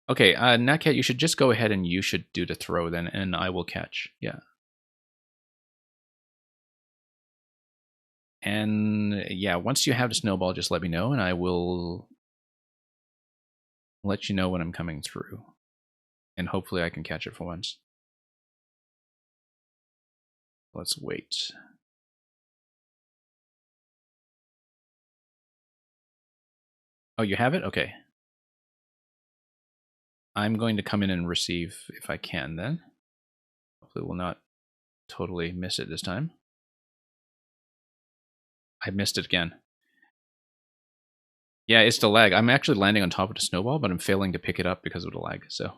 Okay, Natcat, you should just go ahead and you should do the throw then, and I will catch. Yeah. And yeah, once you have the snowball, just let me know, and I will let you know when I'm coming through. And hopefully I can catch it for once. Let's wait. Oh, you have it? Okay. I'm going to come in and receive if I can then. Hopefully we'll not totally miss it this time. I missed it again. Yeah, it's the lag. I'm actually landing on top of the snowball, but I'm failing to pick it up because of the lag, so.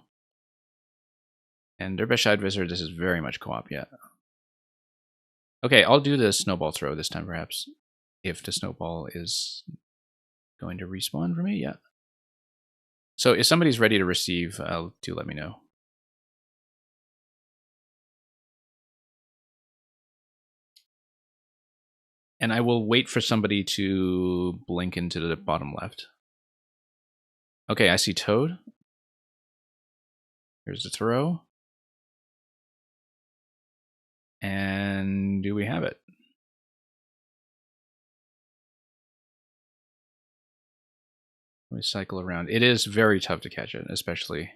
And Derbyshire Visitor, this is very much co-op, yeah. Okay, I'll do the snowball throw this time, perhaps. If the snowball is going to respawn for me, yeah. So if somebody's ready to receive, do let me know. And I will wait for somebody to blink into the bottom left. Okay, I see Toad. Here's the throw. And do we have it? Let me cycle around. It is very tough to catch it, especially.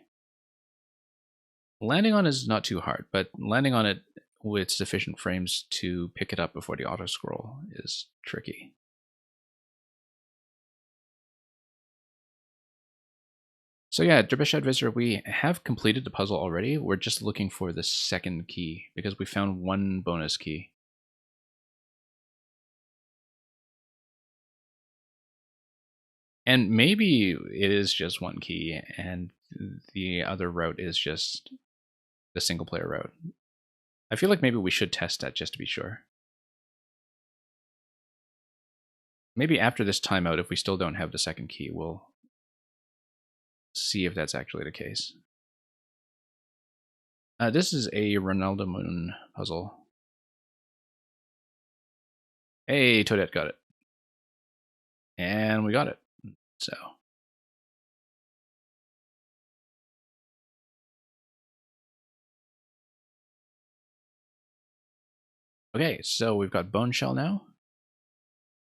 Landing on it is not too hard, but landing on it with sufficient frames to pick it up before the auto scroll is tricky. So yeah, Derbyshire Visitor, we have completed the puzzle already. We're just looking for the second key because we found one bonus key. And maybe it is just one key and the other route is just the single player route. I feel like maybe we should test that just to be sure. Maybe after this timeout, if we still don't have the second key, we'll see if that's actually the case. This is a Ronaldo Moon puzzle. Hey, Toadette got it. And we got it. So. Okay, so we've got Bone Shell now.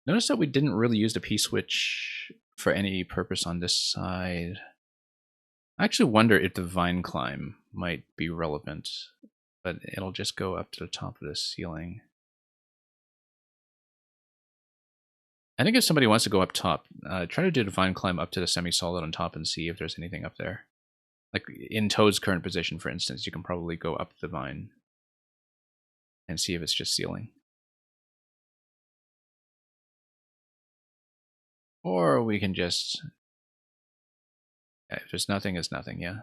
Notice that we didn't really use the P-switch for any purpose on this side. I actually wonder if the Vine Climb might be relevant, but it'll just go up to the top of the ceiling. I think if somebody wants to go up top, try to do a divine climb up to the semi-solid on top and see if there's anything up there. Like in Toad's current position, for instance, you can probably go up the vine and see if it's just ceiling. Or we can just... if there's nothing, it's nothing, yeah.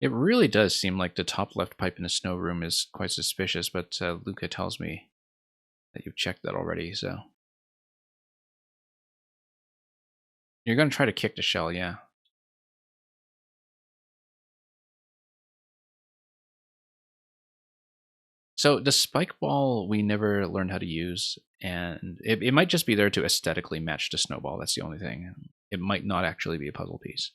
It really does seem like the top left pipe in the snow room is quite suspicious, but Luca tells me that you've checked that already, so... You're going to try to kick the shell, yeah. So the spike ball we never learned how to use, and it might just be there to aesthetically match the snowball, that's the only thing. It might not actually be a puzzle piece.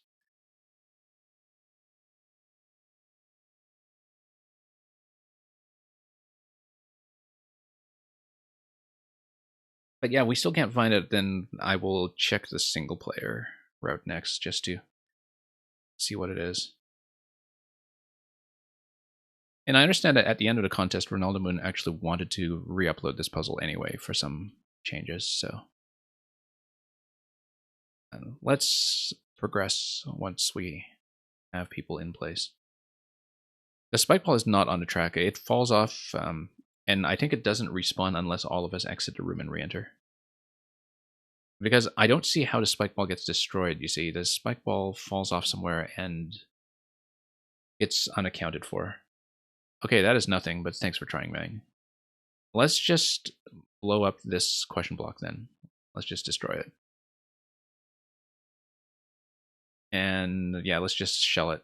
But yeah, we still can't find it, then I will check the single player route next, just to see what it is. And I understand that at the end of the contest, Ronaldo Moon actually wanted to re-upload this puzzle anyway for some changes, so... let's progress once we have people in place. The spike ball is not on the track. It falls off, and I think it doesn't respawn unless all of us exit the room and re-enter. Because I don't see how the spike ball gets destroyed, you see. The spike ball falls off somewhere and it's unaccounted for. Okay, that is nothing, but thanks for trying, Meg. Let's just blow up this question block then. Let's just destroy it. And yeah, let's just shell it.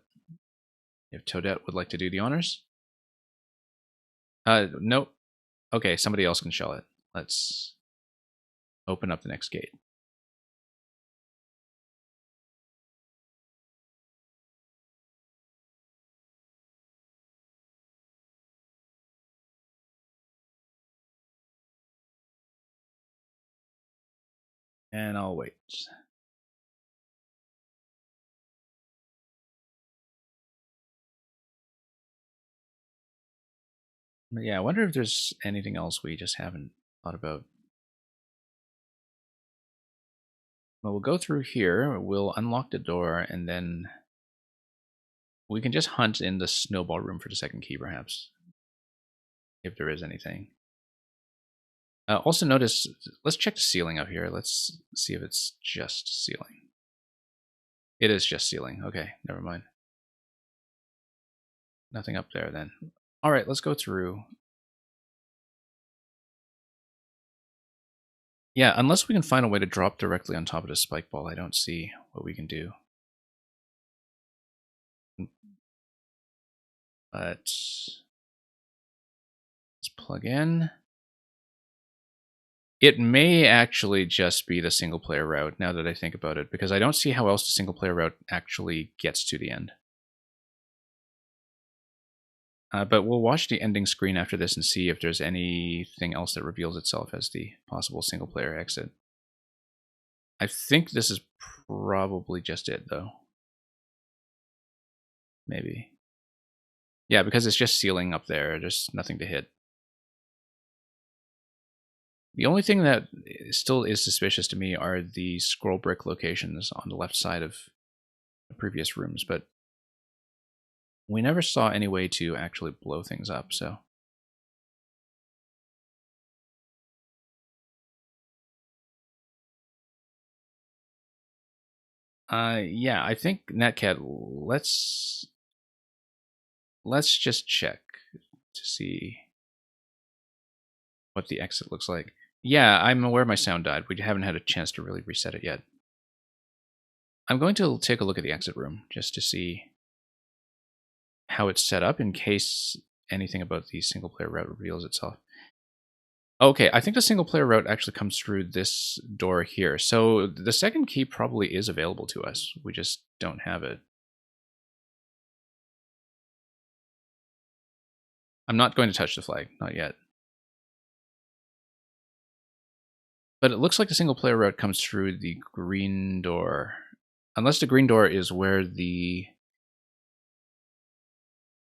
If Toadette would like to do the honors. Nope. Okay, somebody else can shell it. Let's open up the next gate. And I'll wait. Yeah, I wonder if there's anything else we just haven't thought about. Well, we'll go through here, we'll unlock the door, and then we can just hunt in the snowball room for the second key, perhaps. If there is anything. Also notice, let's check the ceiling up here. Let's see if it's just ceiling. It is just ceiling. Okay, never mind. Nothing up there then. All right, let's go through. Yeah, unless we can find a way to drop directly on top of the spike ball, I don't see what we can do. But let's plug in. It may actually just be the single player route now that I think about it, because I don't see how else the single player route actually gets to the end. But we'll watch the ending screen after this and see if there's anything else that reveals itself as the possible single player exit. I think this is probably just it, though. Maybe. Yeah, because it's just ceiling up there. There's nothing to hit. The only thing that still is suspicious to me are the scroll brick locations on the left side of the previous rooms, but we never saw any way to actually blow things up, so... yeah, I think, Netcat, let's just check to see what the exit looks like. Yeah, I'm aware my sound died. We haven't had a chance to really reset it yet. I'm going to take a look at the exit room, just to see how it's set up in case anything about the single player route reveals itself. Okay, I think the single player route actually comes through this door here. So the second key probably is available to us. We just don't have it. I'm not going to touch the flag, not yet. But it looks like the single player route comes through the green door. Unless the green door is where the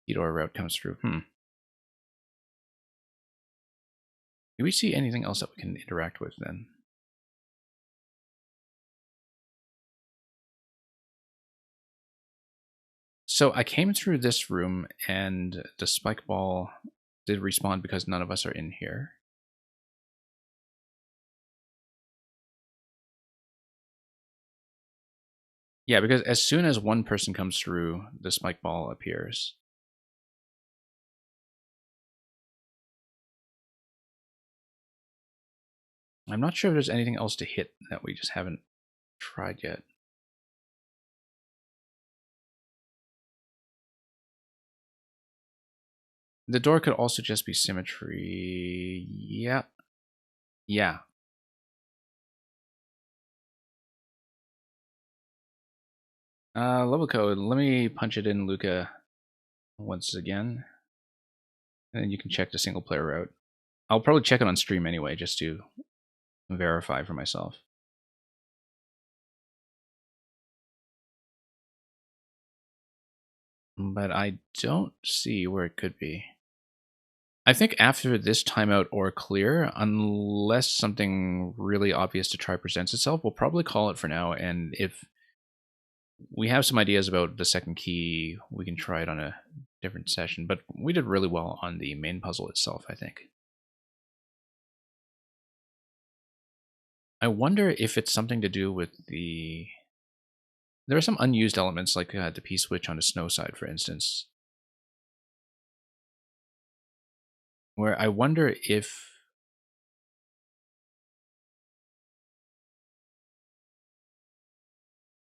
Eudora route comes through. Do we see anything else that we can interact with then? So I came through this room and the spike ball did respawn because none of us are in here. Yeah, because as soon as one person comes through, the spike ball appears. I'm not sure if there's anything else to hit that we just haven't tried yet. The door could also just be symmetry. Yeah. Yeah. Level code. Let me punch it in, Luca, once again. And then you can check the single player route. I'll probably check it on stream anyway, just to verify for myself. But I don't see where it could be. I think after this timeout or clear, unless something really obvious to try presents itself, we'll probably call it for now. And if we have some ideas about the second key, we can try it on a different session. But we did really well on the main puzzle itself, I think. I wonder if it's something to do with the... There are some unused elements, like the P-switch on the snow side, for instance, where I wonder if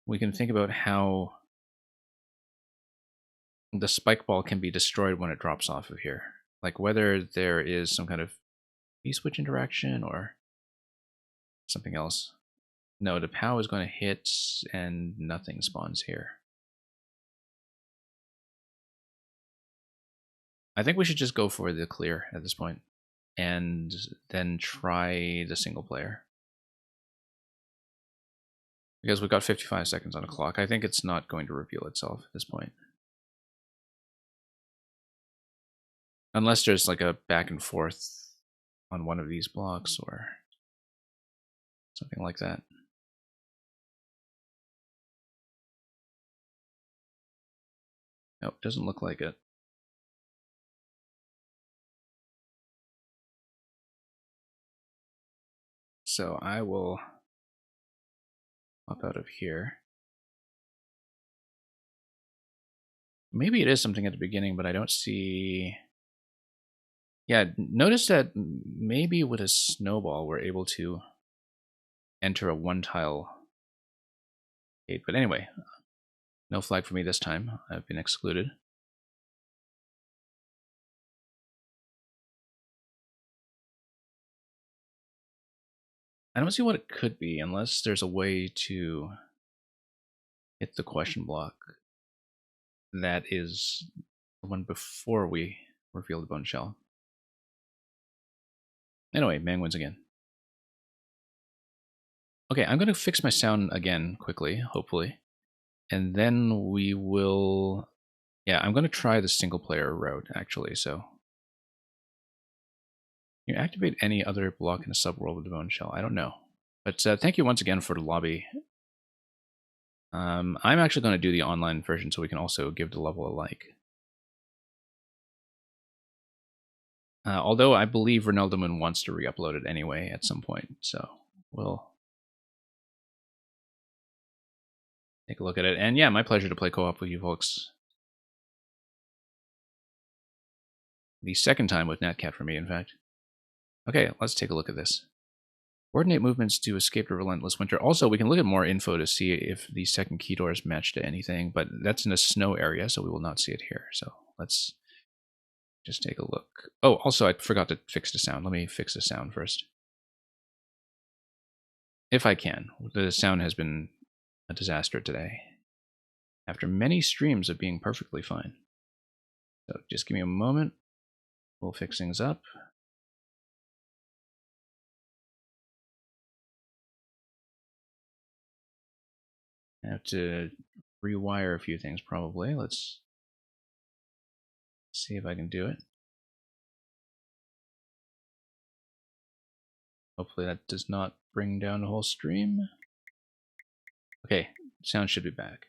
we can think about how the spike ball can be destroyed when it drops off of here. Like whether there is some kind of P-switch interaction or something else. No, the POW is going to hit and nothing spawns here. I think we should just go for the clear at this point and then try the single player. Because we've got 55 seconds on the clock. I think it's not going to reveal itself at this point. Unless there's like a back and forth on one of these blocks or something like that. Nope, doesn't look like it. So I will pop out of here. Maybe it is something at the beginning, but I don't see... Yeah, notice that maybe with a snowball we're able to enter a one-tile gate. But anyway, no flag for me this time. I've been excluded. I don't see what it could be unless there's a way to hit the question block that is the one before we reveal the bone shell. Anyway, Mang wins again. Okay, I'm going to fix my sound again quickly, hopefully. And then we will... Yeah, I'm going to try the single player route, actually, so... You activate any other block in a subworld with the bone shell? I don't know. But thank you once again for the lobby. I'm actually going to do the online version so we can also give the level a like. Although I believe Ronaldo Moon wants to re-upload it anyway at some point, so we'll take a look at it. And yeah, my pleasure to play co-op with you folks. The second time with Natcat for me, in fact. Okay, let's take a look at this. Coordinate movements to escape the relentless winter. Also, we can look at more info to see if the second key doors match to anything, but that's in a snow area, so we will not see it here. So let's just take a look. Oh, also, I forgot to fix the sound. Let me fix the sound first. If I can. The sound has been a disaster today. After many streams of being perfectly fine. So just give me a moment. We'll fix things up. I have to rewire a few things probably. Let's See if I can do it. Hopefully that does not bring down the whole stream. Okay, sound should be back.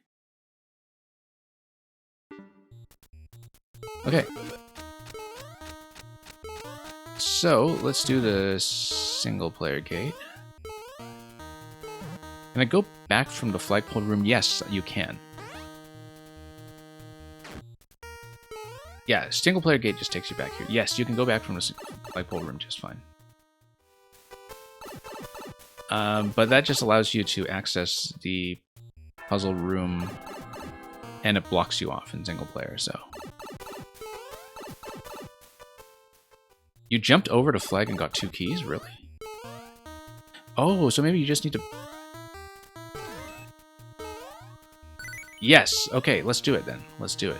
Okay. So, let's do the single player gate. Can I go back from the flagpole room? Yes, you can. Yeah, single player gate just takes you back here. Yes, you can go back from the flagpole room just fine. But that just allows you to access the puzzle room, and it blocks you off in single player, so. You jumped over to flag and got 2 keys? Really? Oh, so maybe you just need to... Yes! Okay, let's do it then. Let's do it.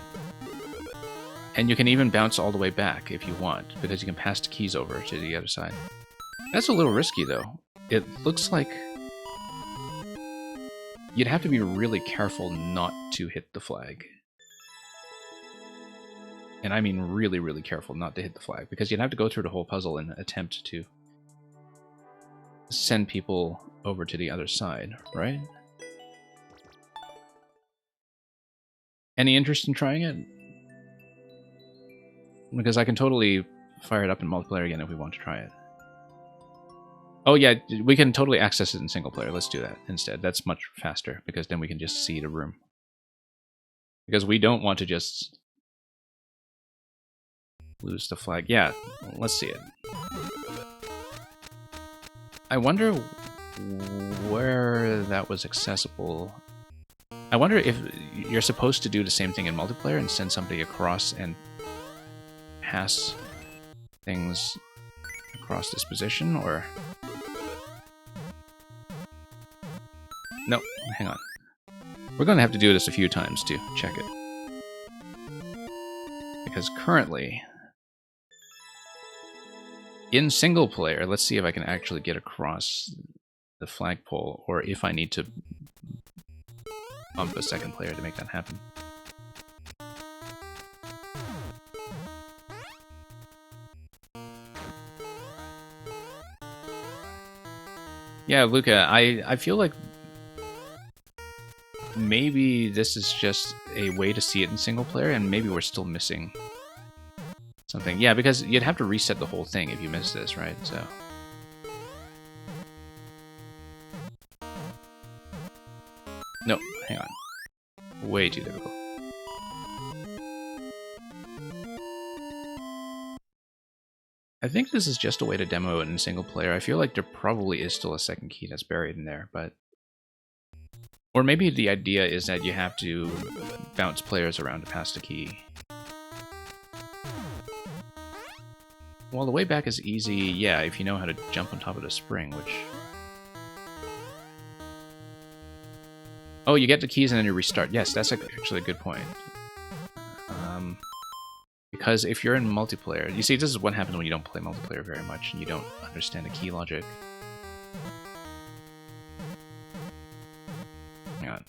And you can even bounce all the way back if you want, because you can pass the keys over to the other side. That's a little risky, though. It looks like... You'd have to be really careful not to hit the flag. And I mean really, really careful not to hit the flag, because you'd have to go through the whole puzzle and attempt to send people over to the other side, right? Any interest in trying it? Because I can totally fire it up in multiplayer again if we want to try it. Oh yeah, we can totally access it in single player. Let's do that instead. That's much faster, because then we can just see the room. Because we don't want to just... lose the flag. Yeah, let's see it. I wonder where that was accessible. I wonder if you're supposed to do the same thing in multiplayer and send somebody across and pass things across this position, or... No, hang on. We're going to have to do this a few times to check it. Because currently... in single player, let's see if I can actually get across the flagpole, or if I need to bump a second player to make that happen. Yeah, Luca, I feel like maybe this is just a way to see it in single player, and maybe we're still missing something. Yeah, because you'd have to reset the whole thing if you miss this, right? So. No, hang on. Way too difficult. I think this is just a way to demo it in single player. I feel like there probably is still a second key that's buried in there, but... Or maybe the idea is that you have to bounce players around to pass the key. Well, the way back is easy, yeah, if you know how to jump on top of the spring, which... Oh, you get the keys and then you restart. Yes, that's actually a good point. Because if you're in multiplayer... You see, this is what happens when you don't play multiplayer very much and you don't understand the key logic. Hang on.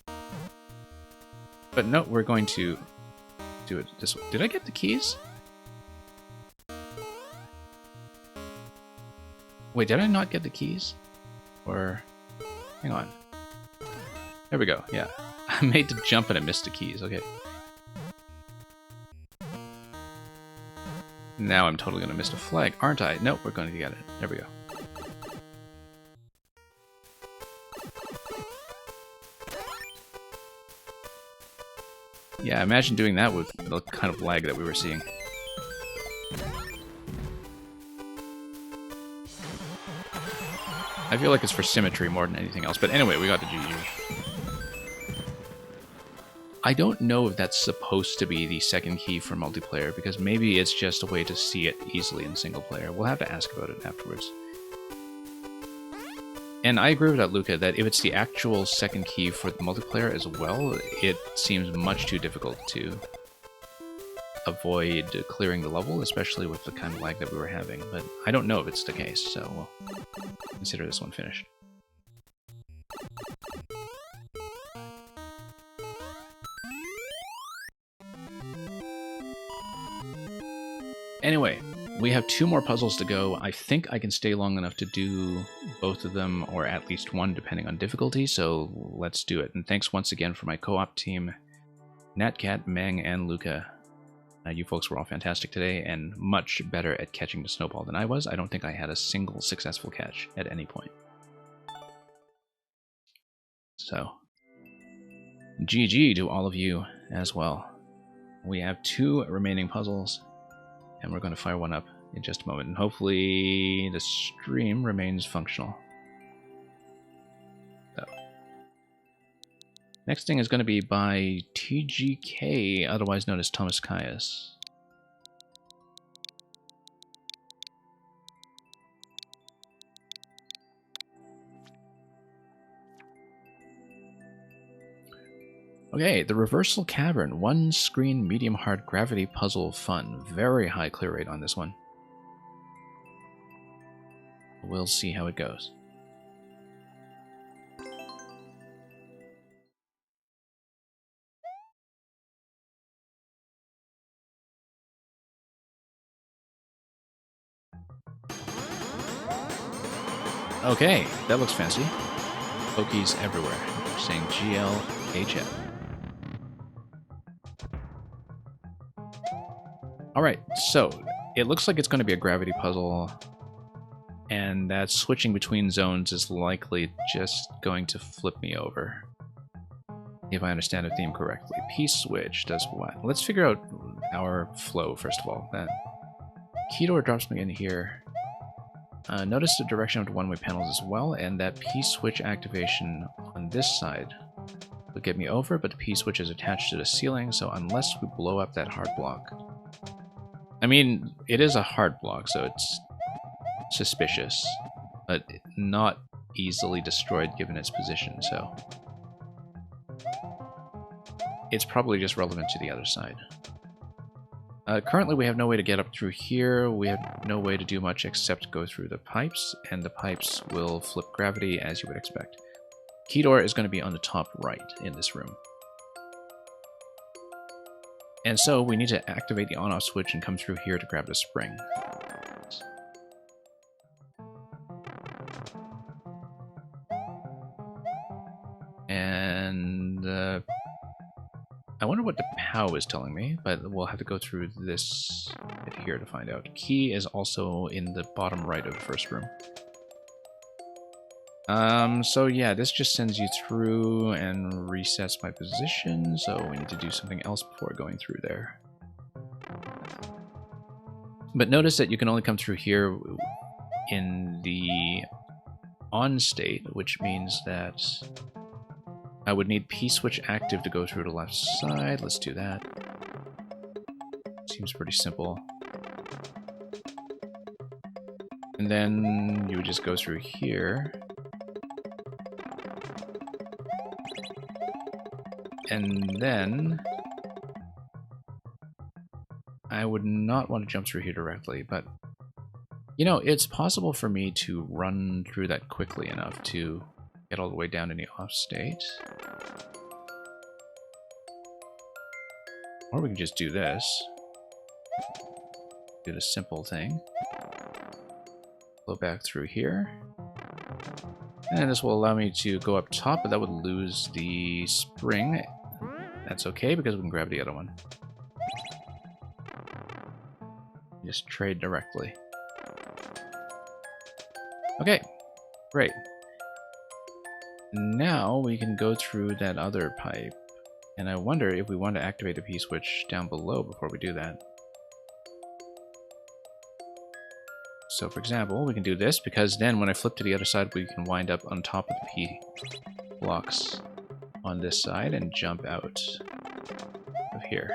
But no, we're going to do it this way. Did I get the keys? Wait, did I not get the keys? Or... Hang on. There we go, yeah. I made the jump and I missed the keys, okay. Now I'm totally going to miss the flag, aren't I? Nope, we're going to get it. There we go. Yeah, imagine doing that with the kind of lag that we were seeing. I feel like it's for symmetry more than anything else, but anyway, we got the GG. I don't know if that's supposed to be the second key for multiplayer, because maybe it's just a way to see it easily in single player. We'll have to ask about it afterwards. And I agree with that, Luca, that if it's the actual second key for the multiplayer as well, it seems much too difficult to avoid clearing the level, especially with the kind of lag that we were having. But I don't know if it's the case, so we'll consider this one finished. Anyway, we have 2 more puzzles to go. I think I can stay long enough to do both of them, or at least one, depending on difficulty, so let's do it. And thanks once again for my co-op team, Natcat, Meng, and Luca. You folks were all fantastic today, and much better at catching the snowball than I was. I don't think I had a single successful catch at any point. So, GG to all of you as well. We have 2 remaining puzzles, and we're going to fire one up in just a moment. And hopefully the stream remains functional. So, next thing is going to be by TGK, otherwise known as Thomas Caius. Okay, the Reversal Cavern. 1 screen, medium hard gravity puzzle fun. Very high clear rate on this one. We'll see how it goes. Okay, that looks fancy. Pokies everywhere. Saying GLHF. Alright, so it looks like it's going to be a gravity puzzle, and that switching between zones is likely just going to flip me over. If I understand the theme correctly. P-switch does what? Let's figure out our flow, first of all. That key door drops me in here. Notice the direction of the one-way panels as well, and that P-switch activation on this side will get me over, but the P-switch is attached to the ceiling, so unless we blow up that hard block... I mean, it is a hard block, so it's suspicious, but not easily destroyed given its position, so... it's probably just relevant to the other side. Currently we have no way to get up through here, we have no way to do much except go through the pipes, and the pipes will flip gravity as you would expect. Key door is going to be on the top right in this room. And so we need to activate the on-off switch and come through here to grab the spring. And I wonder what the POW is telling me, but we'll have to go through this bit here to find out. Key is also in the bottom right of the first room. So yeah, this just sends you through and resets my position, so we need to do something else before going through there. But notice that you can only come through here in the on state, which means that I would need P-switch active to go through the left side. Let's do that. Seems pretty simple. And then you would just go through here. And then I would not want to jump through here directly, but you know, it's possible for me to run through that quickly enough to get all the way down in the off state. Or we can just do this. Do the simple thing. Go back through here. And this will allow me to go up top, but that would lose the spring. That's okay, because we can grab the other one. Just trade directly. Okay, great. Now we can go through that other pipe. And I wonder if we want to activate the P-switch down below before we do that. So for example, we can do this, because then when I flip to the other side, we can wind up on top of the P blocks on this side and jump out of here.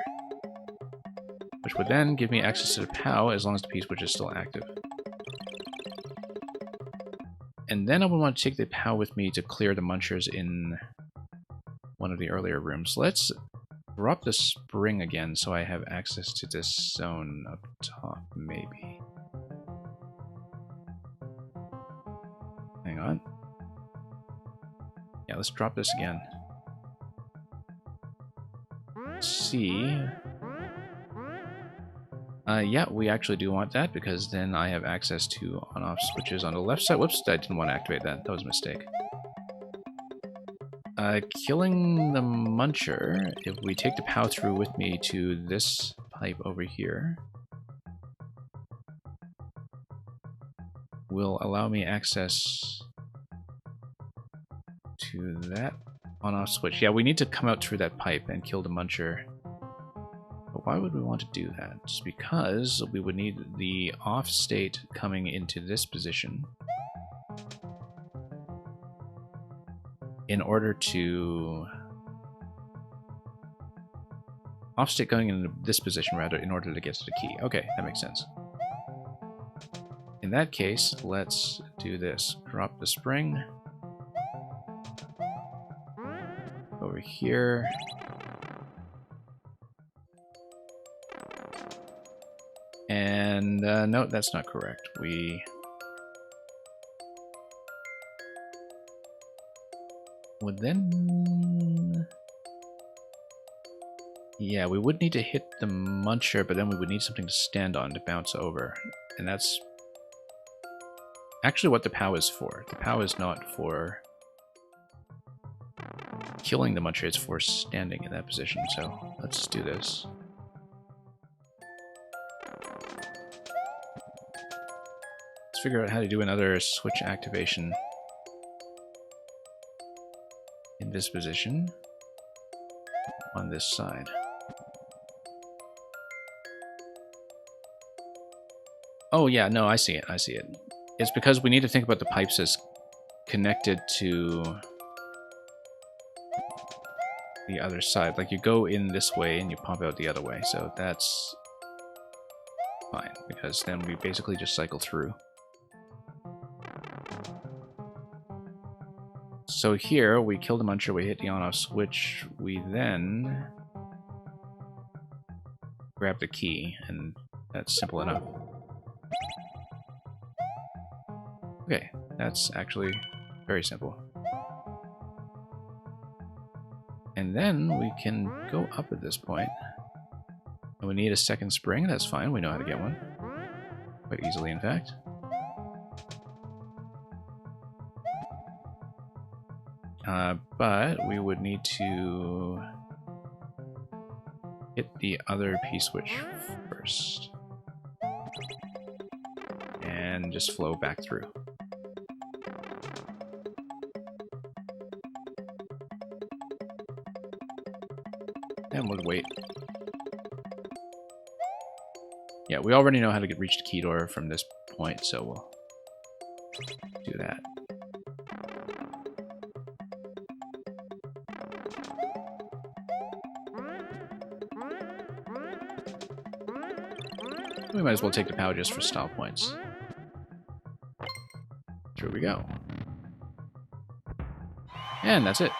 Which would then give me access to the POW as long as the P-switch is still active. And then I would want to take the POW with me to clear the munchers in one of the earlier rooms. Let's drop the spring again so I have access to this zone up top, maybe. Hang on. Yeah, let's drop this again. Let's see. Yeah, we actually do want that, because then I have access to on-off switches on the left side. Whoops, I didn't want to activate that. That was a mistake. Killing the Muncher, if we take the POW through with me to this pipe over here, will allow me access to that on-off switch. Yeah, we need to come out through that pipe and kill the Muncher. But why would we want to do that? Just because we would need the off state coming into this position in order to... Off state going into this position, rather, in order to get to the key. Okay, that makes sense. In that case, let's do this. Drop the spring. Over here. And, no, that's not correct. We would then... Yeah, we would need to hit the Muncher, but then we would need something to stand on to bounce over. And that's actually what the POW is for. The POW is not for killing the Muncher, it's for standing in that position. So let's do this. Let's figure out how to do another switch activation in this position on this side. Oh yeah, no, I see it, I see it. It's because we need to think about the pipes as connected to the other side. Like, you go in this way and you pop out the other way, so that's fine, because then we basically just cycle through. So here, we kill the Muncher, we hit the on-off switch, we then grab the key, and that's simple enough. Okay, that's actually very simple. And then we can go up at this point. And we need a second spring, that's fine, we know how to get one. Quite easily, in fact. But we would need to hit the other P-switch first. And just flow back through. And we'll wait. Yeah, we already know how to reach the key door from this point, so we'll do that. We might as well take the POW just for style points. Through we go. And that's it.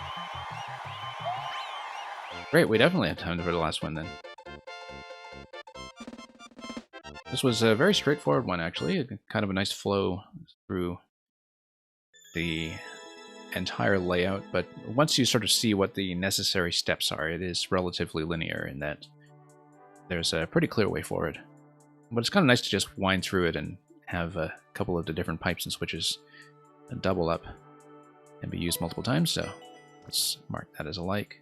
Great, we definitely have time for the last one then. This was a very straightforward one, actually. Kind of a nice flow through the entire layout, but once you sort of see what the necessary steps are, it is relatively linear in that there's a pretty clear way forward. But it's kind of nice to just wind through it and have a couple of the different pipes and switches double up and be used multiple times, so let's mark that as a like.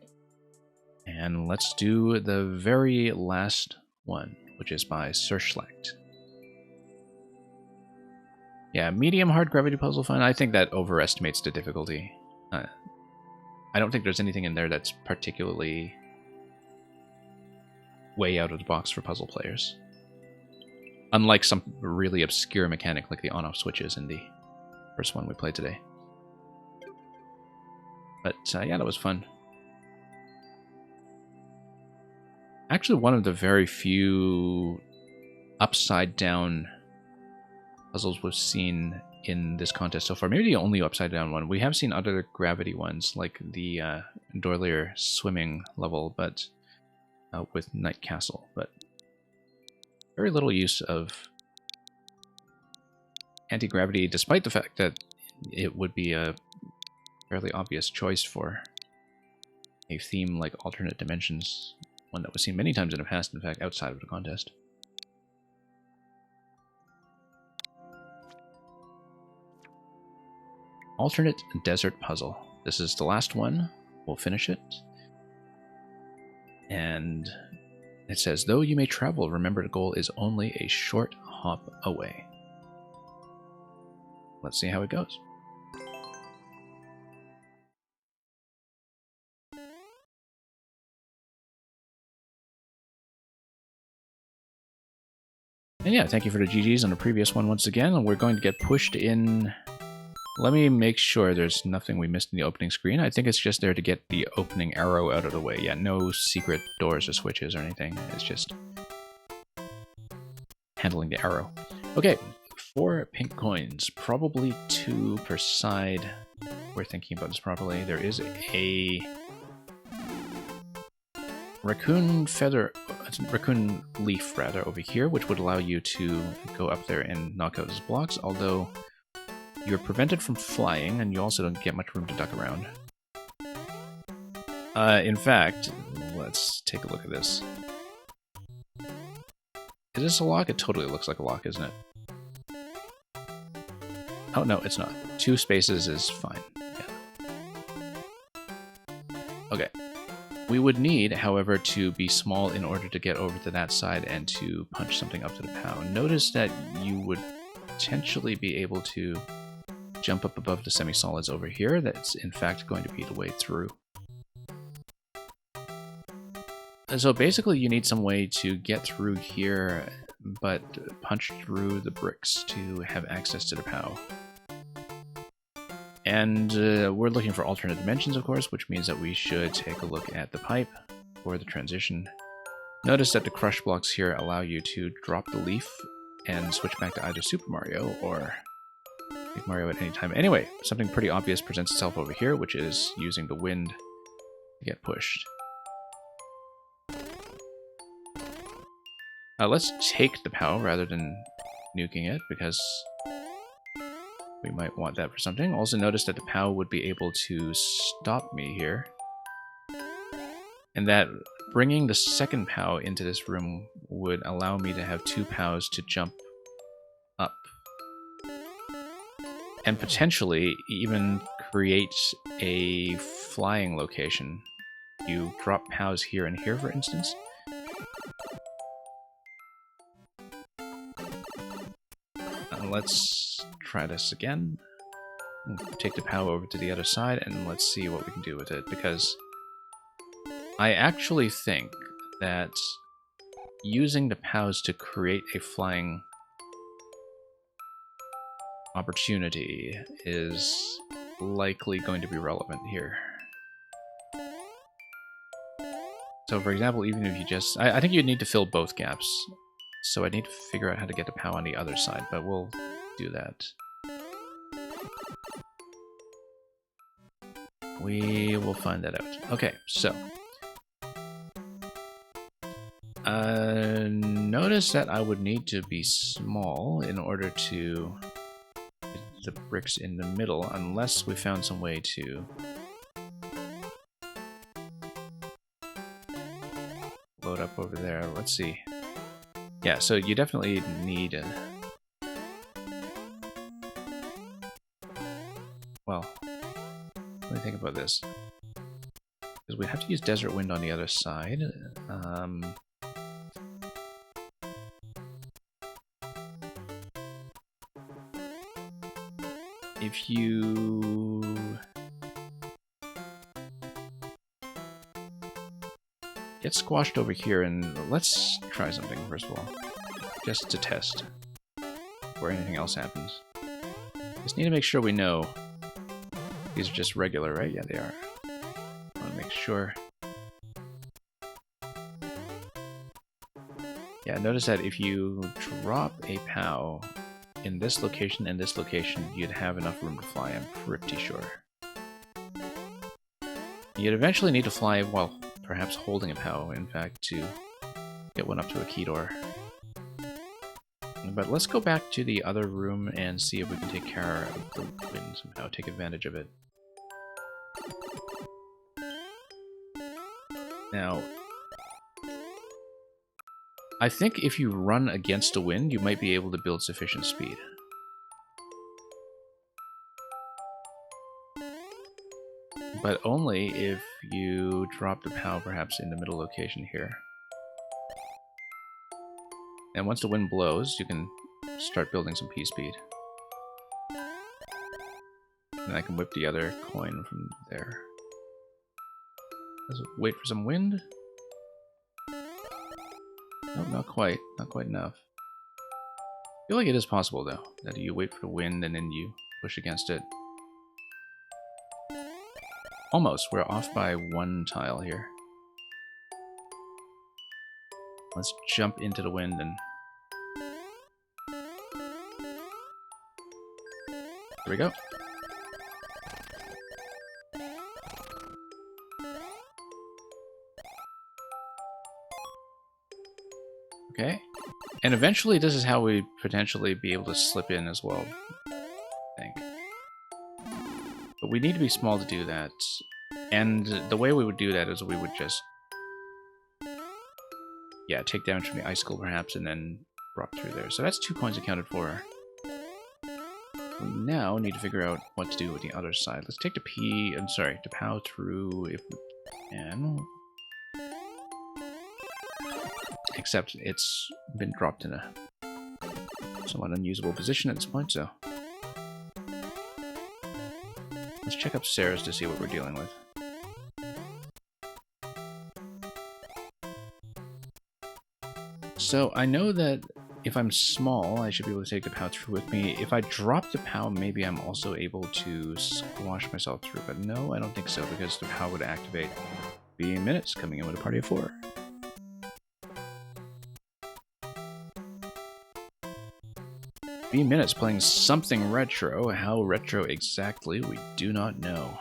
And let's do the very last one, which is by Searchlight. Yeah, medium hard gravity puzzle fun. I think that overestimates the difficulty. I don't think there's anything in there that's particularly way out of the box for puzzle players. Unlike some really obscure mechanic like the on-off switches in the first one we played today. But yeah, that was fun. Actually, one of the very few upside-down puzzles we've seen in this contest so far. Maybe the only upside-down one. We have seen other gravity ones, like the Doilier swimming level, but with Night Castle. But very little use of anti-gravity, despite the fact that it would be a fairly obvious choice for a theme like alternate dimensions. One that was seen many times in the past, in fact, outside of the contest. alternate desert puzzle. This is the last one. We'll finish it. And it says, though you may travel, remember the goal is only a short hop away. Let's see how it goes. And yeah, thank you for the GGs on the previous one once again. And we're going to get pushed in. Let me make sure there's nothing we missed in the opening screen. I think it's just there to get the opening arrow out of the way. Yeah, no secret doors or switches or anything. It's just handling the arrow. Okay, 4 pink coins. Probably 2 per side. We're thinking about this properly. There is a raccoon leaf rather over here, which would allow you to go up there and knock out his blocks, although you're prevented from flying and you also don't get much room to duck around. In fact, let's take a look at this. Is this a lock? It totally looks like a lock, isn't it? Oh no, it's not. 2 spaces is fine. Yeah. Okay. We would need, however, to be small in order to get over to that side and to punch something up to the POW. Notice that you would potentially be able to jump up above the semi-solids over here. That's in fact going to be the way through. And so basically you need some way to get through here, but punch through the bricks to have access to the POW. And we're looking for alternate dimensions, of course, which means that we should take a look at the pipe for the transition. Notice that the crush blocks here allow you to drop the leaf and switch back to either Super Mario or Big Mario at any time. Anyway, something pretty obvious presents itself over here, which is using the wind to get pushed. Let's take the POW rather than nuking it, because we might want that for something. Also notice that the POW would be able to stop me here. And that bringing the second POW into this room would allow me to have 2 POWs to jump up. And potentially even create a flying location. You drop POWs here and here, for instance. Let's try this again. Take the POW over to the other side and let's see what we can do with it, because I actually think that using the POWs to create a flying opportunity is likely going to be relevant here. So for example, even if you just... I think you'd need to fill both gaps. So I need to figure out how to get the POW on the other side, but we'll do that. We will find that out. Okay, so... notice that I would need to be small in order to get the bricks in the middle, unless we found some way to load up over there. Let's see. Yeah, so you definitely need a... Well, let me think about this. Because we have to use Desert Wind on the other side. If you... get squashed over here, and let's try something first of all, just to test before anything else happens. Just need to make sure we know these are just regular, right? Yeah, they are. I want to make sure. Yeah, notice that if you drop a POW in this location and this location, you'd have enough room to fly, I'm pretty sure. You'd eventually need to fly while perhaps holding a POW, in fact, to get one up to a key door. But let's go back to the other room and see if we can take care of the wind somehow, take advantage of it. Now, I think if you run against the wind, you might be able to build sufficient speed. but only if you drop the POW perhaps in the middle location here. And once the wind blows, you can start building some P-speed. And I can whip the other coin from there. Let's wait for some wind. Nope, not quite. Not quite enough. I feel like it is possible, though, that you wait for the wind and then you push against it. Almost. We're off by one tile here. Let's jump into the wind and... There we go. Okay. And eventually this is how we potentially be able to slip in as well, I think. But we need to be small to do that. And the way we would do that is we would just... yeah, take damage from the icicle perhaps and then drop through there. So that's 2 coins accounted for. We now need to figure out what to do with the other side. Let's take the POW through if we can. Except it's been dropped in a somewhat unusable position at this point, so... let's check upstairs to see what we're dealing with. So I know that if I'm small, I should be able to take the POW through with me. If I drop the POW, maybe I'm also able to squash myself through. But no, I don't think so, because the POW would activate being minutes coming in with a party of 4. B minutes playing something retro. How retro exactly, we do not know.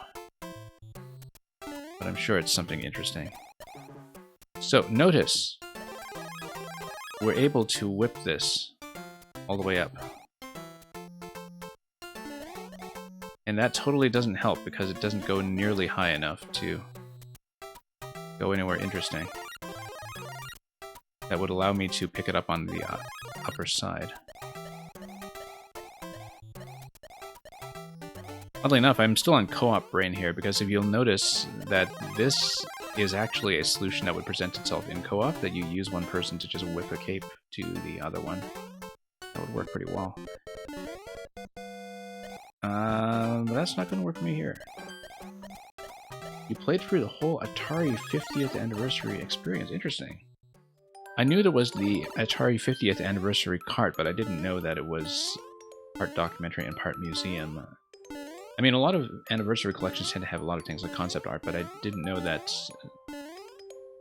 But I'm sure it's something interesting. So, notice, we're able to whip this all the way up. And that totally doesn't help because it doesn't go nearly high enough to go anywhere interesting. That would allow me to pick it up on the upper side. Oddly enough, I'm still on co-op brain here, because if you'll notice that this is actually a solution that would present itself in co-op, that you use one person to just whip a cape to the other one. That would work pretty well. But that's not going to work for me here. You played through the whole Atari 50th anniversary experience. Interesting. I knew there was the Atari 50th anniversary cart, but I didn't know that it was part documentary and part museum. I mean, a lot of anniversary collections tend to have a lot of things like concept art, but I didn't know that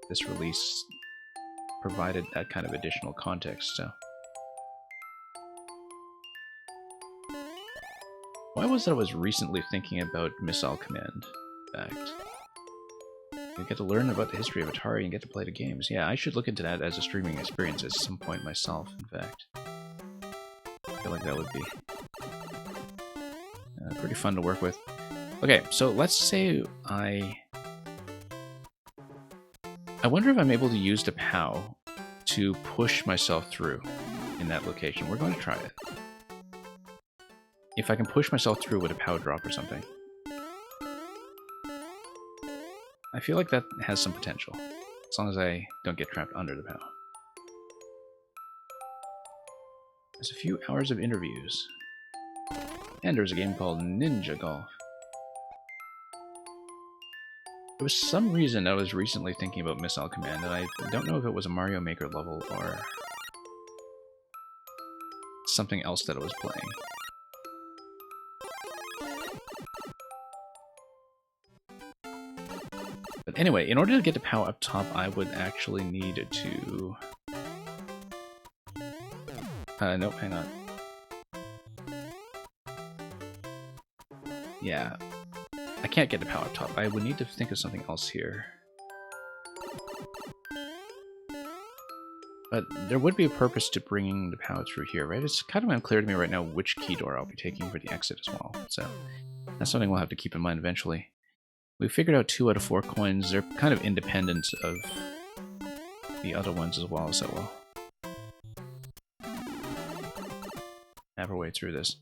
this release provided that kind of additional context, so... Why was it I was recently thinking about Missile Command, in fact? You get to learn about the history of Atari and get to play the games. Yeah, I should look into that as a streaming experience at some point myself, in fact. I feel like that would be... pretty fun to work with. Okay, so let's say I wonder if I'm able to use the POW to push myself through in that location. We're going to try it. If I can push myself through with a POW drop or something. I feel like that has some potential, as long as I don't get trapped under the POW. There's a few hours of interviews. And there's a game called Ninja Golf. There was some reason I was recently thinking about Missile Command, and I don't know if it was a Mario Maker level or something else that I was playing. But anyway, in order to get the POW up top, I would actually need to... nope, hang on. Yeah, I can't get the POW up top. I would need to think of something else here. But there would be a purpose to bringing the POW through here, right? It's kind of unclear to me right now which key door I'll be taking for the exit as well. So that's something we'll have to keep in mind eventually. We figured out 2 out of 4 coins. They're kind of independent of the other ones as well, so we'll have our way through this.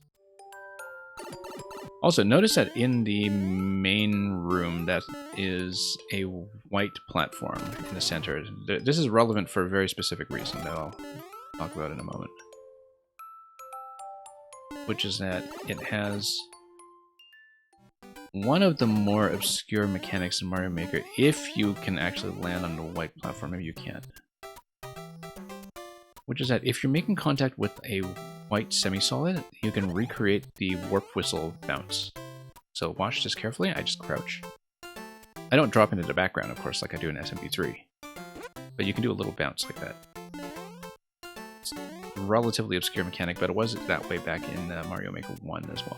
Also, notice that in the main room, that is a white platform in the center. This is relevant for a very specific reason that I'll talk about in a moment. Which is that it has one of the more obscure mechanics in Mario Maker, if you can actually land on the white platform. Maybe you can't. Which is that if you're making contact with a white semi-solid, you can recreate the warp whistle bounce. So watch this carefully. I just crouch. I don't drop into the background, of course, like I do in SMP3. But you can do a little bounce like that. It's a relatively obscure mechanic, but it was that way back in Mario Maker 1 as well.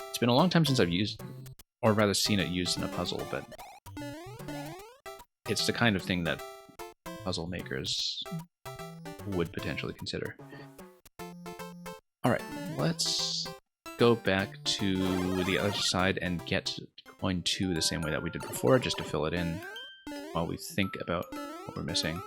It's been a long time since I've used, or rather seen it used in a puzzle, but it's the kind of thing that puzzle makers would potentially consider. Alright, let's go back to the other side and get coin 2 the same way that we did before, just to fill it in while we think about what we're missing.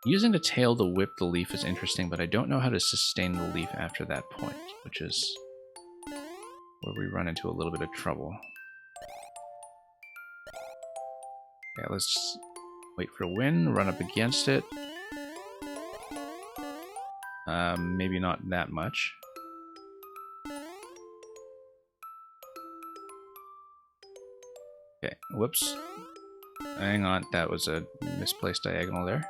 Using the tail to whip the leaf is interesting, but I don't know how to sustain the leaf after that point, which is where we run into a little bit of trouble. Yeah, let's wait for a wind, run up against it. Maybe not that much. Okay, whoops. Hang on, that was a misplaced diagonal there.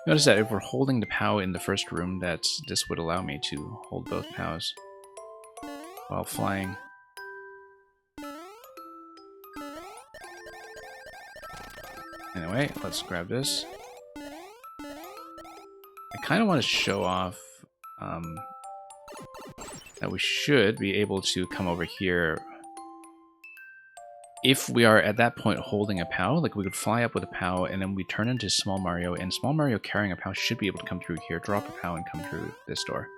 Notice that if we're holding the POW in the first room, this would allow me to hold both POWs while flying. Anyway, let's grab this. I kind of want to show off that we should be able to come over here if we are at that point holding a POW. Like, we could fly up with a POW and then we turn into Small Mario, and Small Mario carrying a POW should be able to come through here, drop a POW, and come through this door.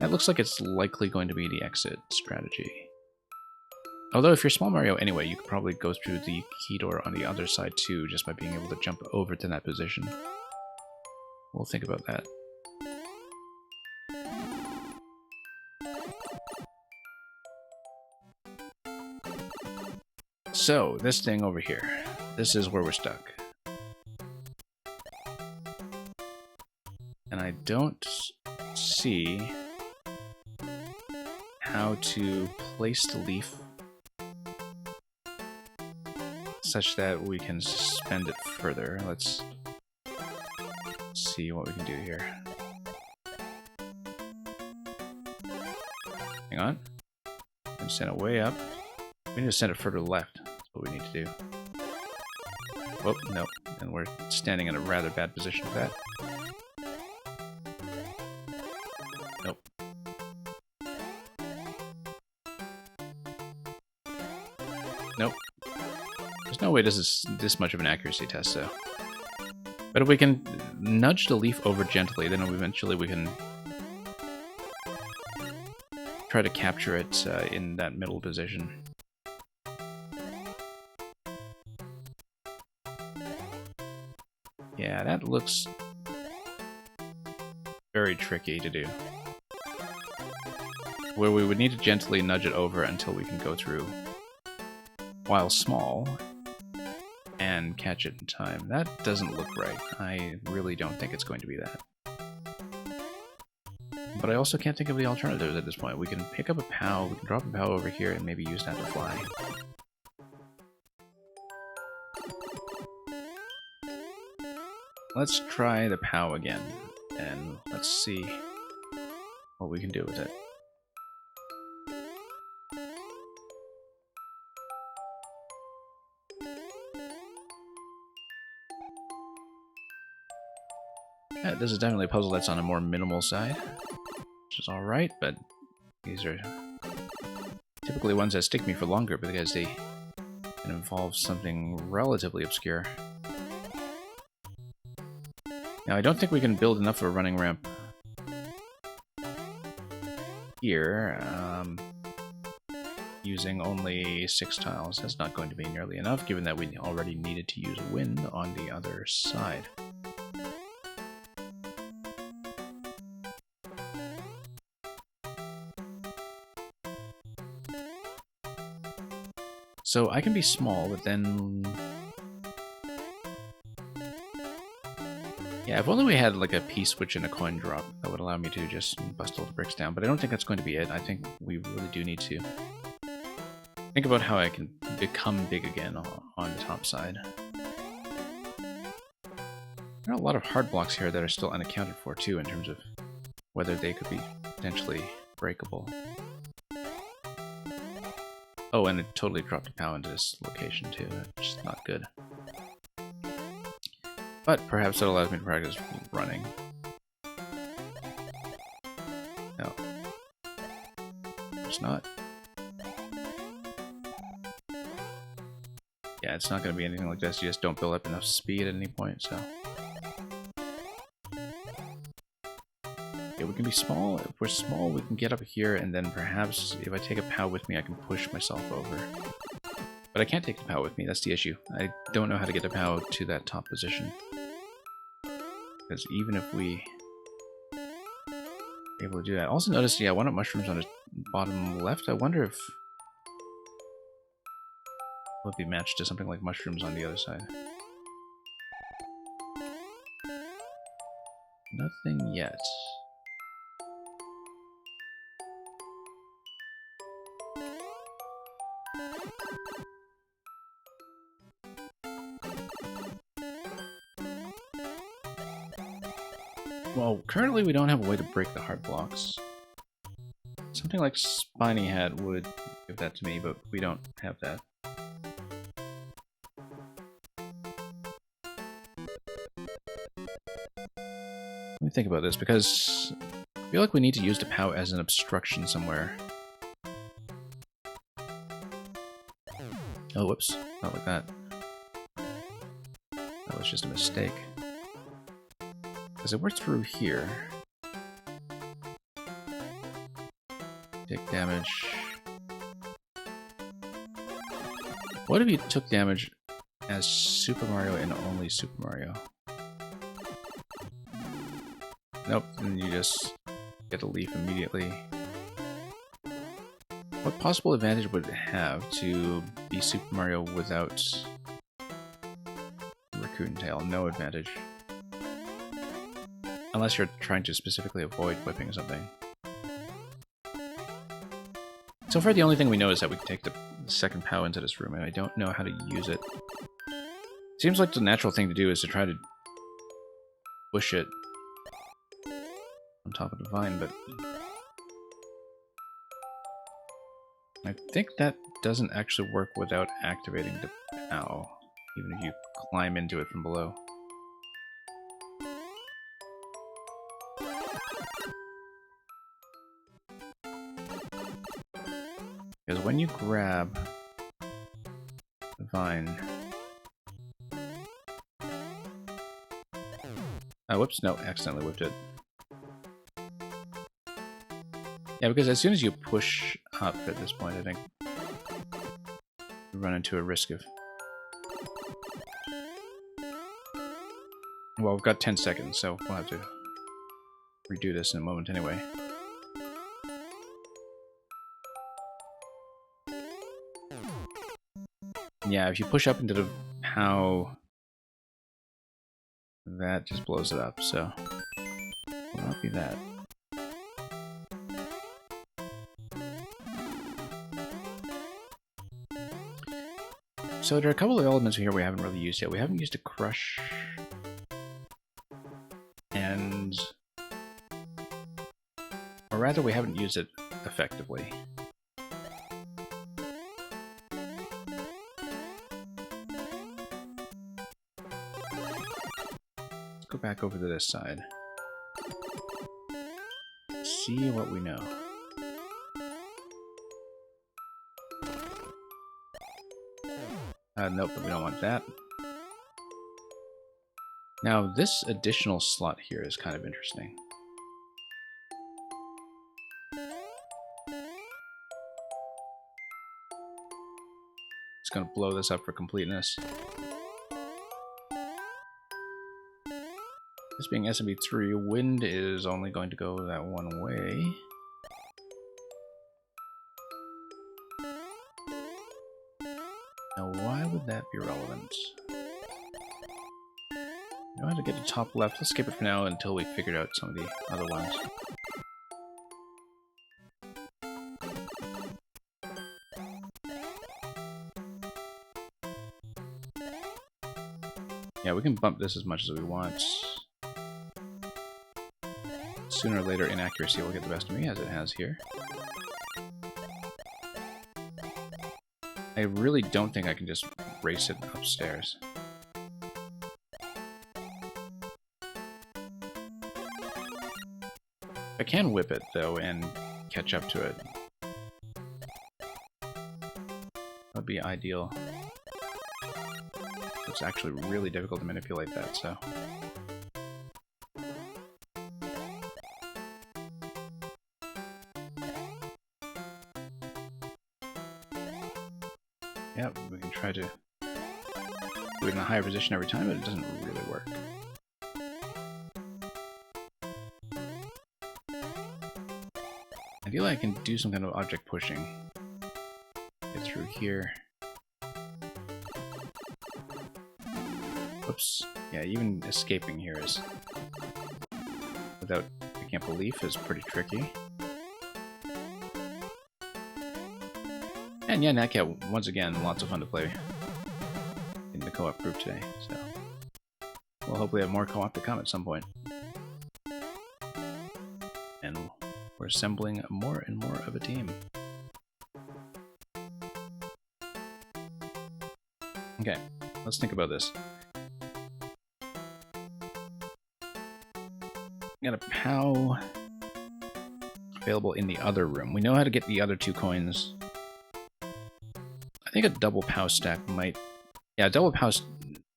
That looks like it's likely going to be the exit strategy. Although if you're Small Mario anyway, you could probably go through the key door on the other side too, just by being able to jump over to that position. We'll think about that. So, this thing over here. This is where we're stuck. And I don't see how to place the leaf such that we can suspend it further. Let's see what we can do here. Hang on. And send it way up. We need to send it further left. That's what we need to do. Oh, no. And we're standing in a rather bad position for that. Nope. Nope. There's no way this is this much of an accuracy test, though. But if we can nudge the leaf over gently, then eventually we can try to capture it in that middle position. Yeah, that looks very tricky to do. Where we would need to gently nudge it over until we can go through while small and catch it in time. That doesn't look right. I really don't think it's going to be that. But I also can't think of the alternatives at this point. We can pick up a POW, we can drop a POW over here and maybe use that to fly. Let's try the POW again, and let's see what we can do with it. Yeah, this is definitely a puzzle that's on a more minimal side, which is alright, but these are typically ones that stick me for longer because they can involve something relatively obscure. Now, I don't think we can build enough of a running ramp here. using only 6 tiles. That's not going to be nearly enough, given that we already needed to use wind on the other side. So I can be small, but then... Yeah, if only we had like a P-switch and a coin drop, that would allow me to just bust all the bricks down. But I don't think that's going to be it. I think we really do need to think about how I can become big again on the top side. There are a lot of hard blocks here that are still unaccounted for too, in terms of whether they could be potentially breakable. Oh, and it totally dropped a POW into this location too. That's not good. But perhaps that allows me to practice running. No. It's not. Yeah, it's not going to be anything like this. You just don't build up enough speed at any point, so... Yeah, we can be small. If we're small, we can get up here, and then perhaps if I take a POW with me, I can push myself over. But I can't take the POW with me, that's the issue. I don't know how to get the POW to that top position. Because even if we are able to do that... Also notice, yeah, one-up mushrooms on the bottom left. I wonder if... will it be matched to something like mushrooms on the other side? Nothing yet. Well, currently we don't have a way to break the hard blocks. Something like Spiny Hat would give that to me, but we don't have that. Let me think about this, because I feel like we need to use the POW as an obstruction somewhere. Oh, whoops. Not like that. That was just a mistake. Because it worked through here. Take damage. What if you took damage as Super Mario and only Super Mario? Nope, then you just get a leaf immediately. What possible advantage would it have to be Super Mario without Raccoon Tail? No advantage. Unless you're trying to specifically avoid whipping something. So far the only thing we know is that we can take the second POW into this room, and I don't know how to use it. Seems like the natural thing to do is to try to push it on top of the vine, but I think that doesn't actually work without activating the POW, even if you climb into it from below. Because when you grab the vine... Oh, whoops, no, accidentally whipped it. Yeah, because as soon as you push up at this point, I think you run into a risk of... Well, we've got 10 seconds, so we'll have to redo this in a moment anyway. Yeah, if you push up into the POW, that just blows it up, so it will not be that. So there are a couple of elements here we haven't really used yet. We haven't used a crush, and... or rather, we haven't used it effectively. Go back over to this side. See what we know. Nope, we don't want that. Now, this additional slot here is kind of interesting. Just gonna blow this up for completeness. This being SMB3, wind is only going to go that one way. Now, why would that be relevant? I know how to get to top left. Let's skip it for now until we figured out some of the other ones. Yeah, we can bump this as much as we want. Sooner or later, inaccuracy will get the best of me, as it has here. I really don't think I can just race it upstairs. I can whip it, though, and catch up to it. That would be ideal. It's actually really difficult to manipulate that, so... yeah, we can try to do it in a higher position every time, but it doesn't really work. I feel like I can do some kind of object pushing. Get through here. Whoops. Yeah, even escaping here is, without picking up a leaf, is pretty tricky. And yeah, NatCat, once again, lots of fun to play in the co-op group today, so we'll hopefully have more co-op to come at some point. And we're assembling more and more of a team. Okay, let's think about this. Got a POW available in the other room. We know how to get the other 2 coins. I think a double POW stack might... yeah, double POW...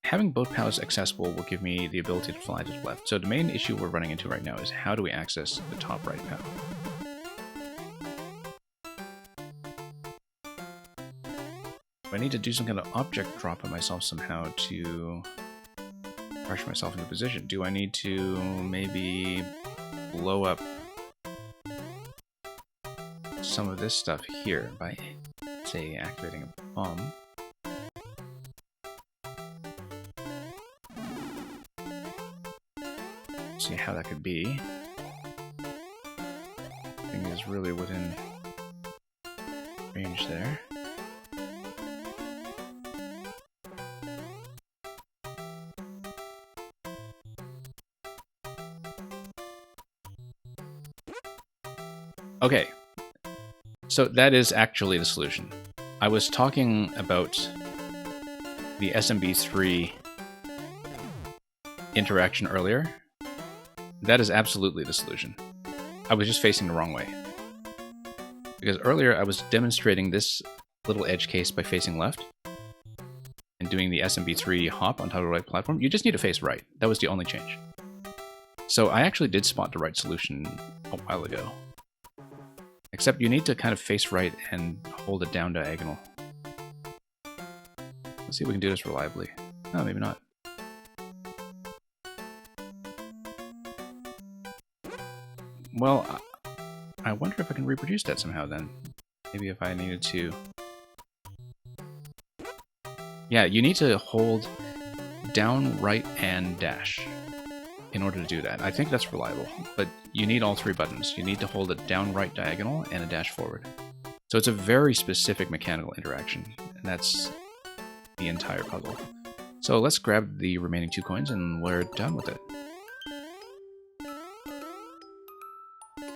having both POWs accessible will give me the ability to fly to the left. So the main issue we're running into right now is how do we access the top right POW? I need to do some kind of object drop on myself somehow to rush myself into position. Do I need to maybe blow up some of this stuff here by, say, activating a bomb? See how that could be. Thing is really within range there. Okay, so that is actually the solution. I was talking about the SMB3 interaction earlier. That is absolutely the solution. I was just facing the wrong way. Because earlier I was demonstrating this little edge case by facing left and doing the SMB3 hop on top of the right platform. You just need to face right. That was the only change. So I actually did spot the right solution a while ago. Except you need to kind of face right and hold it down diagonal. Let's see if we can do this reliably. No, maybe not. Well, I wonder if I can reproduce that somehow then. Maybe if I needed to... yeah, you need to hold down, right, and dash in order to do that. I think that's reliable, but you need all 3 buttons. You need to hold a down, right diagonal and a dash forward. So it's a very specific mechanical interaction, and that's the entire puzzle. So let's grab the remaining 2 coins and we're done with it.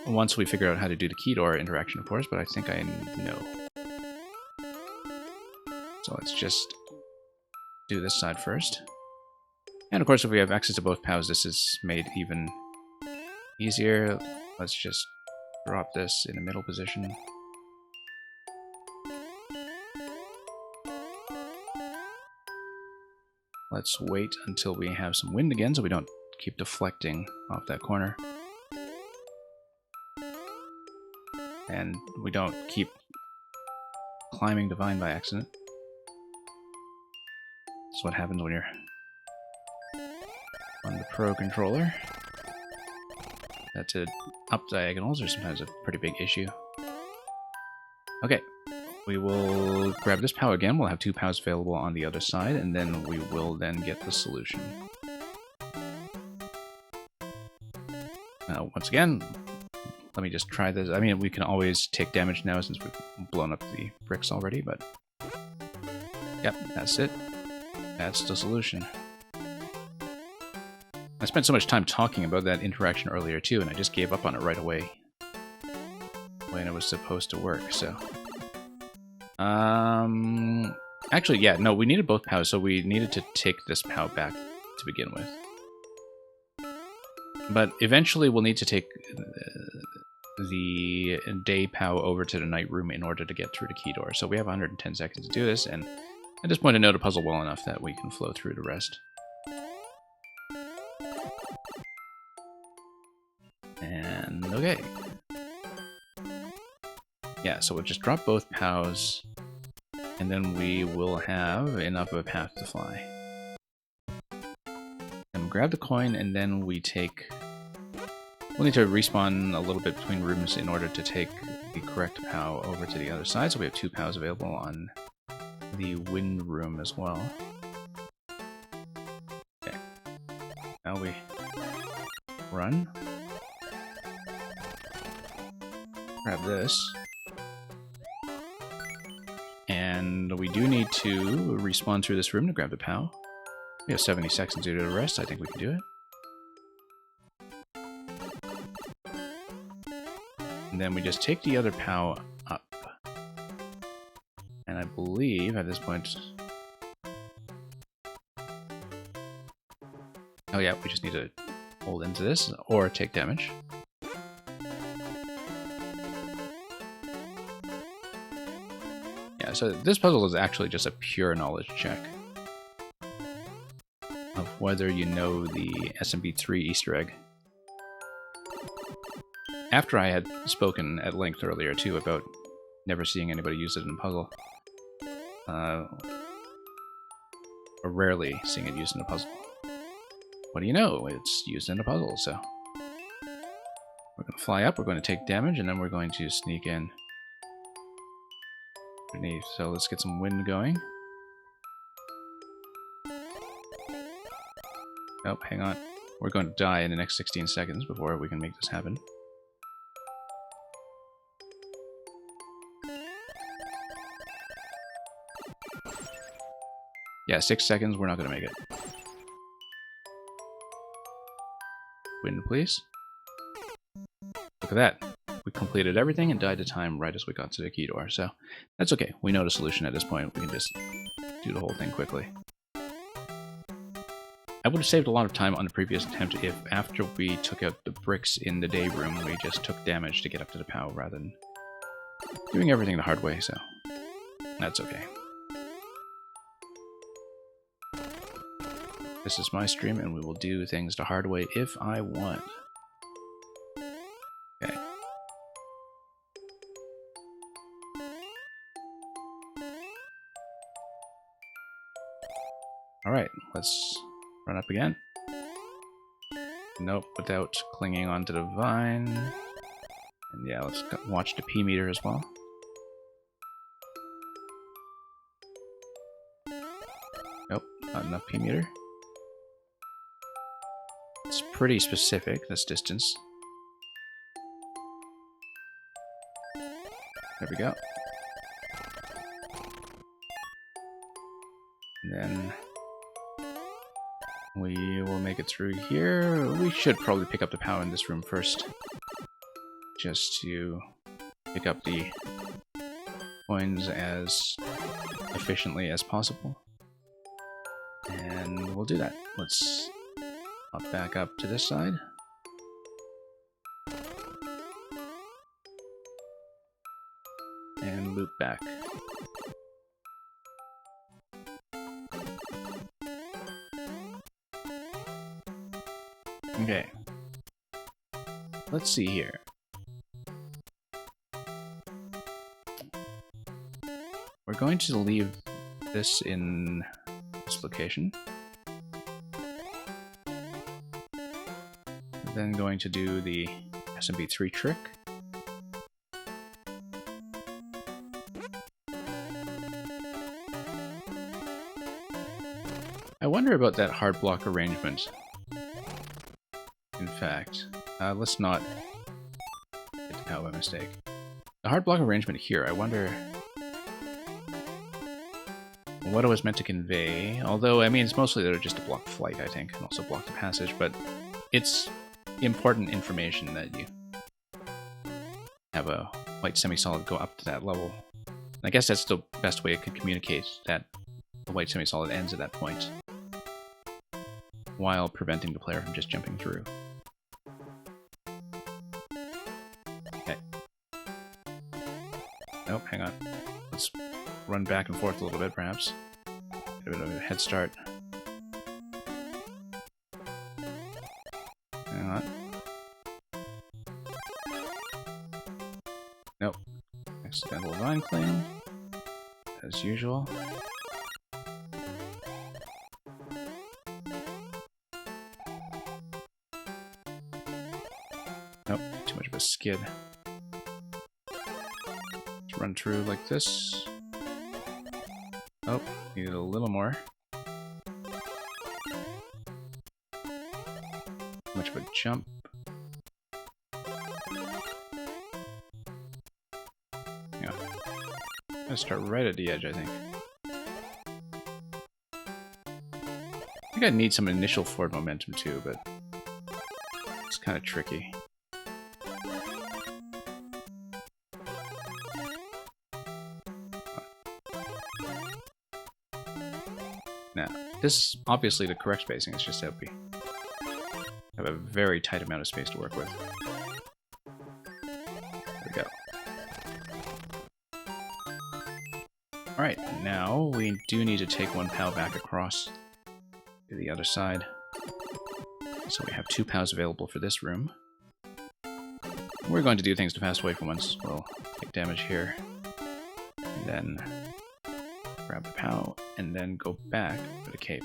Once we figure out how to do the key door interaction, of course, but I think I know. So let's just do this side first. And of course, if we have access to both POWs, this is made even easier. Let's just drop this in the middle position. Let's wait until we have some wind again so we don't keep deflecting off that corner. And we don't keep climbing Divine by accident. That's what happens when you're on the Pro controller. That's up diagonals are sometimes a pretty big issue. Okay, we will grab this POW again. We'll have 2 POWs available on the other side, and then we will then get the solution. Once again, let me just try this. I mean, we can always take damage now since we've blown up the bricks already, but... Yep, that's it. That's the solution. I spent so much time talking about that interaction earlier too, and I just gave up on it right away when it was supposed to work, so... Actually, yeah, no, we needed both POWs, so we needed to take this POW back to begin with. But eventually we'll need to take the day POW over to the night room in order to get through the key door. So we have 110 seconds to do this, and at this point I know the puzzle well enough that we can flow through the rest. And okay. Yeah, so we'll just drop both POWs, and then we will have enough of a path to fly. And grab the coin, and then we take... We'll need to respawn a little bit between rooms in order to take the correct POW over to the other side, so we have 2 POWs available on the wind room as well. Okay. Now we run. Grab this. And we do need to respawn through this room to grab the POW. We have 70 seconds to do the rest. I think we can do it. And then we just take the other POW up. And I believe at this point... Oh yeah, we just need to hold into this or take damage. Yeah, so this puzzle is actually just a pure knowledge check of whether you know the SMB3 Easter egg. After I had spoken at length earlier, too, about never seeing anybody use it in a puzzle. Or rarely seeing it used in a puzzle. What do you know? It's used in a puzzle, so... We're going to fly up, we're going to take damage, and then we're going to sneak in underneath. So let's get some wind going. Oh, hang on. We're going to die in the next 16 seconds before we can make this happen. Yeah, 6 seconds, we're not going to make it. Wind, please. Look at that. We completed everything and died to time right as we got to the key door, so that's okay. We know the solution at this point. We can just do the whole thing quickly. I would have saved a lot of time on the previous attempt if, after we took out the bricks in the day room, we just took damage to get up to the POW rather than doing everything the hard way, so that's okay. This is my stream, and we will do things the hard way if I want. Okay. Alright, let's run up again. Nope, without clinging onto the vine. And yeah, let's watch the P meter as well. Nope, not enough P meter. It's pretty specific, this distance. There we go. And then we will make it through here. We should probably pick up the POW in this room first, just to pick up the coins as efficiently as possible. And we'll do that. Let's hop back up to this side. And loop back. Okay. Let's see here. We're going to leave this in this this location. Then going to do the SMB3 trick. I wonder about that hard block arrangement. In fact, let's not get out by mistake. The hard block arrangement here, I wonder what it was meant to convey. Although, I mean, it's mostly there just to block flight, I think, and also block the passage, but it's important information that you have a white semi-solid go up to that level. And I guess that's the best way it could communicate that the white semi-solid ends at that point, while preventing the player from just jumping through. Okay. Nope, hang on. Let's run back and forth a little bit, perhaps. Get a bit of a head start. Hang on. Nope. Accidental vine cling, as usual. Nope, too much of a skid. Let's run through like this. Oh, needed a little more. Too much of a jump. Yeah. I'm gonna start right at the edge, I think. I think I need some initial forward momentum too, but it's kind of tricky. Now, this obviously the correct spacing, it's just that we have a very tight amount of space to work with. There we go. Alright, now we do need to take one POW back across to the other side. So we have 2 POWs available for this room. We're going to do things the fast way for once. We'll take damage here, and then grab the POW, and then go back for the cape.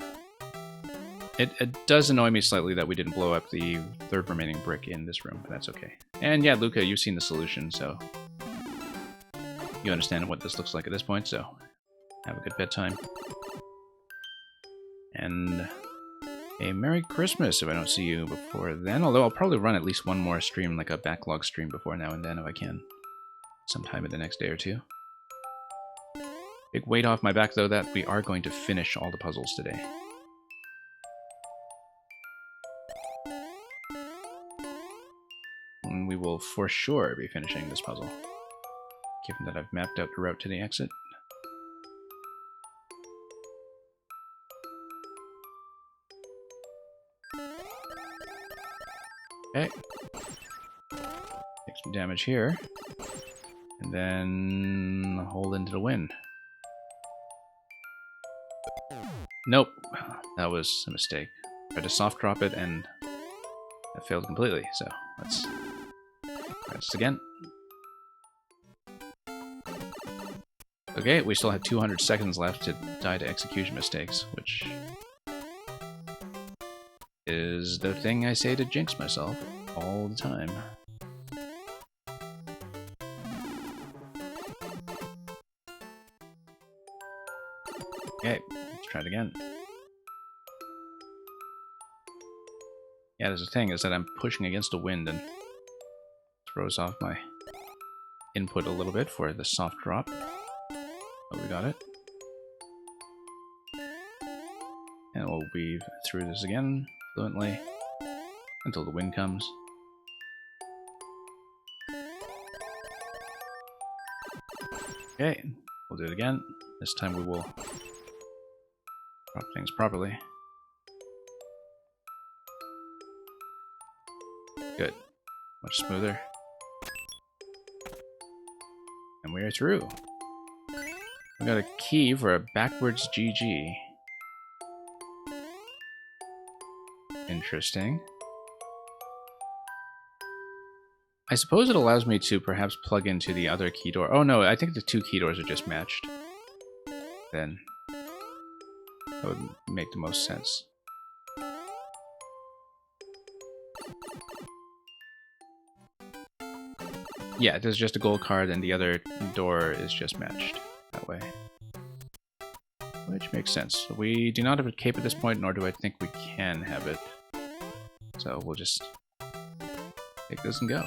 It does annoy me slightly that we didn't blow up the 3rd remaining brick in this room, but that's okay. And yeah, Luca, you've seen the solution, so you understand what this looks like at this point, so have a good bedtime. And a Merry Christmas if I don't see you before then, although I'll probably run at least one more stream, like a backlog stream before now and then if I can, sometime in the next day or two. Big weight off my back, though, that we are going to finish all the puzzles today. And we will for sure be finishing this puzzle, given that I've mapped out the route to the exit. Okay. Take some damage here. And then hold into the wind. Nope, that was a mistake. Tried to soft drop it and it failed completely, so let's try this again. Okay, we still have 200 seconds left to die to execution mistakes, which is the thing I say to jinx myself all the time. Okay, let's try it again. Yeah, there's a thing, is that I'm pushing against the wind and throws off my input a little bit for the soft drop. But we got it. And we'll weave through this again fluently until the wind comes. Okay, we'll do it again. This time we will drop things properly. Good. Much smoother. And we are through. We got a key for a backwards GG. Interesting. I suppose it allows me to perhaps plug into the other key door. Oh no, I think the 2 key doors are just matched. Then That would make the most sense. Yeah, there's just a gold card and the other door is just matched that way. Which makes sense. We do not have a cape at this point, nor do I think we can have it. So we'll just take this and go.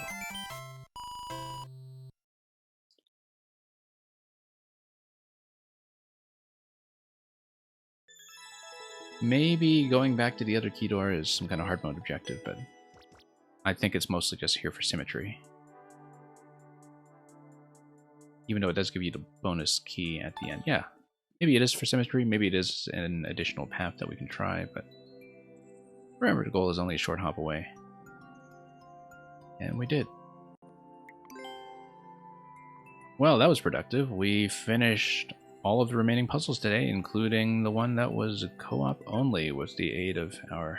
Maybe going back to the other key door is some kind of hard mode objective, but I think it's mostly just here for symmetry. Even though it does give you the bonus key at the end. Yeah, maybe it is for symmetry, maybe it is an additional path that we can try, but remember the goal is only a short hop away. And we did. Well, that was productive. We finished all of the remaining puzzles today, including the one that was co-op only with the aid of our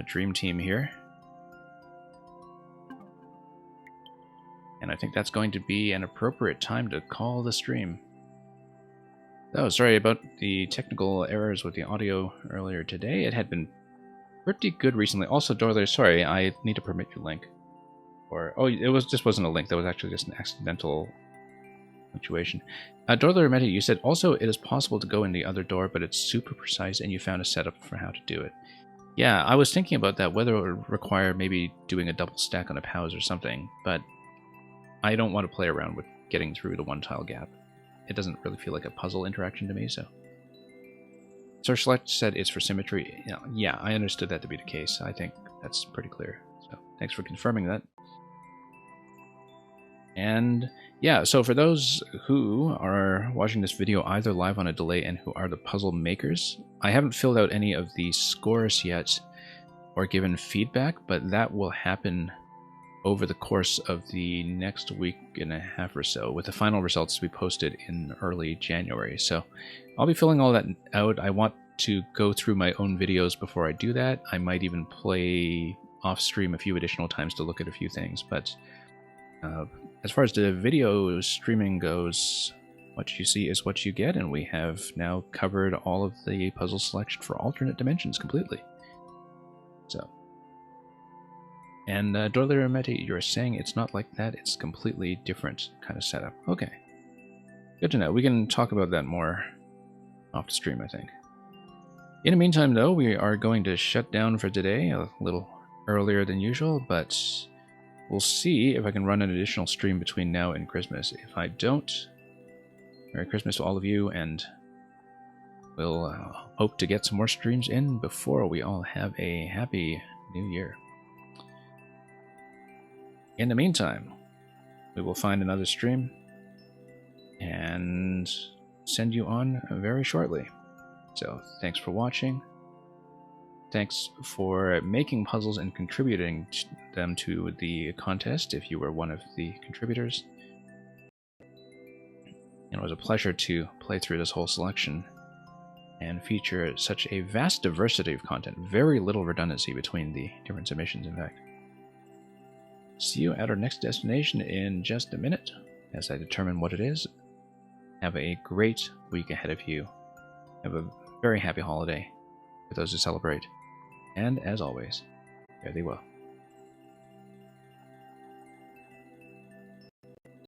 dream team here. And I think that's going to be an appropriate time to call the stream. Oh, sorry about the technical errors with the audio earlier today. It had been pretty good recently. Also, Dorler, sorry, I need to permit your link. Or just wasn't a link. That was actually just an accidental punctuation. Dorler Meti, you said also it is possible to go in the other door, but it's super precise, and you found a setup for how to do it. Yeah, I was thinking about that, whether it would require maybe doing a double stack on a pause or something, but I don't want to play around with getting through the one tile gap. It doesn't really feel like a puzzle interaction to me, so. Sir Select said it's for symmetry. Yeah, I understood that to be the case. I think that's pretty clear. So thanks for confirming that. And yeah, so for those who are watching this video either live on a delay and who are the puzzle makers, I haven't filled out any of the scores yet or given feedback, but that will happen over the course of the next week and a half or so, with the final results to be posted in early January. So I'll be filling all that out. I want to go through my own videos before I do that. I might even play off stream a few additional times to look at a few things, but as far as the video streaming goes, what you see is what you get, and we have now covered all of the puzzle selection for alternate dimensions completely. So. And Dorler Meti, you're saying it's not like that, it's completely different kind of setup. Okay. Good to know. We can talk about that more off the stream, I think. In the meantime, though, we are going to shut down for today a little earlier than usual, but we'll see if I can run an additional stream between now and Christmas. If I don't, Merry Christmas to all of you, and we'll hope to get some more streams in before we all have a happy new year. In the meantime, we will find another stream and send you on very shortly. So thanks for watching. Thanks for making puzzles and contributing them to the contest if you were one of the contributors. And it was a pleasure to play through this whole selection and feature such a vast diversity of content. Very little redundancy between the different submissions, in fact. See you at our next destination in just a minute as I determine what it is. Have a great week ahead of you. Have a very happy holiday for those who celebrate. And as always, fare thee well.